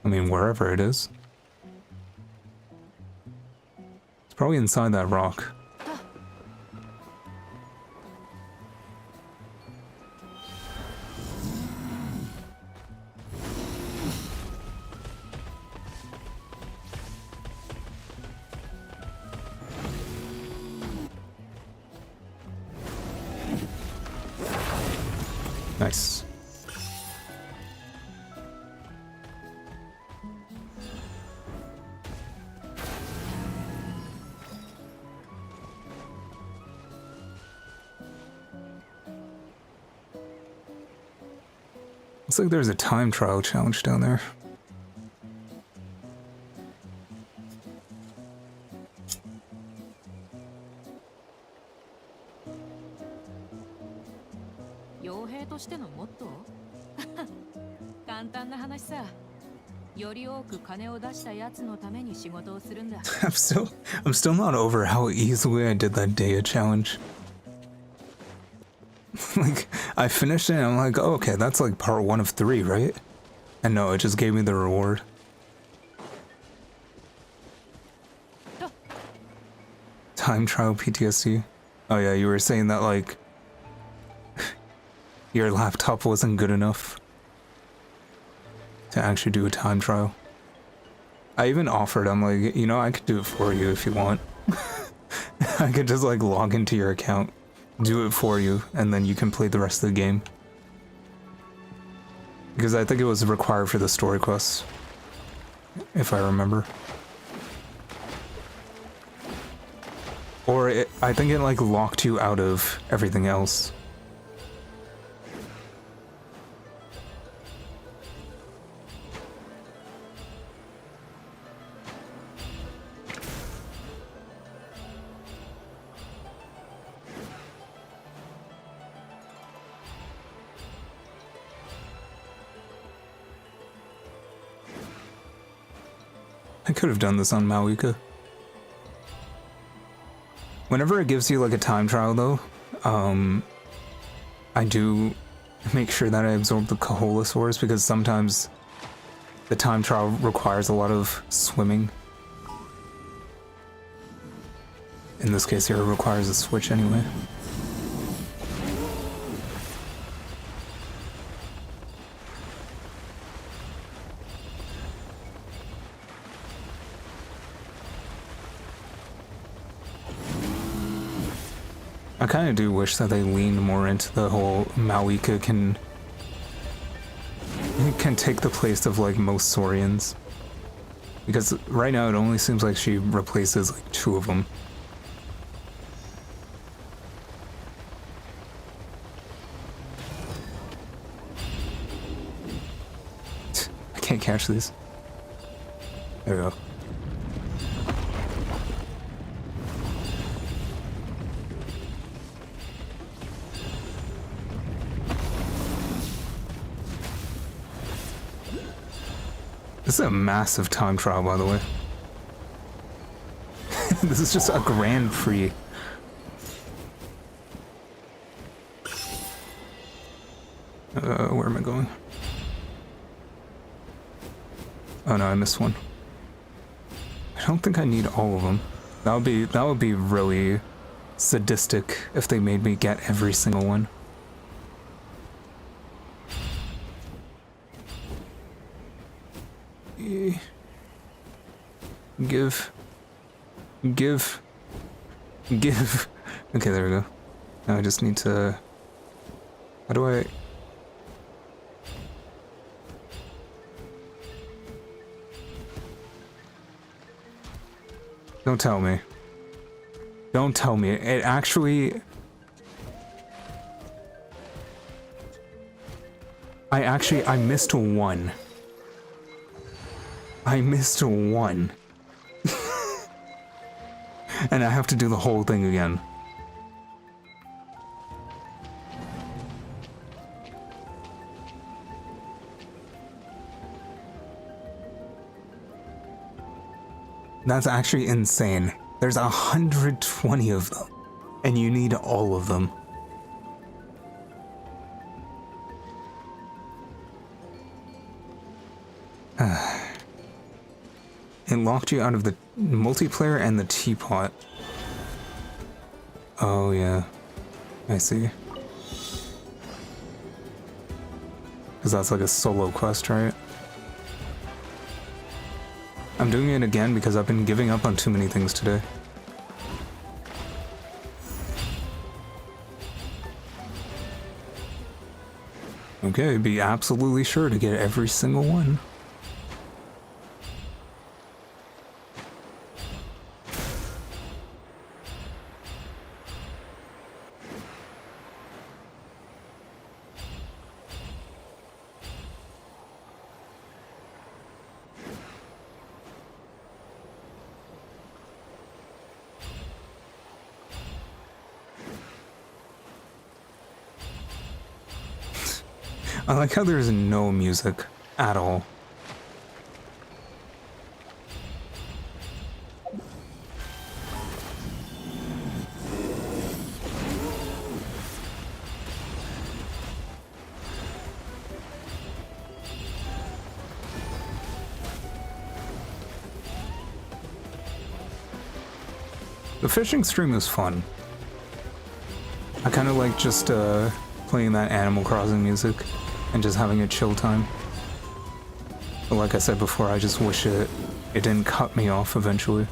I mean, wherever it is. Probably inside that rock. Nice. Looks like there's a time trial challenge down there. I'm still not over how easily I did that Dehya challenge. Like, I finished it and I'm like, oh, okay, that's like part 1 of 3, right? And no, it just gave me the reward. Time trial PTSD. Oh yeah, you were saying that like your laptop wasn't good enough to actually do a time trial. I even offered, I'm like, you know, I could do it for you if you want. I could just like log into your account, do it for you, and then you can play the rest of the game. Because I think it was required for the story quests, if I remember. Or I think it like locked you out of everything else. I could have done this on Mavuika. Whenever it gives you like a time trial though, I do make sure that I absorb the Kaholasaurs because sometimes the time trial requires a lot of swimming. In this case here, it requires a switch anyway. I kind of do wish that they leaned more into the whole Mavuika can take the place of like most Saurians. Because right now it only seems like she replaces like 2 of them. I can't catch these. There we go. This is a massive time trial, by the way. This is just a Grand Prix. Where am I going? Oh no, I missed one. I don't think I need all of them. That would be really sadistic if they made me get every single one. Give. Okay, there we go. Now I just need to... How do I... Don't tell me. Don't tell me. It actually... I missed 1. I missed 1. And I have to do the whole thing again. That's actually insane. There's 120 of them, and you need all of them. It locked you out of the multiplayer and the teapot. Oh yeah, I see. Because that's like a solo quest, right? I'm doing it again because I've been giving up on too many things today. Okay, be absolutely sure to get every single one. I like how there's no music. at all. The fishing stream is fun. I kind of like just playing that Animal Crossing music and just having a chill time. But like I said before, I just wish it didn't cut me off eventually.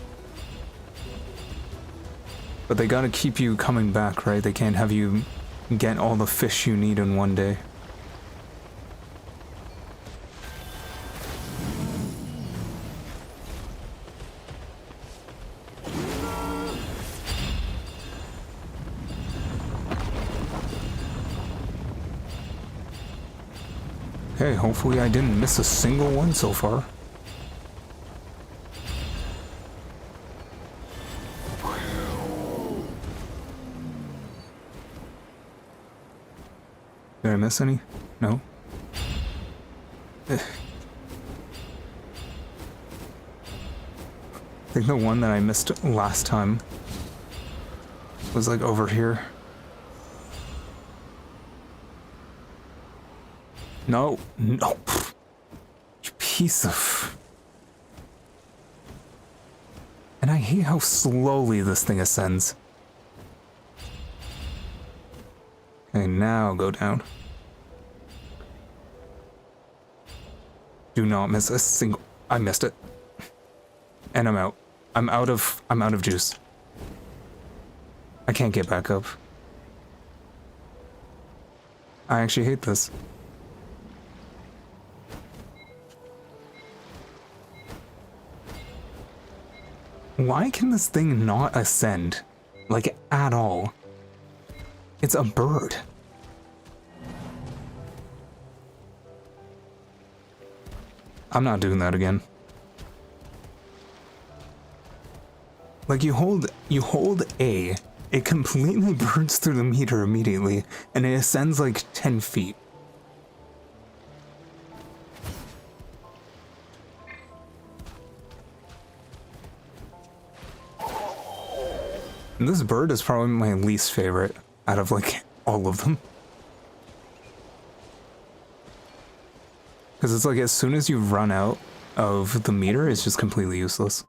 But they gotta keep you coming back, right? They can't have you get all the fish you need in one day. Okay, hopefully I didn't miss a single one so far. Did I miss any? No? I think the one that I missed last time was like over here. No, no. You piece of... And I hate how slowly this thing ascends. Okay, now go down. Do not miss a single... I missed it. And I'm out. I'm out of juice. I can't get back up. I actually hate this. Why can this thing not ascend? Like, at all? It's a bird. I'm not doing that again. Like, you hold A, it completely burns through the meter immediately, and it ascends like 10 feet. And this bird is probably my least favorite out of like all of them. Because it's like as soon as you run out of the meter, it's just completely useless.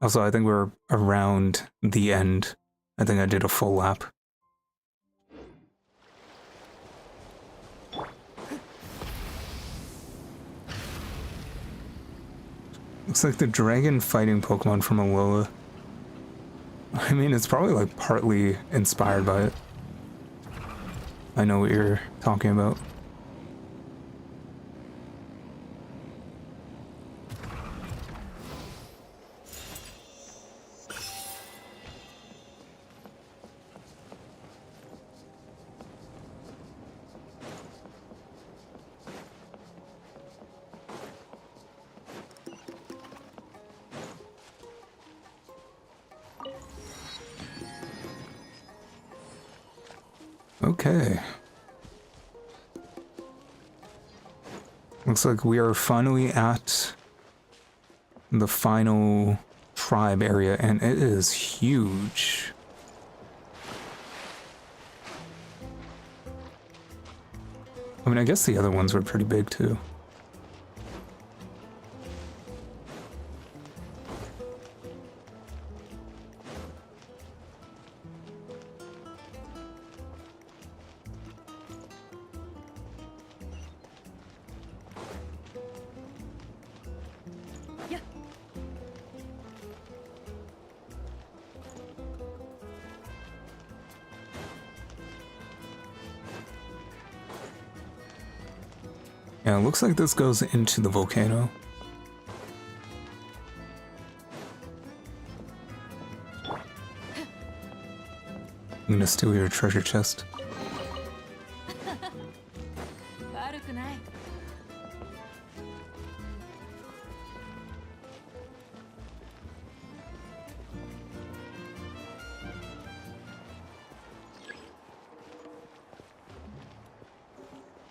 Also, I think we're around the end. I think I did a full lap. Looks like the dragon fighting Pokemon from Alola. I mean, it's probably like partly inspired by it. I know what you're talking about. Okay. Looks like we are finally at the final tribe area, and it is huge. I mean, I guess the other ones were pretty big too. Yeah, it looks like this goes into the volcano. I'm gonna steal your treasure chest.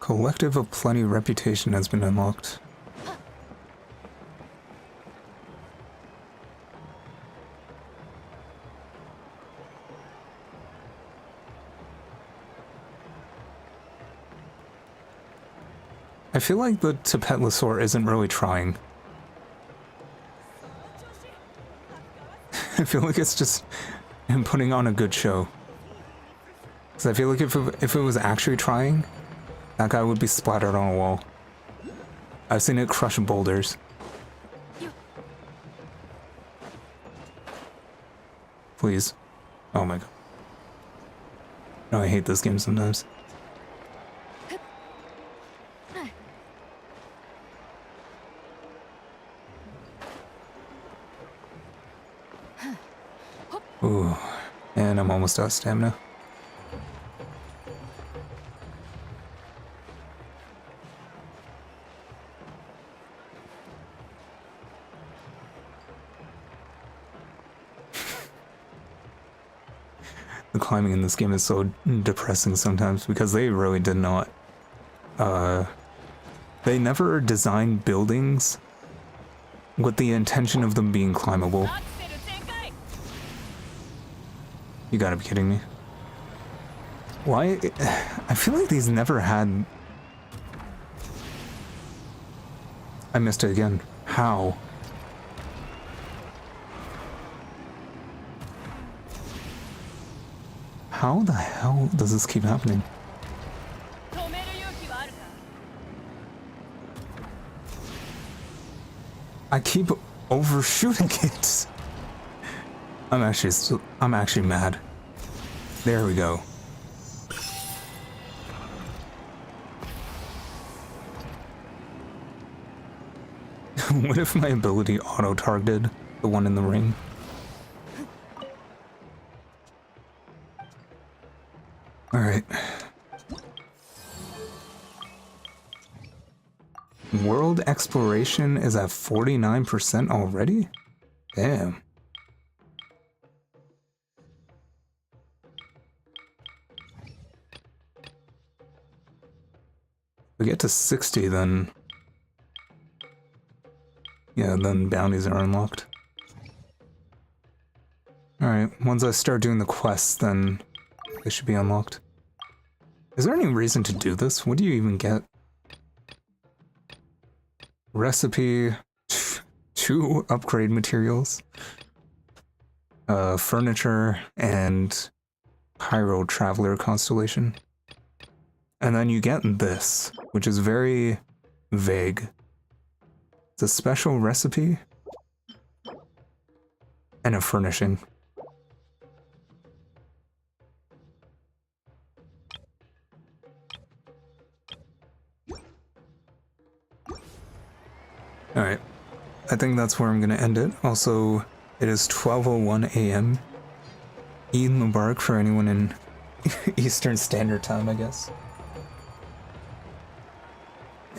Collective of Plenty reputation has been unlocked. I feel like the Tapetlosaur isn't really trying. I feel like it's just him putting on a good show. Because I feel like if it was actually trying, that guy would be splattered on a wall. I've seen it crush boulders. Please. Oh my god. No, I hate this game sometimes. Ooh, and I'm almost out of stamina. The climbing in this game is so depressing sometimes because they really did not. They never designed buildings with the intention of them being climbable. You gotta be kidding me. Why? I feel like these never had... I missed it again. How? How the hell does this keep happening? I keep overshooting it. I'm actually mad. There we go. What if my ability auto-targeted the one in the ring? Alright. World exploration is at 49% already? Damn. If we get to 60, then... yeah, then bounties are unlocked. Alright, once I start doing the quests, then they should be unlocked. Is there any reason to do this? What do you even get? Recipe, 2 upgrade materials, furniture, and Hyrule Traveler Constellation. And then you get this, which is very vague. It's a special recipe and a furnishing. Alright, I think that's where I'm gonna end it. Also, it is 12:01 a.m. Eid Mubarak for anyone in Eastern Standard Time, I guess.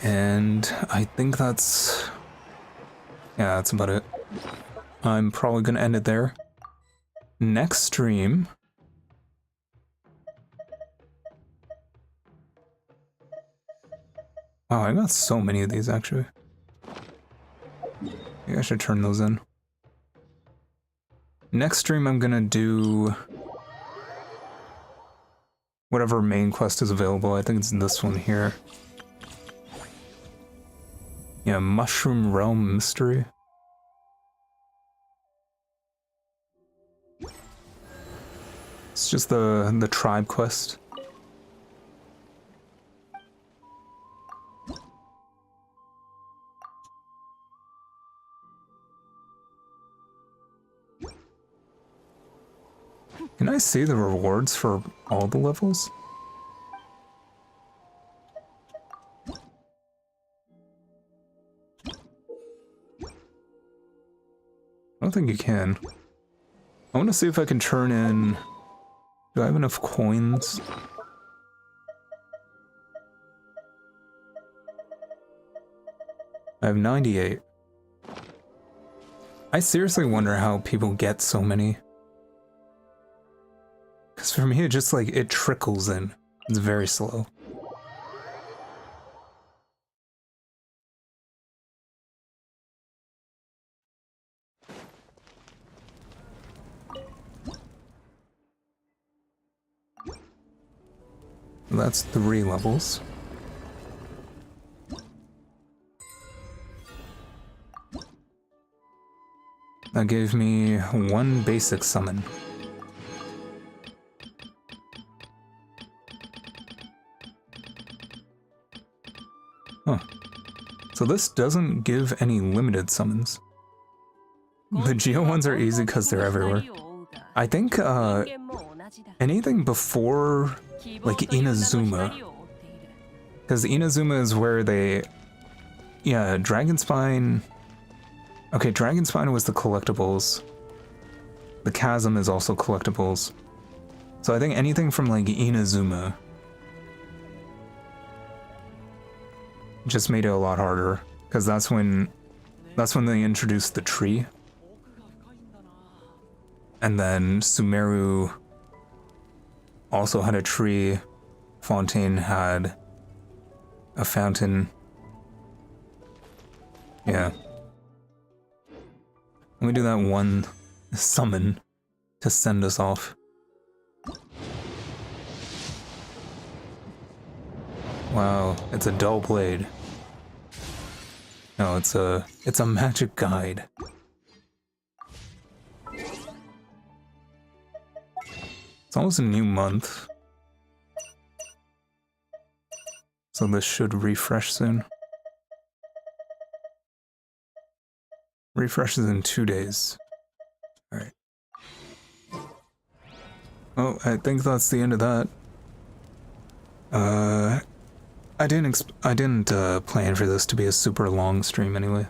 And I think that's... yeah, that's about it. I'm probably gonna end it there. Next stream... wow, I got so many of these, actually. Maybe I should turn those in. Next stream I'm gonna do... whatever main quest is available. I think it's this one here. Yeah, Mushroom Realm Mystery. It's just the tribe quest. Can I see the rewards for all the levels? I don't think you can. I want to see if I can turn in... do I have enough coins? I have 98. I seriously wonder how people get so many. Because for me, it just like, it trickles in. It's very slow. That's 3 levels. That gave me 1 basic summon. Huh. So this doesn't give any limited summons. The Geo ones are easy because they're everywhere. I think anything before like Inazuma, because Inazuma is where they, yeah, Dragonspine. Okay, Dragonspine was the collectibles. The Chasm is also collectibles. So I think anything from like Inazuma just made it a lot harder, because that's when they introduced the tree. And then Sumeru also had a tree. Fontaine had a fountain. Yeah. Let me do that 1 summon to send us off. Wow, it's a dull blade. No, it's a magic guide. It's almost a new month, so this should refresh soon. Refreshes in 2 days. Alright. Oh, I think that's the end of that. I didn't plan for this to be a super long stream anyway.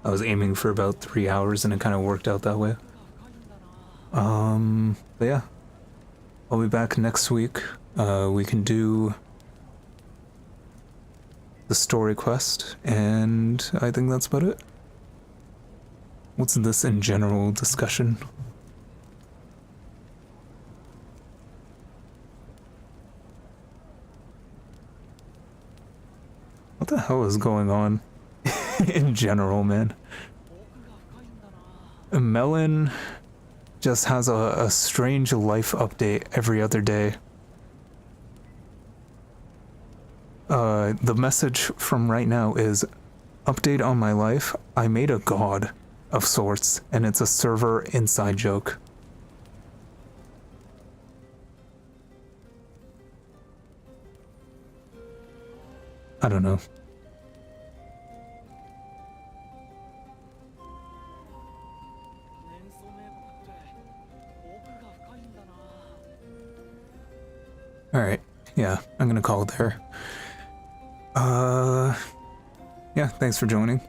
I was aiming for about 3 hours and it kind of worked out that way. But yeah. I'll be back next week. We can do the story quest, and I think that's about it. What's this in general discussion? What the hell is going on in general, man? Melon just has a strange life update every other day. The message from right now is, update on my life, I made a god of sorts, and it's a server inside joke. I don't know. Alright, yeah, I'm gonna call it there. Yeah, thanks for joining.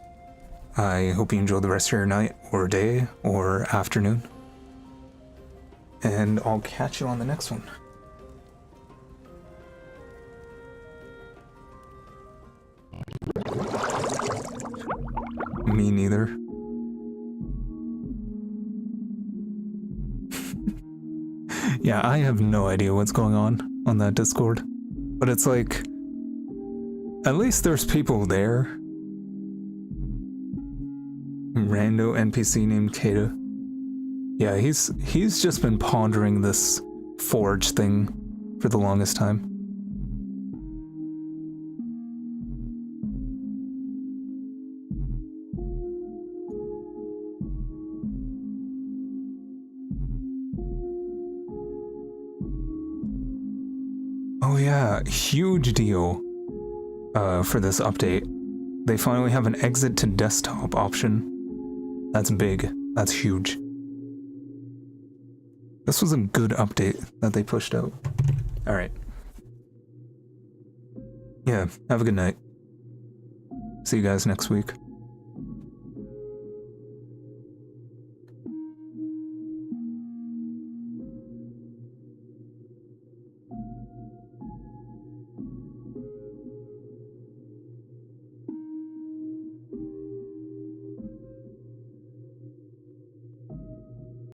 I hope you enjoy the rest of your night, or day, or afternoon. And I'll catch you on the next one. Me neither. Yeah, I have no idea what's going on that Discord. But it's like, at least there's people there. Rando NPC named Kata. Yeah, he's just been pondering this forge thing for the longest time. Oh yeah, huge deal for this update. They finally have an exit to desktop option. That's big. That's huge. This was a good update that they pushed out. Alright. Yeah, have a good night. See you guys next week.